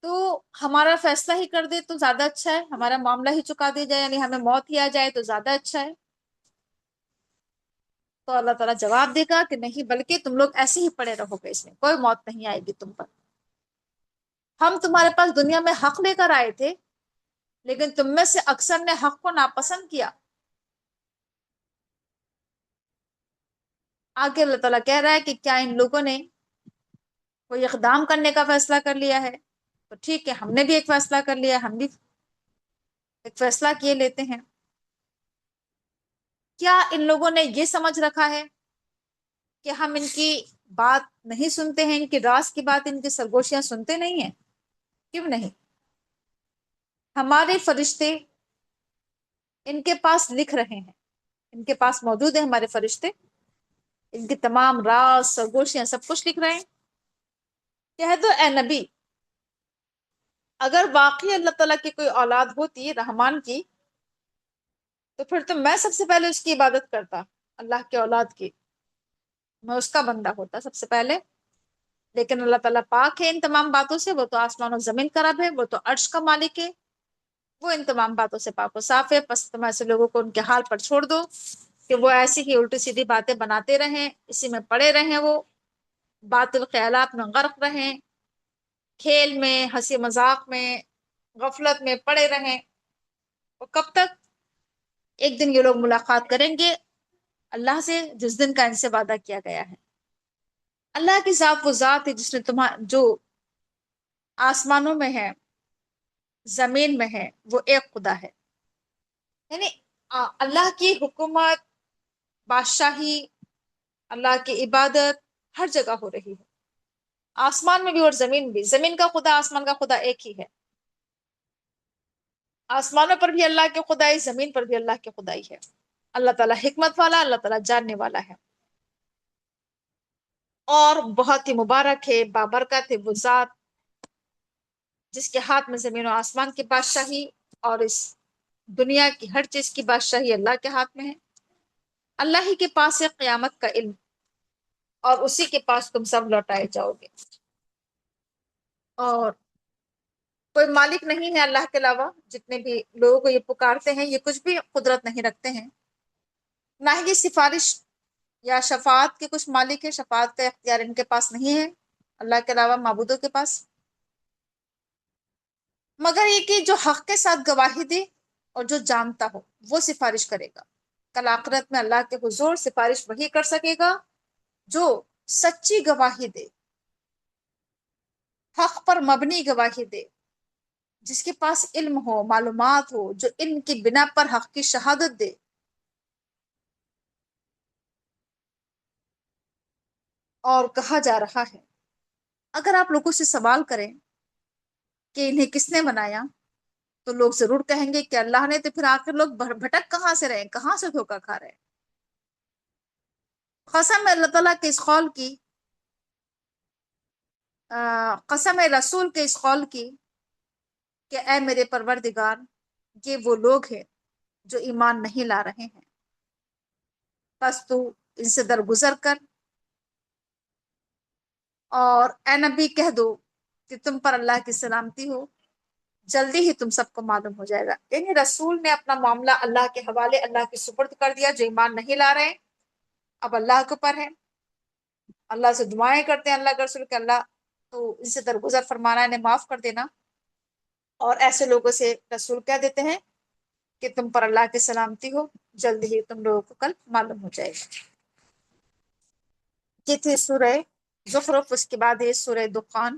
تو ہمارا فیصلہ ہی کر دے تو زیادہ اچھا ہے، ہمارا معاملہ ہی چکا دیا جائے، یعنی ہمیں موت ہی آ جائے تو زیادہ اچھا ہے۔ تو اللہ تعالیٰ جواب دے گا کہ نہیں، بلکہ تم لوگ ایسے ہی پڑے رہو گے، اس میں کوئی موت نہیں آئے گی تم پر۔ ہم تمہارے پاس دنیا میں حق لے کر آئے تھے، لیکن تم میں سے اکثر نے حق کو ناپسند کیا۔ آگے اللہ تعالیٰ کہہ رہا ہے کہ کیا ان لوگوں نے کوئی اقدام کرنے کا فیصلہ کر لیا ہے؟ تو ٹھیک ہے، ہم نے بھی ایک فیصلہ کر لیا، ہم بھی ایک فیصلہ کیے لیتے ہیں۔ کیا ان لوگوں نے یہ سمجھ رکھا ہے کہ ہم ان کی بات نہیں سنتے ہیں، ان کی راز کی بات، ان کی سرگوشیاں سنتے نہیں ہیں؟ کیوں نہیں؟ ہمارے فرشتے ان کے پاس لکھ رہے ہیں، ان کے پاس موجود ہیں ہمارے فرشتے، ان کی تمام راز سرگوشیاں سب کچھ لکھ رہے ہیں۔ کہہ دو اے نبی، اگر واقعی اللہ تعالیٰ کی کوئی اولاد ہوتی رحمان کی، تو پھر تو میں سب سے پہلے اس کی عبادت کرتا، اللہ کے اولاد کی، میں اس کا بندہ ہوتا سب سے پہلے۔ لیکن اللہ تعالیٰ پاک ہے ان تمام باتوں سے، وہ تو آسمان و زمین کا رب ہے، وہ تو عرش کا مالک ہے، وہ ان تمام باتوں سے پاک و صاف ہے۔ پس تم ایسے لوگوں کو ان کے حال پر چھوڑ دو کہ وہ ایسی ہی الٹی سیدھی باتیں بناتے رہیں، اسی میں پڑے رہیں، وہ باطل خیالات میں غرق رہیں، کھیل میں، ہنسی مذاق میں، غفلت میں پڑے رہیں۔ اور کب تک؟ ایک دن یہ لوگ ملاقات کریں گے اللہ سے، جس دن کا ان سے وعدہ کیا گیا ہے۔ اللہ کی ذات وہ ذات ہے جس نے جو آسمانوں میں ہے، زمین میں ہے، وہ ایک خدا ہے۔ یعنی اللہ کی حکومت، بادشاہی، اللہ کی عبادت ہر جگہ ہو رہی ہے، آسمان میں بھی اور زمین بھی۔ زمین کا خدا، آسمان کا خدا ایک ہی ہے۔ آسمانوں پر بھی اللہ کی خدائی، زمین پر بھی اللہ کی خدائی ہے۔ اللہ تعالیٰ حکمت والا، اللہ تعالیٰ جاننے والا ہے، اور بہت ہی مبارک ہے، بابرکت ہے وہ ذات جس کے ہاتھ میں زمین و آسمان کی بادشاہی اور اس دنیا کی ہر چیز کی بادشاہی اللہ کے ہاتھ میں ہے۔ اللہ ہی کے پاس ہے قیامت کا علم، اور اسی کے پاس تم سب لوٹائے جاؤ گے۔ اور کوئی مالک نہیں ہے اللہ کے علاوہ، جتنے بھی لوگوں کو یہ پکارتے ہیں یہ کچھ بھی قدرت نہیں رکھتے ہیں، نہ ہی یہ سفارش یا شفاعت کے کچھ مالک ہے، شفاعت کا اختیار ان کے پاس نہیں ہے اللہ کے علاوہ معبودوں کے پاس، مگر یہ کہ جو حق کے ساتھ گواہی دے اور جو جانتا ہو وہ سفارش کرے گا۔ کل آخرت میں اللہ کے حضور سفارش وہی کر سکے گا جو سچی گواہی دے، حق پر مبنی گواہی دے، جس کے پاس علم ہو، معلومات ہو، جو علم کی بنا پر حق کی شہادت دے۔ اور کہا جا رہا ہے، اگر آپ لوگوں سے سوال کریں کہ انہیں کس نے بنایا، تو لوگ ضرور کہیں گے کہ اللہ نے، تو پھر آخر لوگ بھٹک کہاں سے رہے، کہاں سے دھوکہ کھا رہے؟ قسم ہے اللہ تعالیٰ کے اس قول کی، قسم ہے رسول کے اس قول کی کہ اے میرے پروردگار، یہ وہ لوگ ہیں جو ایمان نہیں لا رہے ہیں، بس تو ان سے درگزر کر، اور اے نبی کہہ دو کہ تم پر اللہ کی سلامتی ہو، جلدی ہی تم سب کو معلوم ہو جائے گا۔ یعنی رسول نے اپنا معاملہ اللہ کے حوالے، اللہ کے سپرد کر دیا، جو ایمان نہیں لا رہے اب اللہ کے اوپر ہے، اللہ سے دعائیں کرتے ہیں اللہ کے رسول کہ اللہ تو ان سے درگزر فرمانا، انہیں معاف کر دینا، اور ایسے لوگوں سے رسول کہہ دیتے ہیں کہ تم پر اللہ کی سلامتی ہو۔ جلد ہی تم لوگوں کو کل معلوم ہو جائے گا۔ یہ تھی سورہ زخرف، اس کے بعد یہ سورہ دخان۔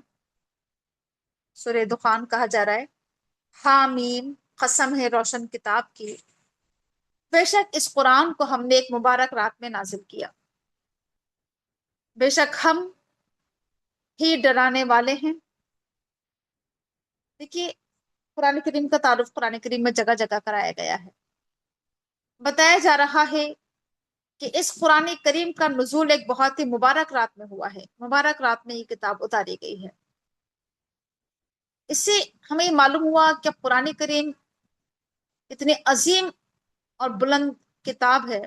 سورہ دخان کہا جا رہا ہے حامیم، قسم ہے روشن کتاب کی، بے شک اس قرآن کو ہم نے ایک مبارک رات میں نازل کیا، بے شک ہم ہی ڈرانے والے ہیں۔ دیکھیے قرآن کریم کا تعارف قرآن کریم میں جگہ جگہ کرایا گیا ہے۔ بتایا جا رہا ہے کہ اس قرآن کریم کا نزول ایک بہت ہی مبارک رات میں ہوا ہے، مبارک رات میں یہ کتاب اتاری گئی ہے۔ اس سے ہمیں معلوم ہوا کہ قرآن کریم اتنی عظیم اور بلند کتاب ہے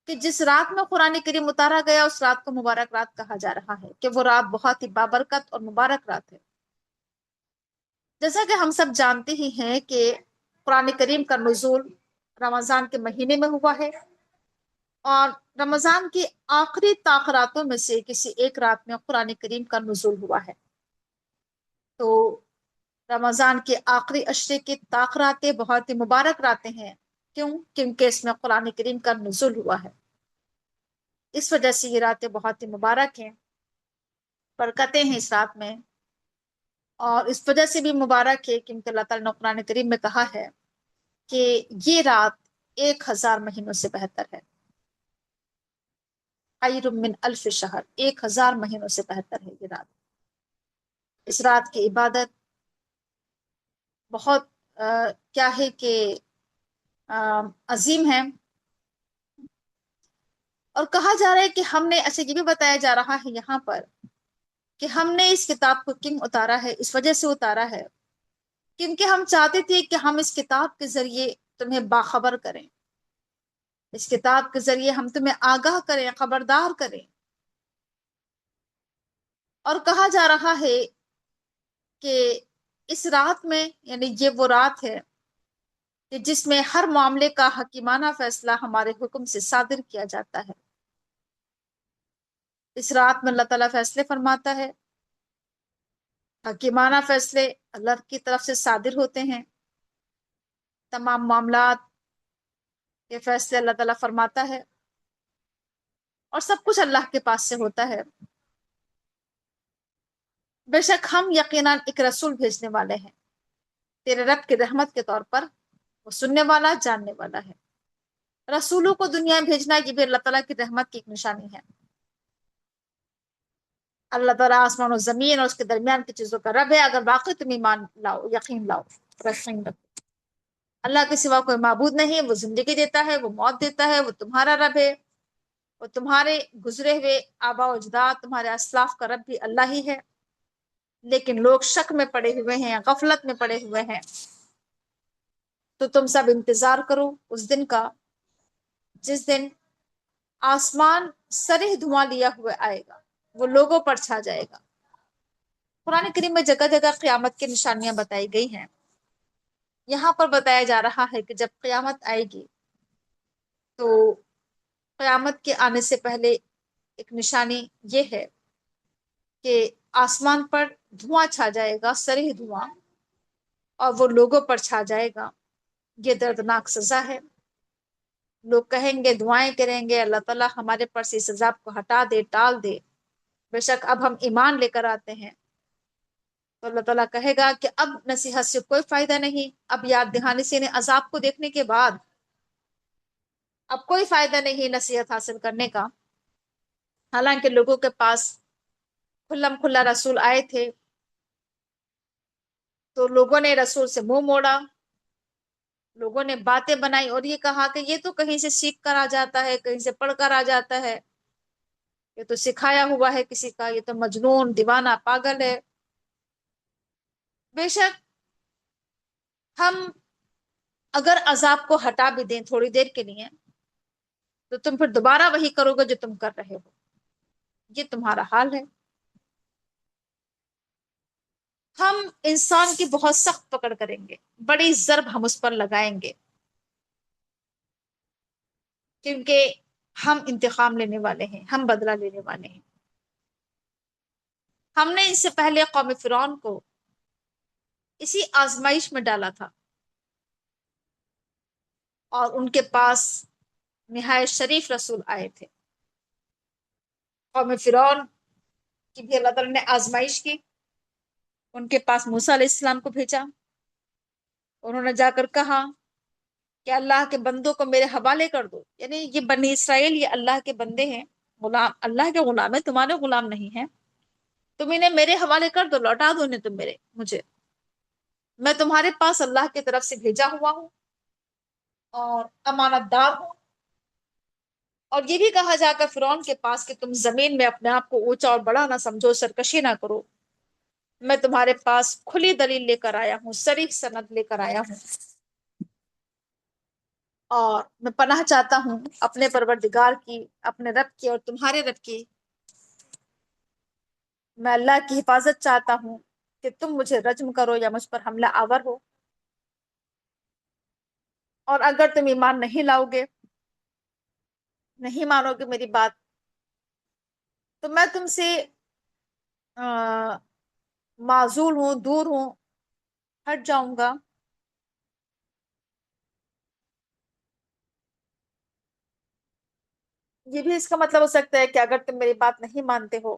کہ جس رات میں قرآن کریم اتارا گیا اس رات کو مبارک رات کہا جا رہا ہے، کہ وہ رات بہت ہی بابرکت اور مبارک رات ہے۔ جیسا کہ ہم سب جانتے ہی ہیں کہ قرآن کریم کا نزول رمضان کے مہینے میں ہوا ہے، اور رمضان کی آخری طاق راتوں میں سے کسی ایک رات میں قرآن کریم کا نزول ہوا ہے۔ تو رمضان کے آخری عشرے کی طاق راتیں بہت ہی مبارک راتیں ہیں۔ کیوں؟ کیونکہ اس میں قرآن کریم کا نزول ہوا ہے، اس وجہ سے یہ راتیں بہت ہی مبارک ہیں، برکتیں ہیں اس رات میں۔ اور اس وجہ سے بھی مبارک ہے کیونکہ اللہ تعالیٰ نے قرآن کریم میں کہا ہے کہ یہ رات 1000 مہینوں سے بہتر ہے، خیر من الف شہر، 1000 مہینوں سے بہتر ہے یہ رات۔ اس رات کی عبادت بہت کیا ہے کہ عظیم ہے، اور کہا جا رہا ہے کہ ہم نے، ایسے یہ بھی بتایا جا رہا ہے یہاں پر کہ ہم نے اس کتاب کو کیوں اتارا ہے، اس وجہ سے اتارا ہے کیونکہ ہم چاہتے تھے کہ ہم اس کتاب کے ذریعے تمہیں باخبر کریں، اس کتاب کے ذریعے ہم تمہیں آگاہ کریں، خبردار کریں۔ اور کہا جا رہا ہے کہ اس رات میں، یعنی یہ وہ رات ہے کہ جس میں ہر معاملے کا حکیمانہ فیصلہ ہمارے حکم سے صادر کیا جاتا ہے۔ اس رات میں اللہ تعالیٰ فیصلے فرماتا ہے، حکیمانہ فیصلے اللہ کی طرف سے صادر ہوتے ہیں، تمام معاملات کے فیصلے اللہ تعالیٰ فرماتا ہے، اور سب کچھ اللہ کے پاس سے ہوتا ہے۔ بے شک ہم یقیناً ایک رسول بھیجنے والے ہیں تیرے رب کی رحمت کے طور پر، وہ سننے والا جاننے والا ہے۔ رسولوں کو دنیا میں بھیجنا یہ بھی اللہ تعالیٰ کی رحمت کی ایک نشانی ہے۔ اللہ تعالیٰ آسمان و زمین اور اس کے درمیان کی چیزوں کا رب ہے، اگر واقعی تم ایمان لاؤ، یقین لاؤ، یقین رکھو۔ اللہ کے سوا کوئی معبود نہیں، وہ زندگی دیتا ہے، وہ موت دیتا ہے، وہ تمہارا رب ہے، وہ تمہارے گزرے ہوئے آباء و اجداد، تمہارے اسلاف کا رب بھی اللہ ہی ہے، لیکن لوگ شک میں پڑے ہوئے ہیں، غفلت میں پڑے ہوئے ہیں۔ تو تم سب انتظار کرو اس دن کا جس دن آسمان سرح دھواں لیا ہوا آئے گا، وہ لوگوں پر چھا جائے گا۔ قرآن کریم میں جگہ جگہ قیامت کی نشانیاں بتائی گئی ہیں۔ یہاں پر بتایا جا رہا ہے کہ جب قیامت آئے گی تو قیامت کے آنے سے پہلے ایک نشانی یہ ہے کہ آسمان پر دھواں چھا جائے گا، سرح دھواں، اور وہ لوگوں پر چھا جائے گا۔ یہ دردناک سزا ہے۔ لوگ کہیں گے، دعائیں کریں گے، اللہ تعالیٰ ہمارے پر سے اس عذاب کو ہٹا دے، ٹال دے، بے شک اب ہم ایمان لے کر آتے ہیں۔ تو اللہ تعالیٰ کہے گا کہ اب نصیحت سے کوئی فائدہ نہیں، اب یاد دہانی سے انہیں عذاب کو دیکھنے کے بعد اب کوئی فائدہ نہیں نصیحت حاصل کرنے کا۔ حالانکہ لوگوں کے پاس کھلم کھلا رسول آئے تھے تو لوگوں نے رسول سے منہ موڑا، لوگوں نے باتیں بنائی اور یہ کہا کہ یہ تو کہیں سے سیکھ کر آ جاتا ہے، کہیں سے پڑھ کر آ جاتا ہے، یہ تو سکھایا ہوا ہے کسی کا، یہ تو مجنون، دیوانہ، پاگل ہے۔ بے شک ہم اگر عذاب کو ہٹا بھی دیں تھوڑی دیر کے لیے تو تم پھر دوبارہ وہی کرو گے جو تم کر رہے ہو، یہ تمہارا حال ہے۔ ہم انسان کی بہت سخت پکڑ کریں گے، بڑی ضرب ہم اس پر لگائیں گے، کیونکہ ہم انتقام لینے والے ہیں، ہم بدلہ لینے والے ہیں۔ ہم نے اس سے پہلے قوم فرعون کو اسی آزمائش میں ڈالا تھا، اور ان کے پاس نہایت شریف رسول آئے تھے۔ قوم فرعون کی بھی اللہ تعالیٰ نے آزمائش کی، ان کے پاس موسیٰ علیہ السلام کو بھیجا، انہوں نے جا کر کہا کہ اللہ کے بندوں کو میرے حوالے کر دو، یعنی یہ بنی اسرائیل یہ اللہ کے بندے ہیں، غلام، اللہ کے غلام ہے، تمہارے غلام نہیں ہیں، تم انہیں میرے حوالے کر دو، لوٹا دو انہیں تم مجھے، میں تمہارے پاس اللہ کی طرف سے بھیجا ہوا ہوں اور امانت دار ہوں۔ اور یہ بھی کہا جا کر فرعون کے پاس کہ تم زمین میں اپنے آپ کو اونچا اور بڑا نہ سمجھو، سرکشی نہ کرو، میں تمہارے پاس کھلی دلیل لے کر آیا ہوں، صریح سند لے کر آیا ہوں، اور میں پناہ چاہتا ہوں اپنے پروردگار کی، اپنے رب کی اور تمہارے رب کی، میں اللہ کی حفاظت چاہتا ہوں کہ تم مجھے رجم کرو یا مجھ پر حملہ آور ہو، اور اگر تم ایمان نہیں لاؤ گے، نہیں مانو گے میری بات، تو میں تم سے معزول ہوں، دور ہوں، ہٹ جاؤں گا۔ یہ بھی اس کا مطلب ہو سکتا ہے کہ اگر تم میری بات نہیں مانتے ہو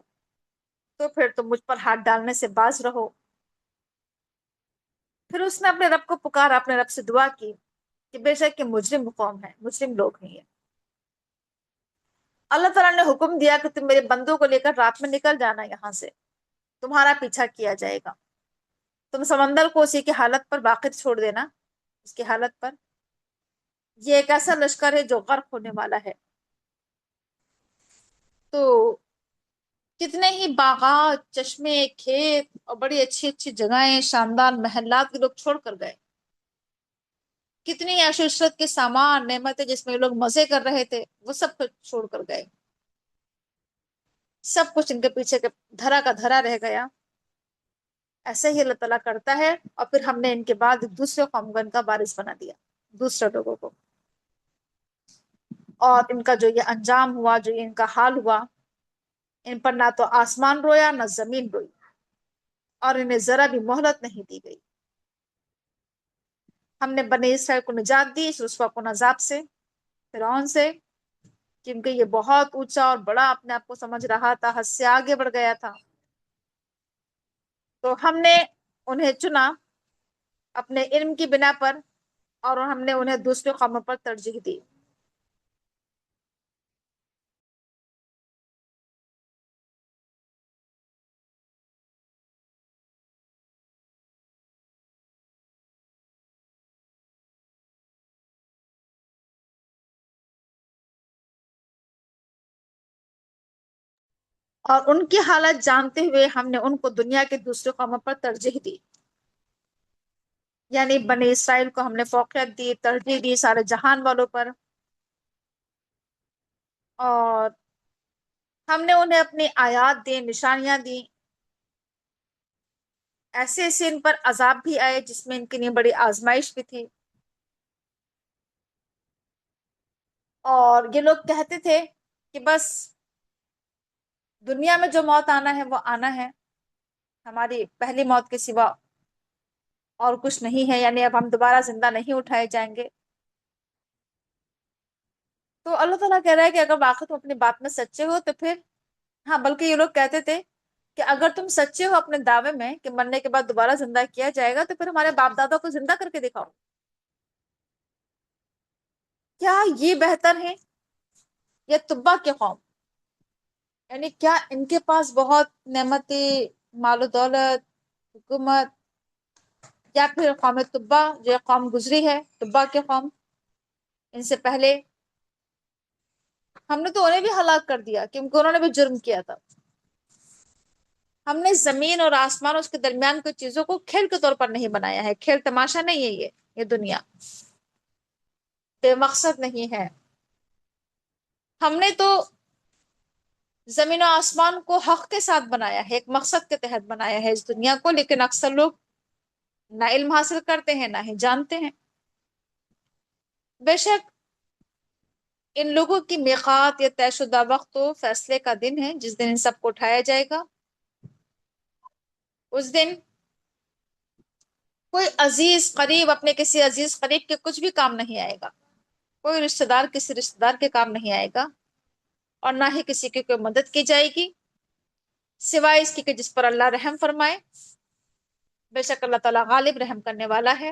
تو پھر تم مجھ پر ہاتھ ڈالنے سے باز رہو۔ پھر اس نے اپنے رب کو پکارا، اپنے رب سے دعا کی کہ بے شک یہ مجرم قوم ہے، مجرم لوگ ہیں یہ۔ اللہ تعالیٰ نے حکم دیا کہ تم میرے بندوں کو لے کر رات میں نکل جانا یہاں سے، تمہارا پیچھا کیا جائے گا، تم سمندر کو اسی کی حالت پر باقی چھوڑ دینا، اس کی حالت پر، یہ ایک ایسا لشکر ہے جو غرق ہونے والا ہے۔ تو کتنے ہی باغات، چشمے، کھیت اور بڑی اچھی اچھی جگہیں، شاندار محلات کے لوگ چھوڑ کر گئے، کتنی عیش و عشرت کے سامان، نعمتیں جس میں لوگ مزے کر رہے تھے، وہ سب کچھ چھوڑ کر گئے، سب کچھ ان کے پیچھے کے دھرا کا دھرا رہ گیا۔ ایسے ہی اللہ تعالیٰ کرتا ہے، اور پھر ہم نے ان کے بعد دوسرے قوم کا وارث بنا دیا، دوسرے لوگوں کو، اور ان کا جو یہ انجام ہوا، جو یہ ان کا حال ہوا، ان پر نہ تو آسمان رویا نہ زمین روئی، اور انہیں ذرا بھی مہلت نہیں دی گئی۔ ہم نے بنی اسرائیل کو نجات دی اس رسوا کن عذاب سے، فرعون سے، کیونکہ یہ بہت اونچا اور بڑا اپنے آپ کو سمجھ رہا تھا، حد سے آگے بڑھ گیا تھا، تو ہم نے انہیں چنا اپنے علم کی بنا پر، اور ہم نے انہیں دوسرے قوموں پر ترجیح دی۔ اور ان کی حالت جانتے ہوئے ہم نے ان کو دنیا کے دوسرے قوموں پر ترجیح دی، یعنی بنی اسرائیل کو ہم نے فوقیت دی، ترجیح دی سارے جہان والوں پر، اور ہم نے انہیں اپنی آیات دی، نشانیاں دی، ایسے ایسے ان پر عذاب بھی آئے جس میں ان کے لیے بڑی آزمائش بھی تھی۔ اور یہ لوگ کہتے تھے کہ بس دنیا میں جو موت آنا ہے وہ آنا ہے، ہماری پہلی موت کے سوا اور کچھ نہیں ہے، یعنی اب ہم دوبارہ زندہ نہیں اٹھائے جائیں گے۔ تو اللہ تعالیٰ کہہ رہا ہے کہ اگر واقعی تم اپنی بات میں سچے ہو تو پھر، ہاں بلکہ یہ لوگ کہتے تھے کہ اگر تم سچے ہو اپنے دعوے میں کہ مرنے کے بعد دوبارہ زندہ کیا جائے گا، تو پھر ہمارے باپ دادا کو زندہ کر کے دکھاؤ، کیا یہ بہتر ہے یا تبا کے قوم؟ یعنی کیا ان کے پاس بہت نعمتیں، مال و دولت، حکومت، یا پھر قوم تبا جو قوم گزری ہے، تبا کے قوم، ان سے پہلے ہم نے تو انہیں بھی ہلاک کر دیا کیونکہ انہوں نے بھی جرم کیا تھا۔ ہم نے زمین اور آسمان اور اس کے درمیان کی چیزوں کو کھیل کے طور پر نہیں بنایا ہے، کھیل تماشا نہیں ہے یہ دنیا بے مقصد نہیں ہے۔ ہم نے تو زمین و آسمان کو حق کے ساتھ بنایا ہے، ایک مقصد کے تحت بنایا ہے اس دنیا کو، لیکن اکثر لوگ نہ علم حاصل کرتے ہیں نہ ہی جانتے ہیں۔ بے شک ان لوگوں کی میقات یا طے شدہ وقت تو فیصلے کا دن ہے، جس دن ان سب کو اٹھایا جائے گا۔ اس دن کوئی عزیز قریب اپنے کسی عزیز قریب کے کچھ بھی کام نہیں آئے گا، کوئی رشتہ دار کسی رشتہ دار کے کام نہیں آئے گا، اور نہ ہی کسی کی کوئی مدد کی جائے گی سوائے اس کی کہ جس پر اللہ رحم فرمائے۔ بے شک اللہ تعالیٰ غالب رحم کرنے والا ہے۔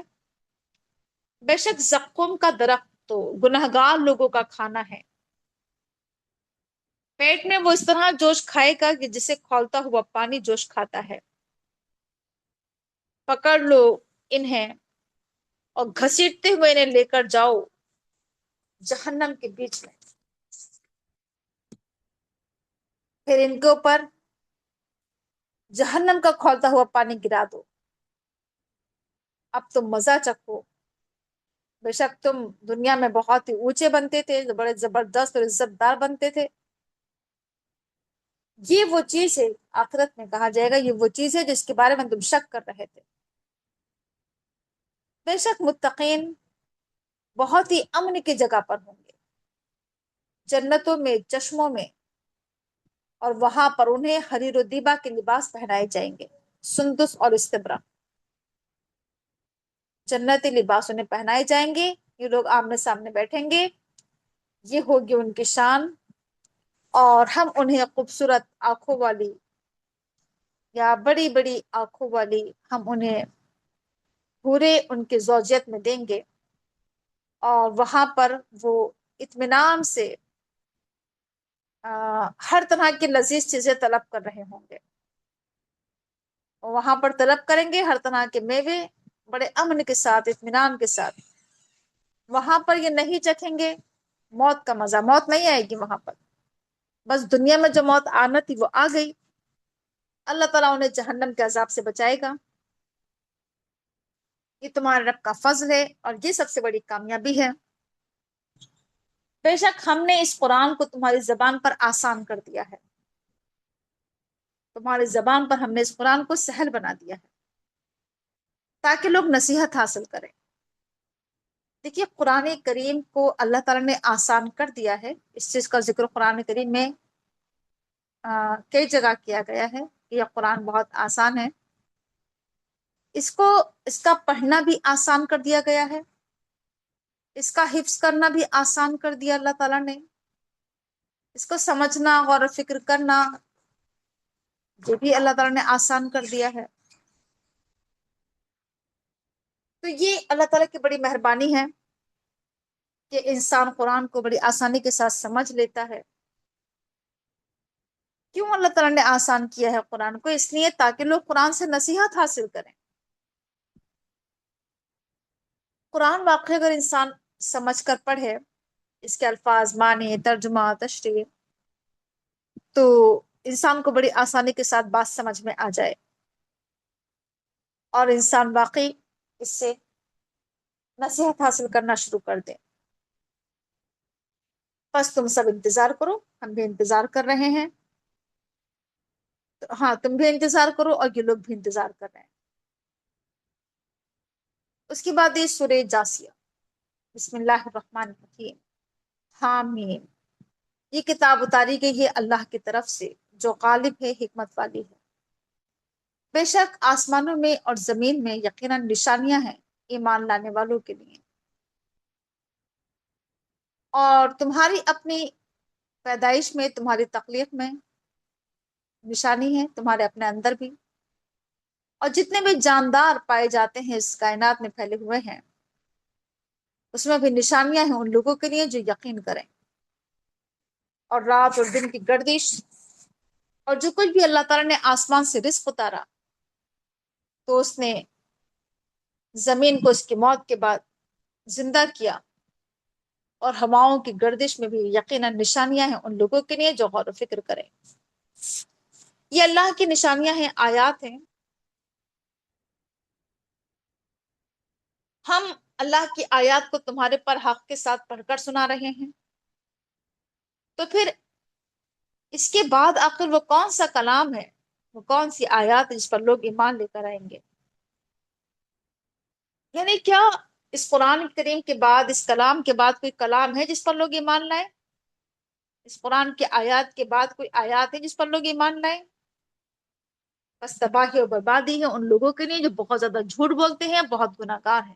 بے شک زقوم کا درخت تو گنہگار لوگوں کا کھانا ہے، پیٹ میں وہ اس طرح جوش کھائے گا کہ جسے کھولتا ہوا پانی جوش کھاتا ہے۔ پکڑ لو انہیں اور گھسیٹتے ہوئے انہیں لے کر جاؤ جہنم کے بیچ میں، پھر ان کے اوپر جہنم کا کھولتا ہوا پانی گرا دو، اب تم مزہ چکھو۔ بے شک تم دنیا میں بہت ہی اونچے بنتے تھے، بڑے زبردست اور عزت دار بنتے تھے، یہ وہ چیز ہے، آخرت میں کہا جائے گا یہ وہ چیز ہے جس کے بارے میں تم شک کر رہے تھے۔ بے شک متقین بہت ہی امن کی جگہ پر ہوں گے، جنتوں میں، چشموں میں، اور وہاں پر انہیں حریر و دیبا کے لباس پہنائے جائیں گے، سندس اور استبرق، جنتی لباس انہیں پہنائے جائیں گے۔ یہ لوگ آمنے سامنے بیٹھیں گے، یہ ہوگی ان کی شان، اور ہم انہیں خوبصورت آنکھوں والی یا بڑی بڑی آنکھوں والی ہم انہیں پورے ان کے زوجیت میں دیں گے، اور وہاں پر وہ اطمینان سے ہر طرح کی لذیذ چیزیں طلب کر رہے ہوں گے، وہاں پر طلب کریں گے ہر طرح کے میوے بڑے امن کے ساتھ، اطمینان کے ساتھ۔ وہاں پر یہ نہیں چکھیں گے موت کا مزہ، موت نہیں آئے گی وہاں پر، بس دنیا میں جو موت آنا تھی وہ آ گئی۔ اللہ تعالیٰ انہیں جہنم کے عذاب سے بچائے گا۔ یہ تمہارے رب کا فضل ہے، اور یہ سب سے بڑی کامیابی ہے۔ بے شک ہم نے اس قرآن کو تمہاری زبان پر آسان کر دیا ہے، تمہاری زبان پر ہم نے اس قرآن کو سہل بنا دیا ہے تاکہ لوگ نصیحت حاصل کریں۔ دیکھیے قرآن کریم کو اللہ تعالیٰ نے آسان کر دیا ہے، اس چیز کا ذکر قرآن کریم میں کئی جگہ کیا گیا ہے کہ یہ قرآن بہت آسان ہے۔ اس کا پڑھنا بھی آسان کر دیا گیا ہے، اس کا حفظ کرنا بھی آسان کر دیا اللہ تعالیٰ نے، اس کو سمجھنا، غور و فکر کرنا، یہ بھی اللہ تعالیٰ نے آسان کر دیا ہے۔ تو یہ اللہ تعالیٰ کی بڑی مہربانی ہے کہ انسان قرآن کو بڑی آسانی کے ساتھ سمجھ لیتا ہے۔ کیوں اللہ تعالیٰ نے آسان کیا ہے قرآن کو؟ اس لیے تاکہ لوگ قرآن سے نصیحت حاصل کریں۔ قرآن واقعی اگر انسان سمجھ کر پڑھے، اس کے الفاظ، معنی، ترجمہ، تشریح، تو انسان کو بڑی آسانی کے ساتھ بات سمجھ میں آ جائے، اور انسان واقعی اس سے نصیحت حاصل کرنا شروع کر دے۔ بس تم سب انتظار کرو، ہم بھی انتظار کر رہے ہیں، ہاں تم بھی انتظار کرو اور یہ لوگ بھی انتظار کر رہے ہیں۔ اس کے بعد یہ سورہ جاسیہ، بسم اللہ الرحمن الرحیم، حامیم، یہ کتاب اتاری گئی ہے اللہ کی طرف سے جو غالب ہے، حکمت والی ہے۔ بے شک آسمانوں میں اور زمین میں یقیناً نشانیاں ہیں ایمان لانے والوں کے لیے، اور تمہاری اپنی پیدائش میں، تمہاری تخلیق میں نشانی ہے، تمہارے اپنے اندر بھی، اور جتنے بھی جاندار پائے جاتے ہیں اس کائنات میں پھیلے ہوئے ہیں، اس میں بھی نشانیاں ہیں ان لوگوں کے لیے جو یقین کریں۔ اور رات اور دن کی گردش، اور جو کچھ بھی اللہ تعالیٰ نے آسمان سے رزق اتارا، تو اس نے زمین کو اس کی موت کے بعد زندہ کیا، اور ہواؤں کی گردش میں بھی یقیناً نشانیاں ہیں ان لوگوں کے لیے جو غور و فکر کریں۔ یہ اللہ کی نشانیاں ہیں، آیات ہیں۔ ہم اللہ کی آیات کو تمہارے پر حق کے ساتھ پڑھ کر سنا رہے ہیں، تو پھر اس کے بعد آخر وہ کون سا کلام ہے، وہ کون سی آیات جس پر لوگ ایمان لے کر آئیں گے؟ یعنی کیا اس قرآن کریم کے بعد، اس کلام کے بعد کوئی کلام ہے جس پر لوگ ایمان لائیں؟ اس قرآن کے آیات کے بعد کوئی آیات ہے جس پر لوگ ایمان لائیں؟ بس تباہی اور بربادی ہے ان لوگوں کے لیے جو بہت زیادہ جھوٹ بولتے ہیں، بہت گناہ گار ہیں۔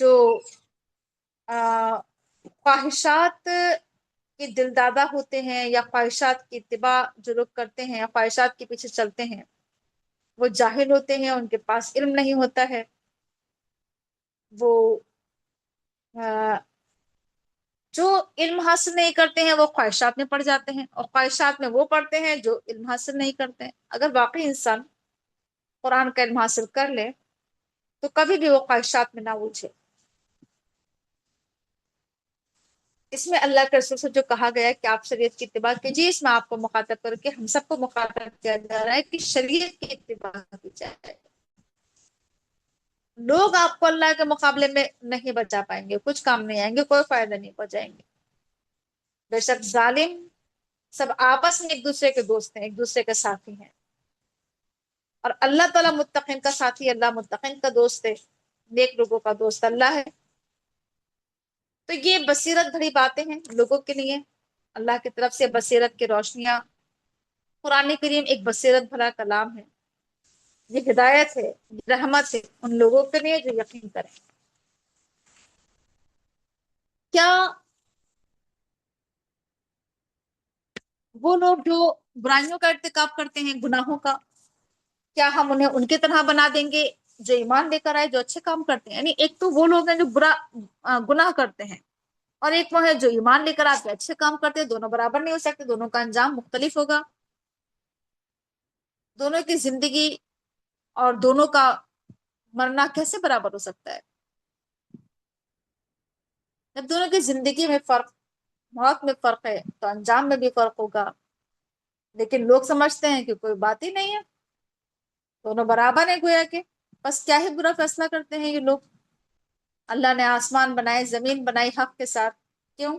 جو خواہشات کے دلدادہ ہوتے ہیں یا خواہشات کی اتباع جو لوگ کرتے ہیں یا خواہشات کے پیچھے چلتے ہیں، وہ جاہل ہوتے ہیں، ان کے پاس علم نہیں ہوتا ہے، وہ جو علم حاصل نہیں کرتے ہیں وہ خواہشات میں پڑ جاتے ہیں، اور خواہشات میں وہ پڑتے ہیں جو علم حاصل نہیں کرتے ہیں۔ اگر واقعی انسان قرآن کا علم حاصل کر لے تو کبھی بھی وہ خواہشات میں نہ الجھے۔ اس میں اللہ کے رسول سے جو کہا گیا ہے کہ آپ شریعت کی اتباع کیجیے، اس میں آپ کو مخاطب کر کے ہم سب کو مخاطب کیا جا رہا ہے کہ شریعت کی اتباع کی جائے۔ لوگ آپ کو اللہ کے مقابلے میں نہیں بچا پائیں گے، کچھ کام نہیں آئیں گے، کوئی فائدہ نہیں پہنچائیں گے۔ بے شک ظالم سب آپس میں ایک دوسرے کے دوست ہیں، ایک دوسرے کے ساتھی ہیں، اور اللہ تعالیٰ متقین کا ساتھی، اللہ متقین کا دوست ہے، نیک لوگوں کا دوست اللہ ہے۔ تو یہ بصیرت بھری باتیں ہیں لوگوں کے لیے، اللہ کی طرف سے بصیرت کی روشنیاں۔ قرآن کریم ایک بصیرت بھرا کلام ہے، یہ ہدایت ہے، یہ رحمت ہے ان لوگوں کے لیے جو یقین کریں۔ کیا وہ لوگ جو برائیوں کا ارتکاب کرتے ہیں، گناہوں کا، کیا ہم انہیں ان کی طرح بنا دیں گے جو ایمان لے کر آئے، جو اچھے کام کرتے ہیں؟ یعنی ایک تو وہ لوگ ہیں جو گناہ کرتے ہیں، اور ایک وہ ہے جو ایمان لے کر آتے اچھے کام کرتے ہیں۔ دونوں برابر نہیں ہو سکتے، دونوں کا انجام مختلف ہوگا، دونوں کی زندگی اور دونوں کا مرنا کیسے برابر ہو سکتا ہے؟ جب دونوں کی زندگی میں فرق، موت میں فرق ہے، تو انجام میں بھی فرق ہوگا، لیکن لوگ سمجھتے ہیں کہ کوئی بات ہی نہیں ہے، دونوں برابر ہیں گویا کہ۔ بس کیا ہی برا فیصلہ کرتے ہیں یہ لوگ۔ اللہ نے آسمان بنائے، زمین بنائی حق کے ساتھ، کیوں؟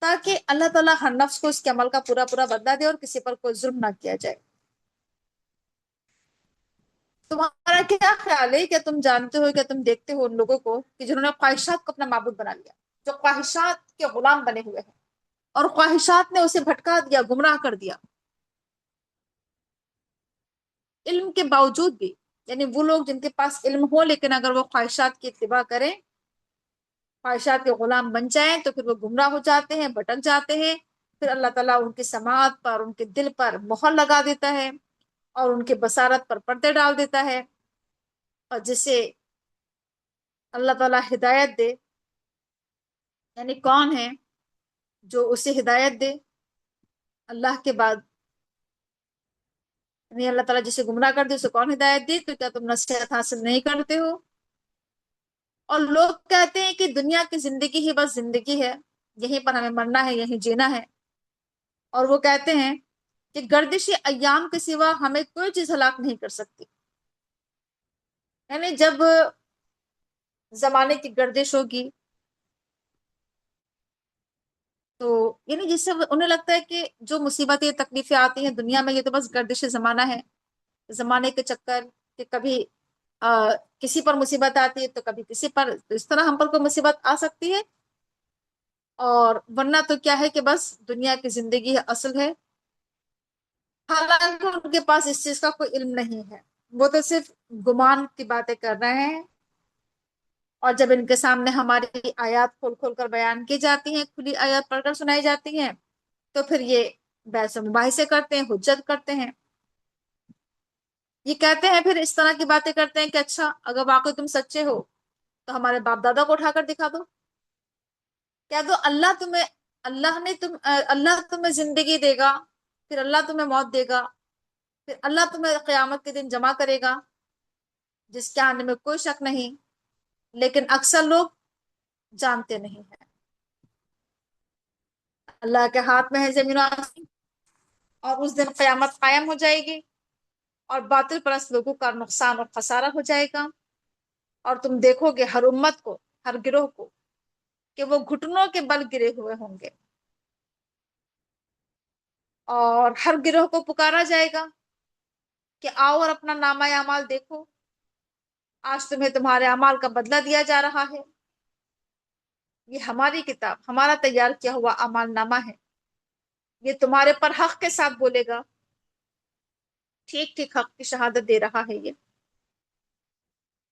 تاکہ اللہ تعالیٰ ہر نفس کو اس کے عمل کا پورا پورا بدلہ دے اور کسی پر کوئی ظلم نہ کیا جائے۔ تمہارا کیا خیال ہے؟ کیا تم جانتے ہو، کیا تم دیکھتے ہو ان لوگوں کو کہ جنہوں نے خواہشات کو اپنا معبود بنا لیا، جو خواہشات کے غلام بنے ہوئے ہیں، اور خواہشات نے اسے بھٹکا دیا، گمراہ کر دیا، علم کے باوجود بھی۔ یعنی وہ لوگ جن کے پاس علم ہو لیکن اگر وہ خواہشات کی اتباع کریں، خواہشات کے غلام بن جائیں، تو پھر وہ گمراہ ہو جاتے ہیں، بھٹک جاتے ہیں۔ پھر اللہ تعالیٰ ان کی سماعت پر، ان کے دل پر مہر لگا دیتا ہے، اور ان کے بصارت پر پردے ڈال دیتا ہے، اور جسے اللہ تعالیٰ ہدایت دے، یعنی کون ہے جو اسے ہدایت دے اللہ کے بعد؟ یعنی اللہ تعالیٰ جسے گمراہ کر دے اسے کون ہدایت دے؟ تو کیا تم نصیحت حاصل نہیں کرتے ہو؟ اور لوگ کہتے ہیں کہ دنیا کی زندگی ہی بس زندگی ہے، یہیں پر ہمیں مرنا ہے، یہیں جینا ہے، اور وہ کہتے ہیں کہ گردش ایام کے سوا ہمیں کوئی چیز ہلاک نہیں کر سکتی۔ یعنی جب زمانے کی گردش ہوگی تو یعنی جس سے انہیں لگتا ہے کہ جو مصیبتیں تکلیفیں آتی ہیں دنیا میں، یہ تو بس گردش زمانہ ہے، زمانے کے چکر، کہ کبھی کسی پر مصیبت آتی ہے تو کبھی کسی پر، تو اس طرح ہم پر کوئی مصیبت آ سکتی ہے، اور ورنہ تو کیا ہے کہ بس دنیا کی زندگی اصل ہے۔ حالانکہ ان کے پاس اس چیز کا کوئی علم نہیں ہے، وہ تو صرف گمان کی باتیں کر رہے ہیں، اور جب ان کے سامنے ہماری آیات کھول کھول کر بیان کی جاتی ہیں، کھلی آیات پڑھ کر سنائی جاتی ہیں، تو پھر یہ بحث و مباحثے کرتے ہیں، حجت کرتے ہیں۔ یہ کہتے ہیں، پھر اس طرح کی باتیں کرتے ہیں کہ اچھا اگر واقعی تم سچے ہو تو ہمارے باپ دادا کو اٹھا کر دکھا دو، کہہ دو اللہ تمہیں زندگی دے گا، پھر اللہ تمہیں موت دے گا، پھر اللہ تمہیں قیامت کے دن جمع کرے گا، جس کے آنے میں کوئی شک نہیں، لیکن اکثر لوگ جانتے نہیں ہیں۔ اللہ کے ہاتھ میں ہے زمین و آسمان، اور اس دن قیامت قائم ہو جائے گی، اور باطل پرست لوگوں کا نقصان اور خسارہ ہو جائے گا، اور تم دیکھو گے ہر امت کو، ہر گروہ کو، کہ وہ گھٹنوں کے بل گرے ہوئے ہوں گے، اور ہر گروہ کو پکارا جائے گا کہ آؤ اور اپنا نامہ اعمال دیکھو، آج تمہیں تمہارے اعمال کا بدلہ دیا جا رہا ہے، یہ ہماری کتاب، ہمارا تیار کیا ہوا اعمال نامہ ہے، یہ تمہارے پر حق کے ساتھ بولے گا، ٹھیک ٹھیک حق کی شہادت دے رہا ہے یہ۔